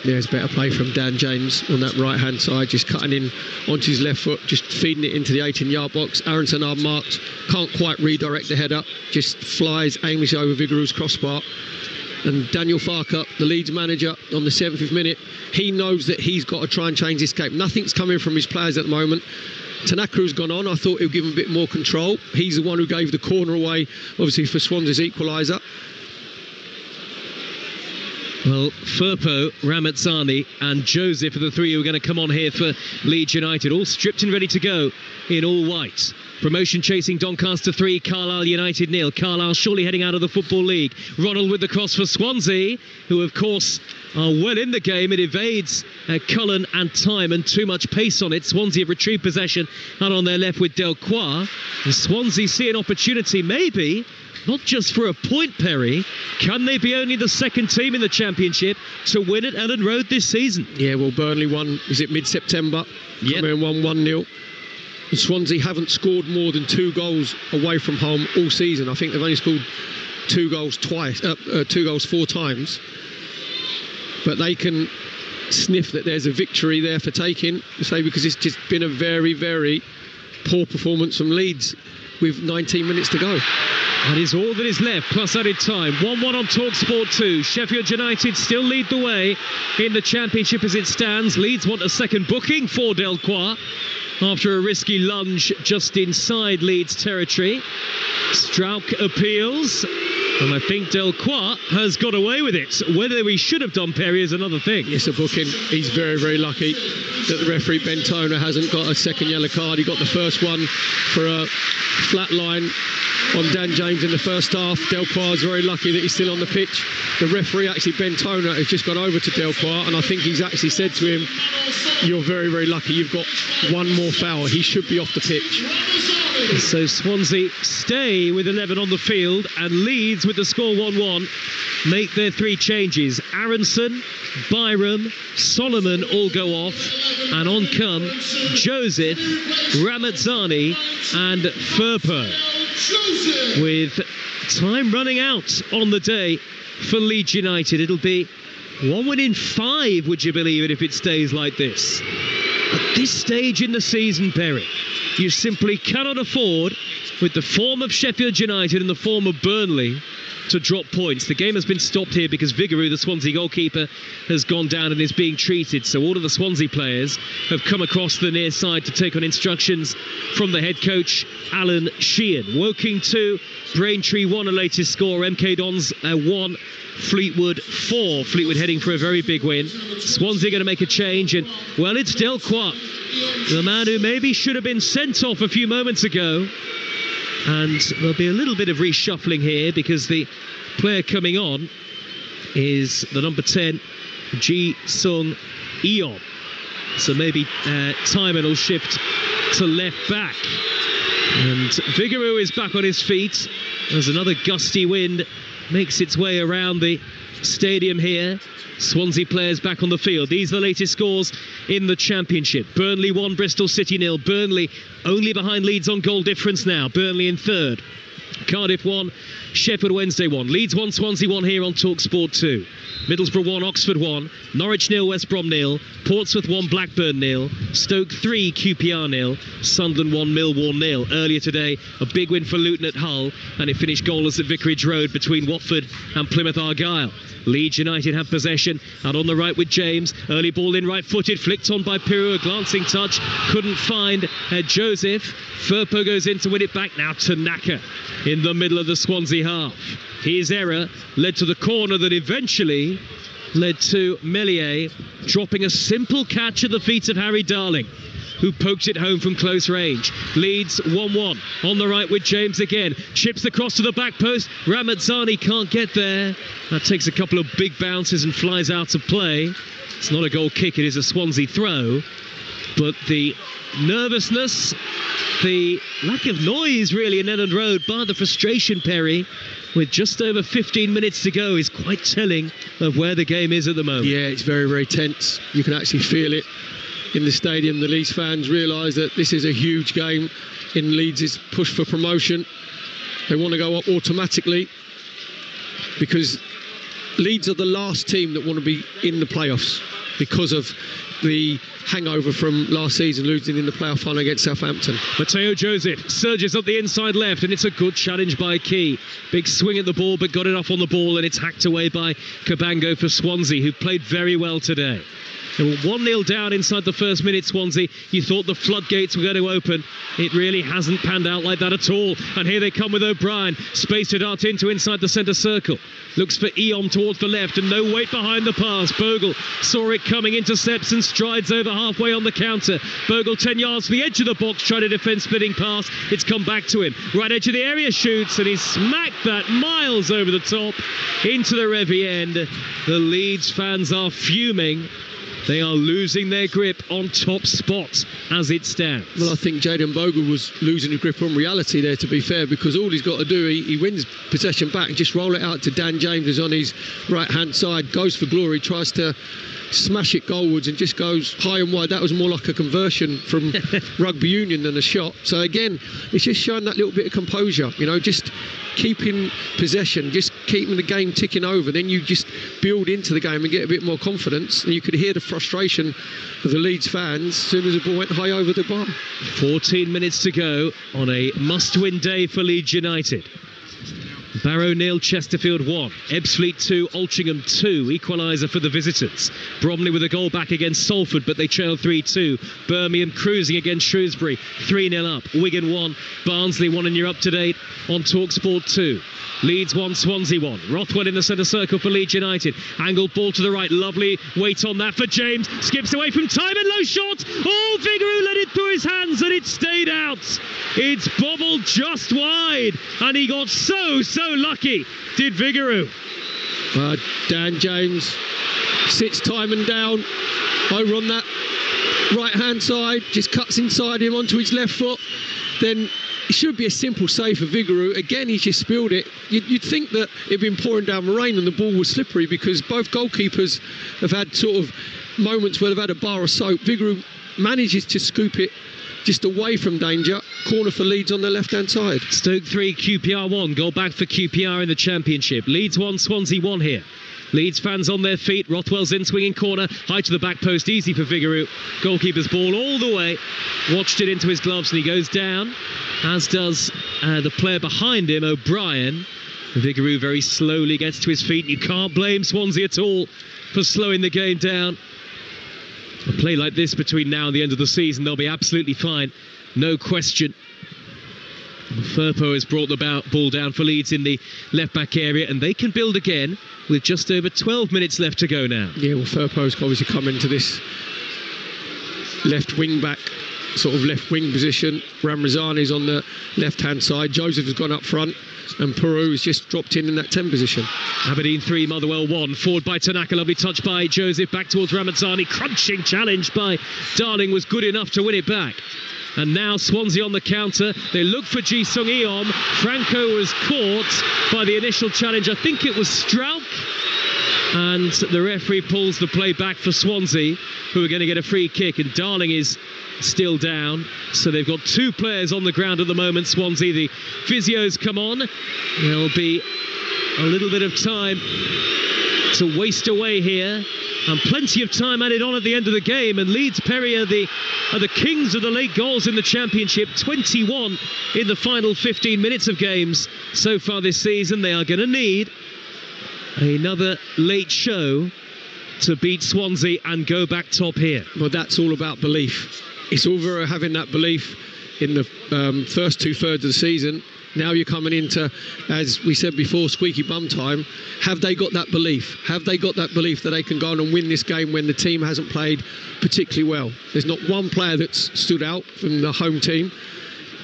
Yeah, it's better play from Dan James on that right-hand side, just cutting in onto his left foot, just feeding it into the 18-yard box. Aronson unmarked, can't quite redirect the header, just flies aimlessly over Vigouroux's crossbar. And Daniel Farker, the Leeds manager, on the 70th minute, he knows that he's got to try and change this game. Nothing's coming from his players at the moment. Tanaka's gone on. I thought he'll give him a bit more control. He's the one who gave the corner away, obviously, for Swansea's equaliser. Well, Firpo, Ramazzani and Joseph are the three who are going to come on here for Leeds United, all stripped and ready to go in all white. Promotion chasing Doncaster 3, Carlisle United 0. Carlisle surely heading out of the Football League. Ronald with the cross for Swansea, who of course are well in the game. It evades Cullen and Timon, too much pace on it. Swansea have retrieved possession and on their left with Delcroix. And Swansea see an opportunity maybe, not just for a point, Perry. Can they be only the second team in the Championship to win at Ellen Road this season? Yeah, well, Burnley won, was it mid-September? Yeah. Come in, won 1-0. And Swansea haven't scored more than 2 goals away from home all season. I think they've only scored 2 goals 4 times. But they can sniff that there's a victory there for taking, say, because it's just been a very, very poor performance from Leeds with 19 minutes to go. That is all that is left, plus added time. 1-1 on Talksport 2. Sheffield United still lead the way in the Championship as it stands. Leeds want a second booking for Delcroix after a risky lunge just inside Leeds territory. Strauch appeals, and I think Delcroix has got away with it. Whether we should have done, Perry, is another thing. It's a booking. He's very, very lucky that the referee Bentona hasn't got a second yellow card. He got the first one for a flat line on Dan James in the first half. Delcroix is very lucky that he's still on the pitch. The referee, actually Bentona, has just gone over to Delcroix, and I think he's actually said to him, you're very, very lucky, you've got one more foul. He should be off the pitch. So Swansea stay with 11 on the field, and Leeds, with the score 1-1, make their 3 changes. Aronson, Byram, Solomon all go off, and on come Joseph, Ramazzani and Firpo. With time running out on the day for Leeds United, it'll be 1 win in 5, would you believe it, if it stays like this. At this stage in the season, Perry, you simply cannot afford, with the form of Sheffield United and the form of Burnley, to drop points. The game has been stopped here because Vigouroux, the Swansea goalkeeper, has gone down and is being treated. So all of the Swansea players have come across the near side to take on instructions from the head coach, Alan Sheehan. Woking 2, Braintree 1, a latest score. MK Dons 1, Fleetwood 4. Fleetwood heading for a very big win. Swansea going to make a change, and well, it's Delcroix, the man who maybe should have been sent off a few moments ago. And there'll be a little bit of reshuffling here because the player coming on is the number 10, Ji Sung Eon. So maybe Timon will shift to left back. And Vigouroux is back on his feet as another gusty wind makes its way around the stadium here. Swansea players back on the field. These are the latest scores in the Championship. Burnley 1, Bristol City 0. Burnley only behind Leeds on goal difference now. Burnley in third. Cardiff 1, Sheffield Wednesday 1. Leeds 1, Swansea 1 here on Talksport 2. Middlesbrough 1, Oxford 1. Norwich 0, West Brom 0. Portsmouth 1, Blackburn 0. Stoke 3, QPR 0. Sunderland 1, Millwall 0. Earlier today, a big win for Luton at Hull, and it finished goalless at Vicarage Road between Watford and Plymouth Argyle. Leeds United have possession, out on the right with James. Early ball in, right-footed, flicked on by Pirou. A glancing touch, couldn't find Joseph. Firpo goes in to win it back. Now Tanaka in the middle of the Swansea half. His error led to the corner that eventually led to Meslier dropping a simple catch at the feet of Harry Darling, who pokes it home from close range. Leeds 1-1 on the right with James again. Chips the cross to the back post. Ramazzani can't get there. That takes a couple of big bounces and flies out of play. It's not a goal kick, it is a Swansea throw. But the nervousness, the lack of noise really in Elland Road, bar the frustration, Perry, with just over 15 minutes to go, is quite telling of where the game is at the moment. Yeah, it's very, very tense. You can actually feel it in the stadium. The Leeds fans realise that this is a huge game in Leeds' push for promotion. They want to go up automatically because Leeds are the last team that want to be in the playoffs because of the hangover from last season, losing in the playoff final against Southampton. Mateo Joseph surges up the inside left, and it's a good challenge by Key. Big swing at the ball, but got it off on the ball, and it's hacked away by Cabango for Swansea, who played very well today. They were 1-0 down inside the first minute, Swansea. You thought the floodgates were going to open. It really hasn't panned out like that at all. And here they come with O'Brien. Space to dart into inside the centre circle. Looks for Eom towards the left, and no weight behind the pass. Bogle saw it coming, intercepts and strides over halfway on the counter. Bogle 10 yards to the edge of the box, trying to defend spinning pass. It's come back to him. Right edge of the area, shoots, and he smacked that miles over the top into the Revie end. The Leeds fans are fuming. They are losing their grip on top spot as it stands. Well, I think Jayden Bogle was losing his grip on reality there, to be fair, because all he's got to do, he wins possession back and just roll it out to Dan James, who's on his right-hand side, goes for glory, tries to smash it goalwards and just goes high and wide. That was more like a conversion from rugby union than a shot. So again, it's just showing that little bit of composure, you know, just keeping possession, just keeping the game ticking over. Then you just build into the game and get a bit more confidence, and you could hear the frustration of the Leeds fans as soon as the ball went high over the bar. 14 minutes to go on a must-win day for Leeds United. Barrow 0, Chesterfield 1, Ebbsfleet 2, Altrincham 2, equaliser for the visitors. Bromley with a goal back against Salford, but they trailed 3-2. Birmingham cruising against Shrewsbury, 3-0 up. Wigan 1, Barnsley 1, and you're up to date on Talksport 2. Leeds 1, Swansea 1. Rothwell in the centre circle for Leeds United. Angled ball to the right, lovely weight on that for James. Skips away from time and low shot. Oh, Vigouroux let it through his hands and it stayed out. It's bobbled just wide, and he got so lucky, did Vigouroux. Dan James sits Timon down over on that right hand side, just cuts inside him onto his left foot. Then it should be a simple save for Vigouroux. Again, he just spilled it. You'd think that it'd been pouring down rain and the ball was slippery, because both goalkeepers have had sort of moments where they've had a bar of soap. Vigouroux manages to scoop it just away from danger. Corner for Leeds on the left-hand side. Stoke 3, QPR 1. Goal back for QPR in the Championship. Leeds 1, Swansea 1 here. Leeds fans on their feet. Rothwell's in, swinging corner. High to the back post. Easy for Vigouroux. Goalkeeper's ball all the way. Watched it into his gloves, and he goes down, as does the player behind him, O'Brien. Vigouroux very slowly gets to his feet. You can't blame Swansea at all for slowing the game down. A play like this between now and the end of the season, they'll be absolutely fine, no question. Firpo has brought the ball down for Leeds in the left-back area, and they can build again with just over 12 minutes left to go now. Yeah, well, Firpo's obviously come into this left wing-back, sort of left-wing position. Ramazzani's on the left-hand side. Joseph has gone up front, and Pirou has just dropped in that 10 position. Aberdeen 3, Motherwell 1. Forward by Tanaka, lovely touch by Joseph, back towards Ramazzani. Crunching challenge by Darling was good enough to win it back. And now Swansea on the counter. They look for Ji-Sung Eom. Franco was caught by the initial challenge. I think it was Strauch. And the referee pulls the play back for Swansea, who are going to get a free kick. And Darling is still down, so they've got 2 players on the ground at the moment. Swansea, the physios come on. There'll be a little bit of time to waste away here, and plenty of time added on at the end of the game. And Leeds, Perry, are the kings of the late goals in the Championship. 21 in the final 15 minutes of games so far this season. They are going to need another late show to beat Swansea and go back top here. Well, that's all about belief. It's all very having that belief in the first 2/3 of the season. Now you're coming into, as we said before, squeaky bum time. Have they got that belief? Have they got that belief that they can go on and win this game when the team hasn't played particularly well? There's not one player that's stood out from the home team.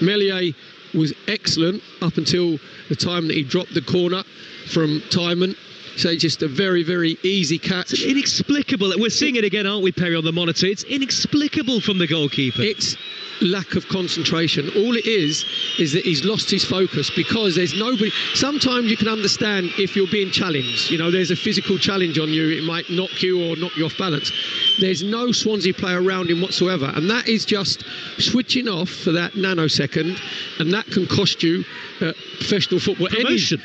Meslier was excellent up until the time that he dropped the corner from Tymon. So just a very, very easy catch. It's inexplicable. We're seeing it again, aren't we, Perry, on the monitor? It's inexplicable from the goalkeeper. It's lack of concentration. All it is that he's lost his focus, because there's nobody. Sometimes you can understand if you're being challenged. You know, there's a physical challenge on you. It might knock you or knock you off balance. There's no Swansea player around him whatsoever. And that is just switching off for that nanosecond. And that can cost you professional football. Promotion.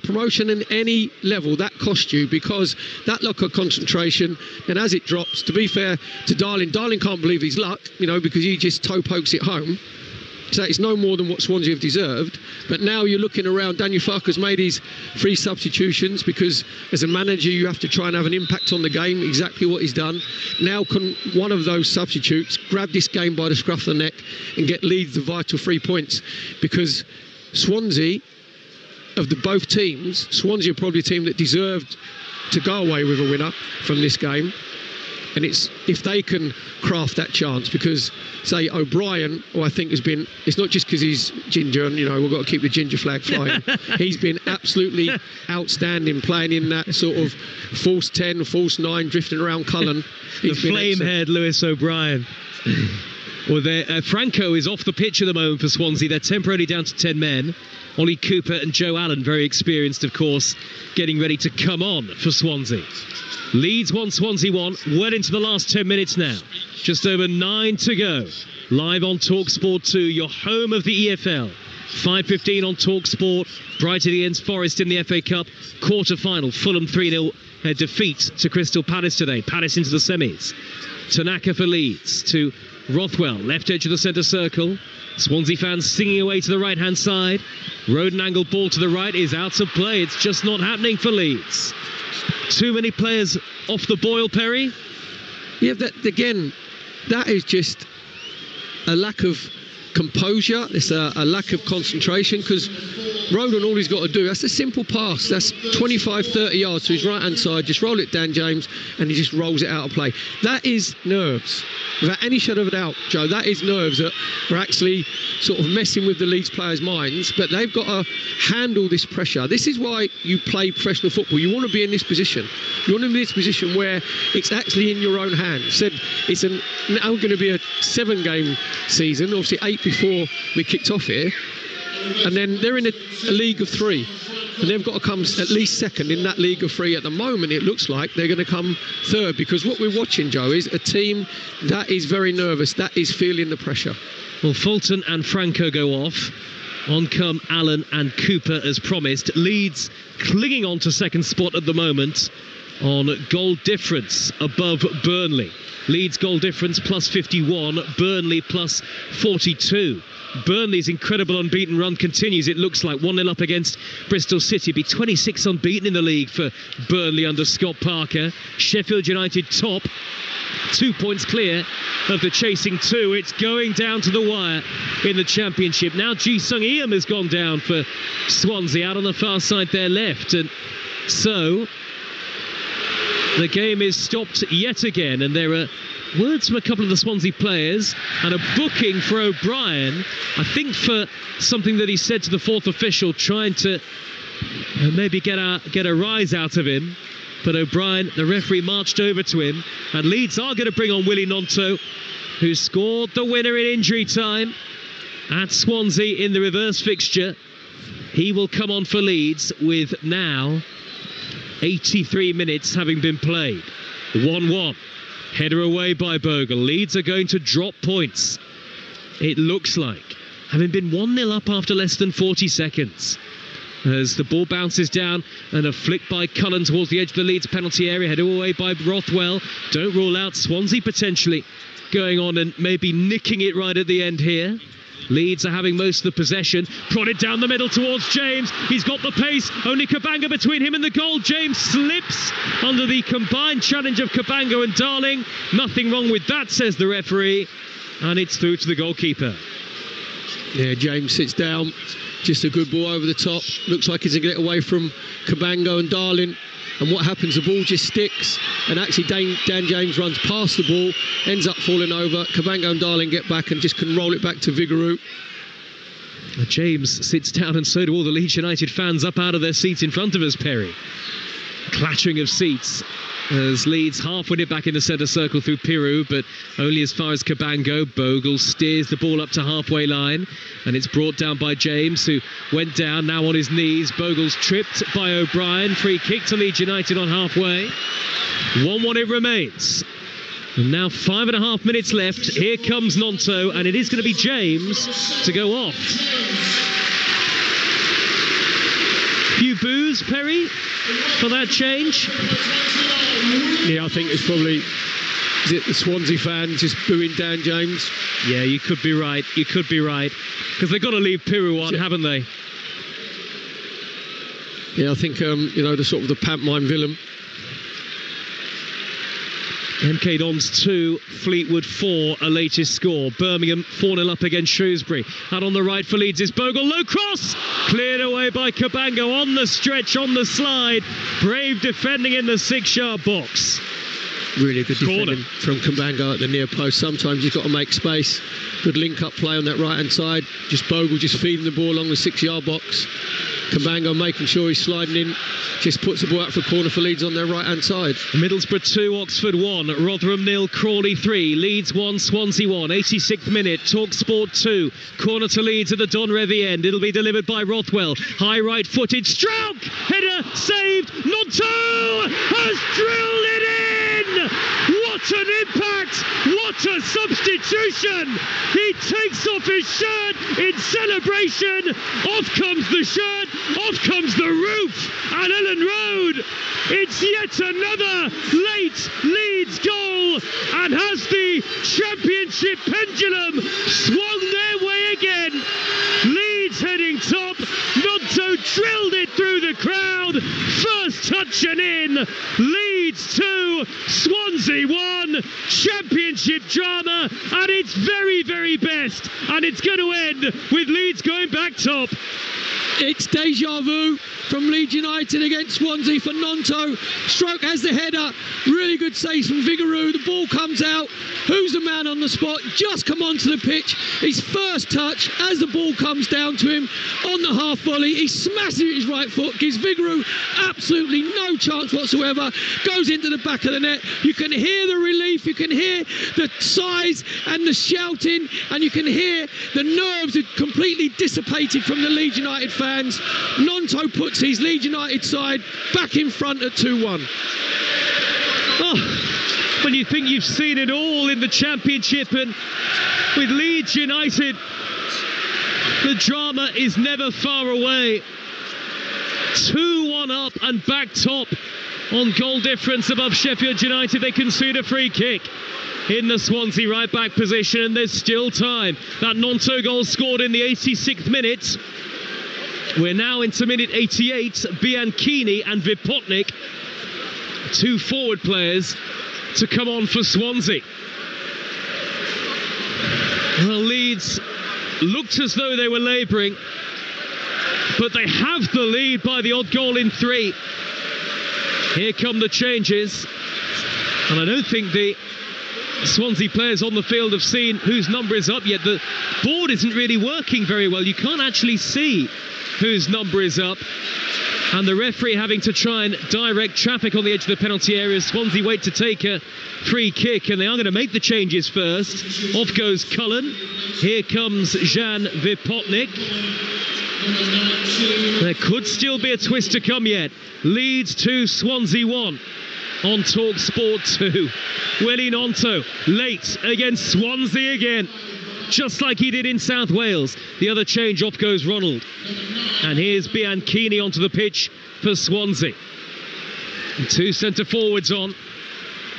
Promotion in any level, that costs you, because that lack of concentration. And as it drops, to be fair to Darling can't believe his luck, you know, because he just toe pokes it home. So it's no more than what Swansea have deserved. But now you're looking around. Daniel Farke's made his 3 substitutions, because as a manager you have to try and have an impact on the game. Exactly what he's done. Now can one of those substitutes grab this game by the scruff of the neck and get Leeds the vital 3 points? Because Swansea, of the both teams, Swansea are probably a team that deserved to go away with a winner from this game. And it's if they can craft that chance, because say O'Brien, who I think has been, it's not just because he's ginger and, you know, we've got to keep the ginger flag flying. He's been absolutely outstanding, playing in that sort of false 10, false 9, drifting around Cullen. The flame-haired Lewis O'Brien. Well, Franco is off the pitch at the moment for Swansea. They're temporarily down to 10 men. Ollie Cooper and Joe Allen, very experienced, of course, getting ready to come on for Swansea. Leeds 1, Swansea 1, well into the last 10 minutes now. Just over 9 to go. Live on Talksport 2, your home of the EFL. 5:15 on Talksport. Brighton against Forest in the FA Cup quarter-final. Fulham 3-0 defeat to Crystal Palace today. Palace into the semis. Tanaka for Leeds to Rothwell, left edge of the centre circle. Swansea fans singing away to the right-hand side. Roden angle ball to the right is out of play. It's just not happening for Leeds. Too many players off the boil, Perry? Yeah, that is just a lack of composure. It's a lack of concentration, because Roden, all he's got to do, that's a simple pass. That's 25-30 yards to his right-hand side. Just roll it down, James, and he just rolls it out of play. That is nerves. Without any shadow of a doubt, Joe, that is nerves that are actually sort of messing with the Leeds players' minds, but they've got to handle this pressure. This is why you play professional football. You want to be in this position. You want to be in this position where it's actually in your own hands. Said it's now going to be a 7-game season, obviously 8 before we kicked off here, and then they're in a league of 3. And they've got to come at least second in that league of 3. At the moment, it looks like they're going to come third, because what we're watching, Joe, is a team that is very nervous, that is feeling the pressure. Well, Fulton and Franco go off. On come Allen and Cooper as promised. Leeds clinging on to second spot at the moment on goal difference above Burnley. Leeds goal difference plus 51, Burnley plus 42. Burnley's incredible unbeaten run continues. It looks like 1-0 up against Bristol City. Be 26 unbeaten in the league for Burnley under Scott Parker. Sheffield United top, 2 points clear of the chasing 2. It's going down to the wire in the Championship. Now Ji-Sung Eam has gone down for Swansea, out on the far side there left. And so the game is stopped yet again, and there are words from a couple of the Swansea players and a booking for O'Brien, I think for something that he said to the fourth official, trying to maybe get a rise out of him. But O'Brien, the referee, marched over to him, and Leeds are going to bring on Willie Gnonto, who scored the winner in injury time at Swansea in the reverse fixture. He will come on for Leeds with now 83 minutes having been played. 1-1. Header away by Bogle. Leeds are going to drop points, it looks like, having been 1-0 up after less than 40 seconds. As the ball bounces down and a flick by Cullen towards the edge of the Leeds penalty area. Header away by Rothwell. Don't rule out Swansea potentially going on and maybe nicking it right at the end here. Leeds are having most of the possession. Prodded down the middle towards James. He's got the pace. Only Kabanga between him and the goal. James slips under the combined challenge of Kabanga and Darling. Nothing wrong with that, says the referee. And it's through to the goalkeeper. Yeah, James sits down. Just a good ball over the top. Looks like he's going to get away from Kabanga and Darling. And what happens, the ball just sticks. And actually Dan James runs past the ball, ends up falling over. Kabanga and Darling get back and just can roll it back to Vigouroux. James sits down, and so do all the Leeds United fans up out of their seats in front of us, Perry. Clattering of seats as Leeds half win it back in the centre circle through Pirou, but only as far as Kabanga. Bogle steers the ball up to halfway line, and it's brought down by James, who went down, now on his knees. Bogle's tripped by O'Brien. Free kick to Leeds United on halfway. 1-1 it remains. And now 5.5 minutes left. Here comes Nonto, and it is going to be James to go off. Few boos, Perry, for that change. Yeah, I think it's probably the Swansea fans just booing Dan James. Yeah, you could be right. You could be right. Because they've got to leave Pirou on, haven't they? Yeah, I think, the sort of the pantomime villain. MK Dons 2, Fleetwood 4, a latest score. Birmingham 4-0 up against Shrewsbury. Out on the right for Leeds is Bogle. Low cross! Cleared away by Kabanga on the stretch, on the slide. Brave defending in the 6-yard box. Really good defending from Kabanga at the near post. Sometimes you've got to make space. Good link-up play on that right-hand side. Just Bogle just feeding the ball along the 6-yard box. Kabanga making sure he's sliding in. Just puts the ball out for a corner for Leeds on their right-hand side. Middlesbrough 2, Oxford 1, Rotherham 0, Crawley 3, Leeds 1, Swansea 1, 86th minute, Talksport 2, corner to Leeds at the Don Revie end. It'll be delivered by Rothwell, high right-footed, Strauch, header saved, Nonto has drilled it in! What an impact! What a substitution! He takes off his shirt in celebration. Off comes the shirt, off comes the roof at Ellen Road. It's yet another late Leeds goal, and has the championship pendulum swung their way again. Leeds heading top. Nonto drilled it through the crowd. First touch and in. Leeds 2, Swansea 1. Championship drama at its very, very best. And it's going to end with Leeds going back top. It's deja vu from Leeds United against Swansea for Nonto. Stroke has the header. Really good save from Vigouroux. The ball comes out. Who's the man on the spot? Just come onto the pitch. His first touch as the ball comes down to him on the half volley. He smashes it with his right foot. Gives Vigouroux absolutely no chance whatsoever. Goes into the back of the net. You can hear the relief. You can hear the sighs and the shouting. And you can hear the nerves are completely dissipated from the Leeds United fans. Nonto puts his Leeds United side back in front at 2-1. Oh, when you think you've seen it all in the Championship, and with Leeds United, the drama is never far away. 2-1 up and back top on goal difference above Sheffield United. They concede a free kick in the Swansea right back position, and there's still time. That Nonto goal scored in the 86th minute. We're now into minute 88. Bianchini and Vipotnik, two forward players to come on for Swansea. Well, Leeds looked as though they were labouring, but they have the lead by the odd goal in 3. Here come the changes, and I don't think the Swansea players on the field have seen whose number is up yet. The board isn't really working very well. You can't actually see whose number is up, and the referee having to try and direct traffic on the edge of the penalty area. Swansea wait to take a free kick, and they are going to make the changes first. Off goes Cullen. Here comes Jan Vipotnik. There could still be a twist to come yet. Leeds 2, Swansea 1. on Talksport 2. Willie Gnonto late against Swansea again, just like he did in South Wales. The other change, off goes Ronald. And here's Bianchini onto the pitch for Swansea. And 2 centre forwards on.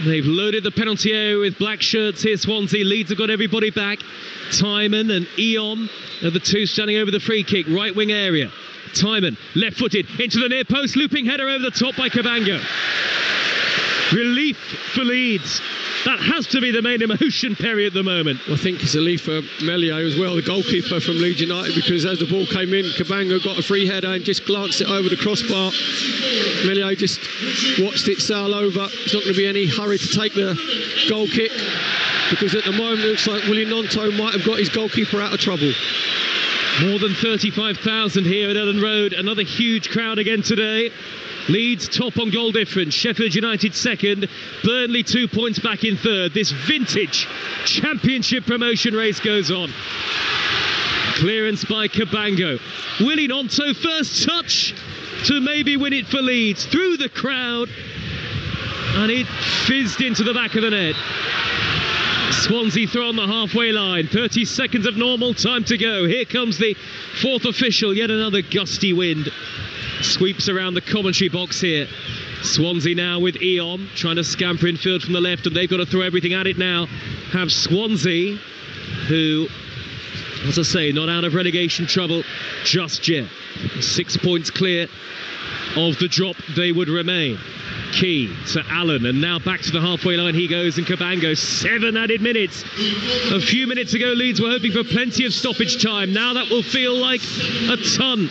They've loaded the penalty area with black shirts here, Swansea. Leeds have got everybody back. Timon and Eom are the 2 standing over the free kick, right wing area. Timon, left-footed, into the near post, looping header over the top by Cabango. Relief for Leeds. That has to be the main emotion, Perry, at the moment. I think it's a relief for Melier as well, the goalkeeper from Leeds United, because as the ball came in, Cabango got a free header and just glanced it over the crossbar. Melier just watched it sail over. It's not going to be any hurry to take the goal kick, because at the moment it looks like Willie Gnonto might have got his goalkeeper out of trouble. More than 35,000 here at Ellen Road. Another huge crowd again today. Leeds top on goal difference, Sheffield United second, Burnley 2 points back in third. This vintage championship promotion race goes on. Clearance by Cabango. Willie Gnonto, first touch to maybe win it for Leeds, through the crowd, and it fizzed into the back of the net. Swansea throw on the halfway line, 30 seconds of normal time to go. Here comes the 4th official, yet another gusty wind sweeps around the commentary box here. Swansea now with Eom trying to scamper in field from the left, and they've got to throw everything at it now. Have Swansea, who, as I say, not out of relegation trouble just yet. 6 points clear of the drop they would remain. Key to Allen, and now back to the halfway line he goes, and Cabango, 7 added minutes. A few minutes ago Leeds were hoping for plenty of stoppage time. Now that will feel like a ton.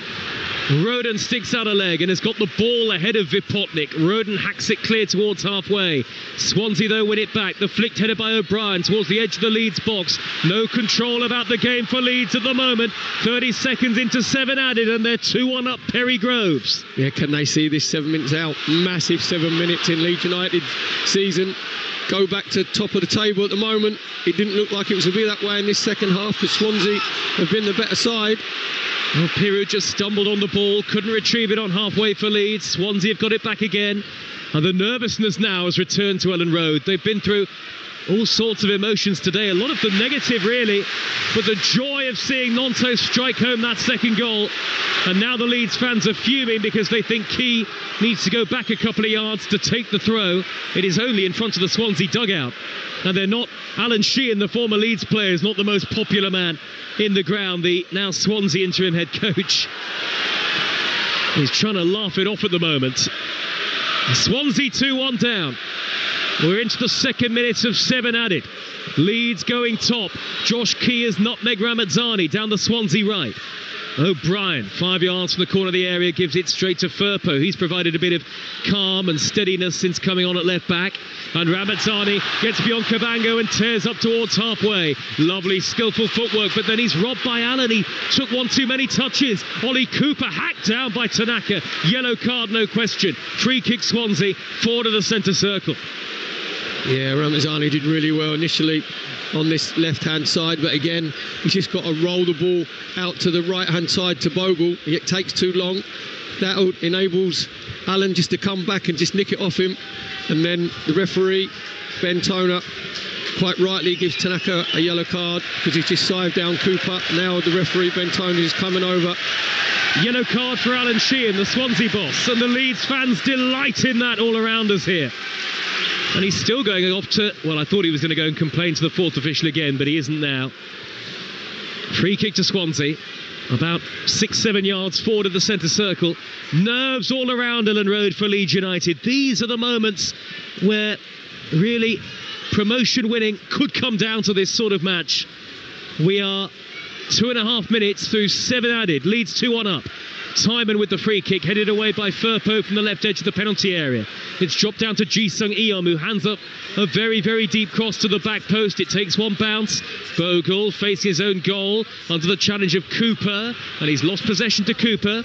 Roden sticks out a leg and has got the ball ahead of Vipotnik. Roden hacks it clear towards halfway. Swansea though win it back. The flicked header by O'Brien towards the edge of the Leeds box. No control about the game for Leeds at the moment. 30 seconds into 7 added, and they're 2-1 up Perry Groves. Yeah, can they see this 7 minutes out? Massive 7 minutes in Leeds United season. Go back to top of the table at the moment. It didn't look like it was going to be that way in this second half, because Swansea have been the better side. Well, Piru just stumbled on the ball, couldn't retrieve it on halfway for Leeds. Swansea have got it back again, and the nervousness now has returned to Ellen Road. They've been through all sorts of emotions today, a lot of them negative really, but the joy of seeing Gnonto strike home that second goal, and now the Leeds fans are fuming because they think Key needs to go back a couple of yards to take the throw. It is only in front of the Swansea dugout, and they're not. Alan Sheehan, the former Leeds player, is not the most popular man in the ground. The now Swansea interim head coach is trying to laugh it off at the moment. Swansea 2-1 down. We're into the second minute of 7 added. Leeds going top. Josh Key has nutmeg Ramazzani down the Swansea right. O'Brien, 5 yards from the corner of the area, gives it straight to Firpo. He's provided a bit of calm and steadiness since coming on at left back. And Ramazzani gets beyond Cabango and tears up towards halfway. Lovely, skillful footwork, but then he's robbed by Allen. He took one too many touches. Ollie Cooper hacked down by Tanaka. Yellow card, no question. Free kick Swansea, forward of the centre circle. Yeah, Ramazzani did really well initially on this left-hand side, but again, he's just got to roll the ball out to the right-hand side to Bogle. It takes too long. That enables Allen just to come back and just nick it off him. And then the referee, Ben Toner, quite rightly gives Tanaka a yellow card because he's just sived down Cooper. Now the referee, Ben Toner, is coming over. Yellow card for Alan Sheehan, the Swansea boss, and the Leeds fans delight in that all around us here. And he's still going off to, well, I thought he was going to go and complain to the 4th official again, but he isn't now. Free kick to Swansea, about 6-7 yards forward of the centre circle. Nerves all around Ellen Road for Leeds United. These are the moments where really promotion winning could come down to this sort of match. We are 2.5 minutes through 7 added. Leeds 2-1 up. Timon with the free kick, headed away by Firpo from the left edge of the penalty area. It's dropped down to Ji-Sung Eom, who hands up a very, very deep cross to the back post. It takes one bounce. Bogle facing his own goal under the challenge of Cooper, and he's lost possession to Cooper.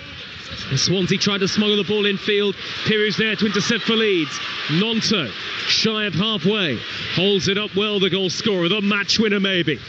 Swansea tried to smuggle the ball infield. Piru's there to intercept for Leeds. Nonto, shy of halfway, holds it up well, the goal scorer, the match winner maybe.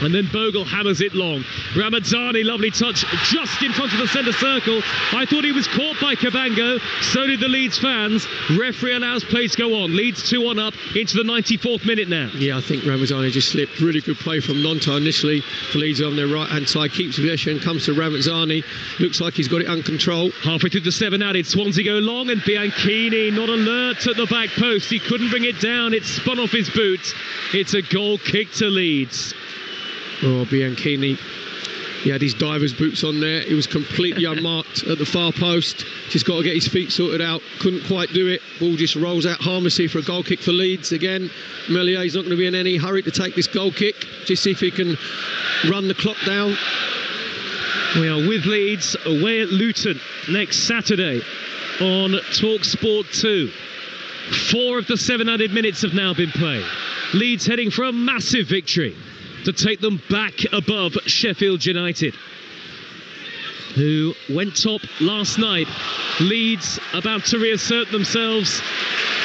And then Bogle hammers it long. Ramazani, lovely touch, just in front of the centre circle. I thought he was caught by Cabango. So did the Leeds fans. Referee allows play to go on. Leeds 2-1 up into the 94th minute now. Yeah, I think Ramazani just slipped. Really good play from Nonto initially for Leeds on their right-hand side. Keeps possession, comes to Ramazani. Looks like he's got it under control. Halfway through the 7 added. Swansea go long and Bianchini not alert at the back post. He couldn't bring it down. It spun off his boot. It's a goal kick to Leeds. Oh, Bianchini, he had his diver's boots on there. He was completely unmarked at the far post. Just got to get his feet sorted out. Couldn't quite do it. Ball just rolls out harmlessly for a goal kick for Leeds again. Mellier's not going to be in any hurry to take this goal kick. Just see if he can run the clock down. We are with Leeds away at Luton next Saturday on Talksport 2. 4 of the 7 added minutes have now been played. Leeds heading for a massive victory to take them back above Sheffield United, who went top last night. Leeds about to reassert themselves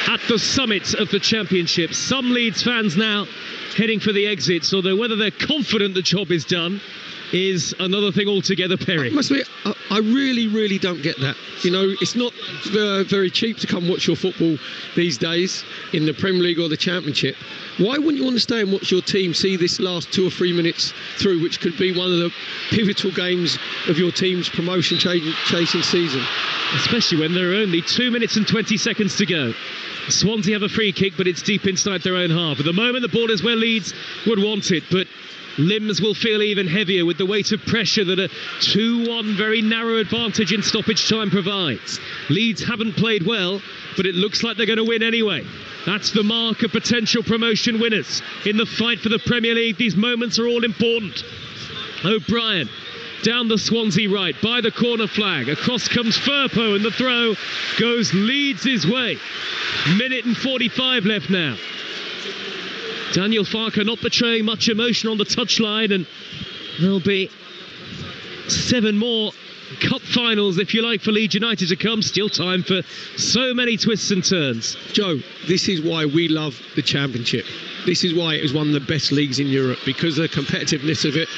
at the summit of the Championship. Some Leeds fans now heading for the exits, although whether they're confident the job is done is another thing altogether, Perry. I really don't get that. You know, it's not very cheap to come watch your football these days in the Premier League or the Championship. Why wouldn't you want to stay and watch your team see this last 2 or 3 minutes through, which could be one of the pivotal games of your team's promotion chasing season? Especially when there are only 2 minutes and 20 seconds to go. Swansea have a free kick, but it's deep inside their own half. At the moment, the ball is where Leeds would want it, but limbs will feel even heavier with the weight of pressure that a 2-1 very narrow advantage in stoppage time provides. Leeds haven't played well, but it looks like they're going to win anyway. That's the mark of potential promotion winners. In the fight for the Premier League, these moments are all important. O'Brien down the Swansea right by the corner flag. Across comes Firpo and the throw goes Leeds' way. Minute and 45 left now. Daniel Farker not betraying much emotion on the touchline, and there'll be 7 more cup finals, if you like, for Leeds United to come. Still time for so many twists and turns. Joe, this is why we love the Championship. This is why it was one of the best leagues in Europe, because of the competitiveness of it.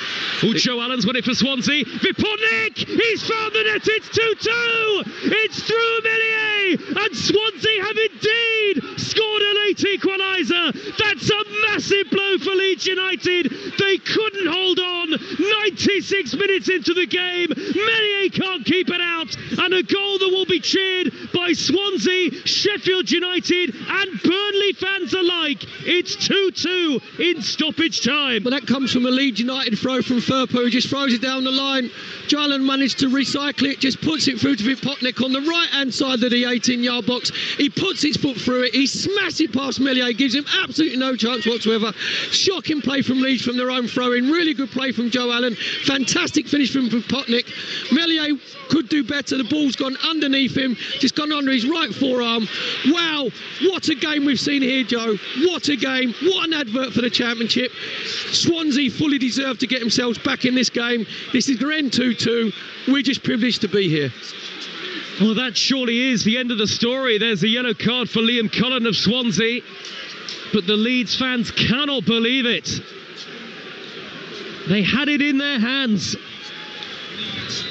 Joe Allen's won it for Swansea. Vipotnik, he's found the net. It's 2-2. It's through Millier, and Swansea have indeed scored a late equaliser. That's a massive blow for Leeds United. They couldn't hold on. 96 minutes into the game, Millier can't keep it out, and a goal that will be cheered by Swansea, Sheffield United and Burnley fans alike. It's 2-2 in stoppage time. But that comes from a Leeds United throw from Firpo, who just throws it down the line. Joe Allen managed to recycle it, just puts it through to Vipotnik on the right-hand side of the 18-yard box. He puts his foot through it. He smashes it past Millier, gives him absolutely no chance whatsoever. Shocking play from Leeds from their own throw-in. Really good play from Joe Allen. Fantastic finish from Vipotnik. Millier could do better. The ball's gone underneath him, just gone under his right forearm. Wow, what a game we've seen here, Joe. What a game. What an advert for the Championship. Swansea fully deserve to get themselves back in this game. This is going to end 2-2. We're just privileged to be here. Well, that surely is the end of the story. There's a yellow card for Liam Cullen of Swansea, but the Leeds fans cannot believe it. They had it in their hands.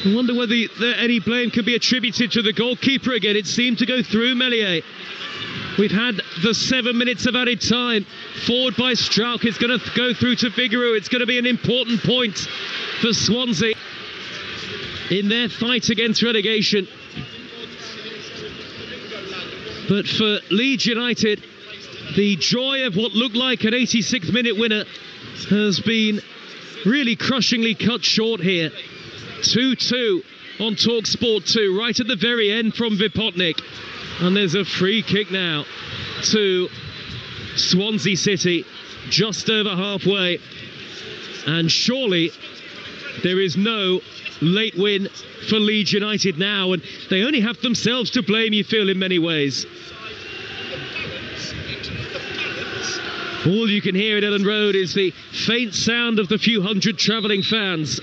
I wonder whether any blame can be attributed to the goalkeeper again. It seemed to go through Millier. We've had the 7 minutes of added time. Forward by Strauch. It's going to go through to Figueroa. It's going to be an important point for Swansea in their fight against relegation. But for Leeds United, the joy of what looked like an 86th minute winner has been really crushingly cut short here. 2-2 on Talksport 2, right at the very end from Vipotnik. And there's a free kick now to Swansea City, just over halfway. And surely there is no late win for Leeds United now, and they only have themselves to blame, you feel, in many ways. All you can hear at Ellen Road is the faint sound of the few hundred travelling fans.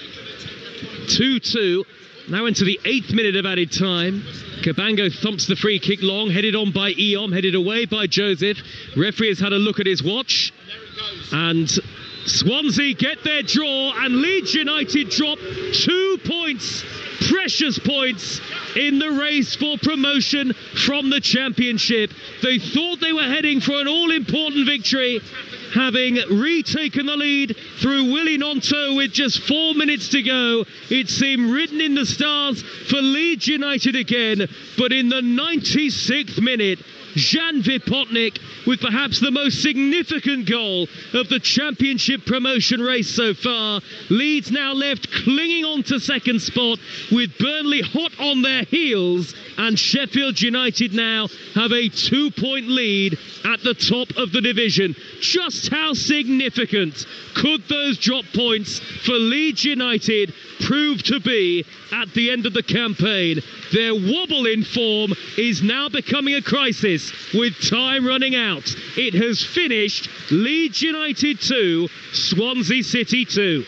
2-2 Now into the 8th minute of added time. Cabango thumps the free kick long, headed on by Eom, headed away by Joseph. Referee has had a look at his watch. And Swansea get their draw, and Leeds United drop 2 points, precious points, in the race for promotion from the Championship. They thought they were heading for an all-important victory, having retaken the lead through Willie Gnonto with just 4 minutes to go. It seemed written in the stars for Leeds United again, but in the 96th minute, Jan Vipotnik with perhaps the most significant goal of the Championship promotion race so far. Leeds now left clinging on to second spot with Burnley hot on their heels, and Sheffield United now have a 2-point lead at the top of the division. Just how significant could those drop points for Leeds United prove to be at the end of the campaign? Their wobble in form is now becoming a crisis with time running out. It has finished Leeds United 2, Swansea City 2.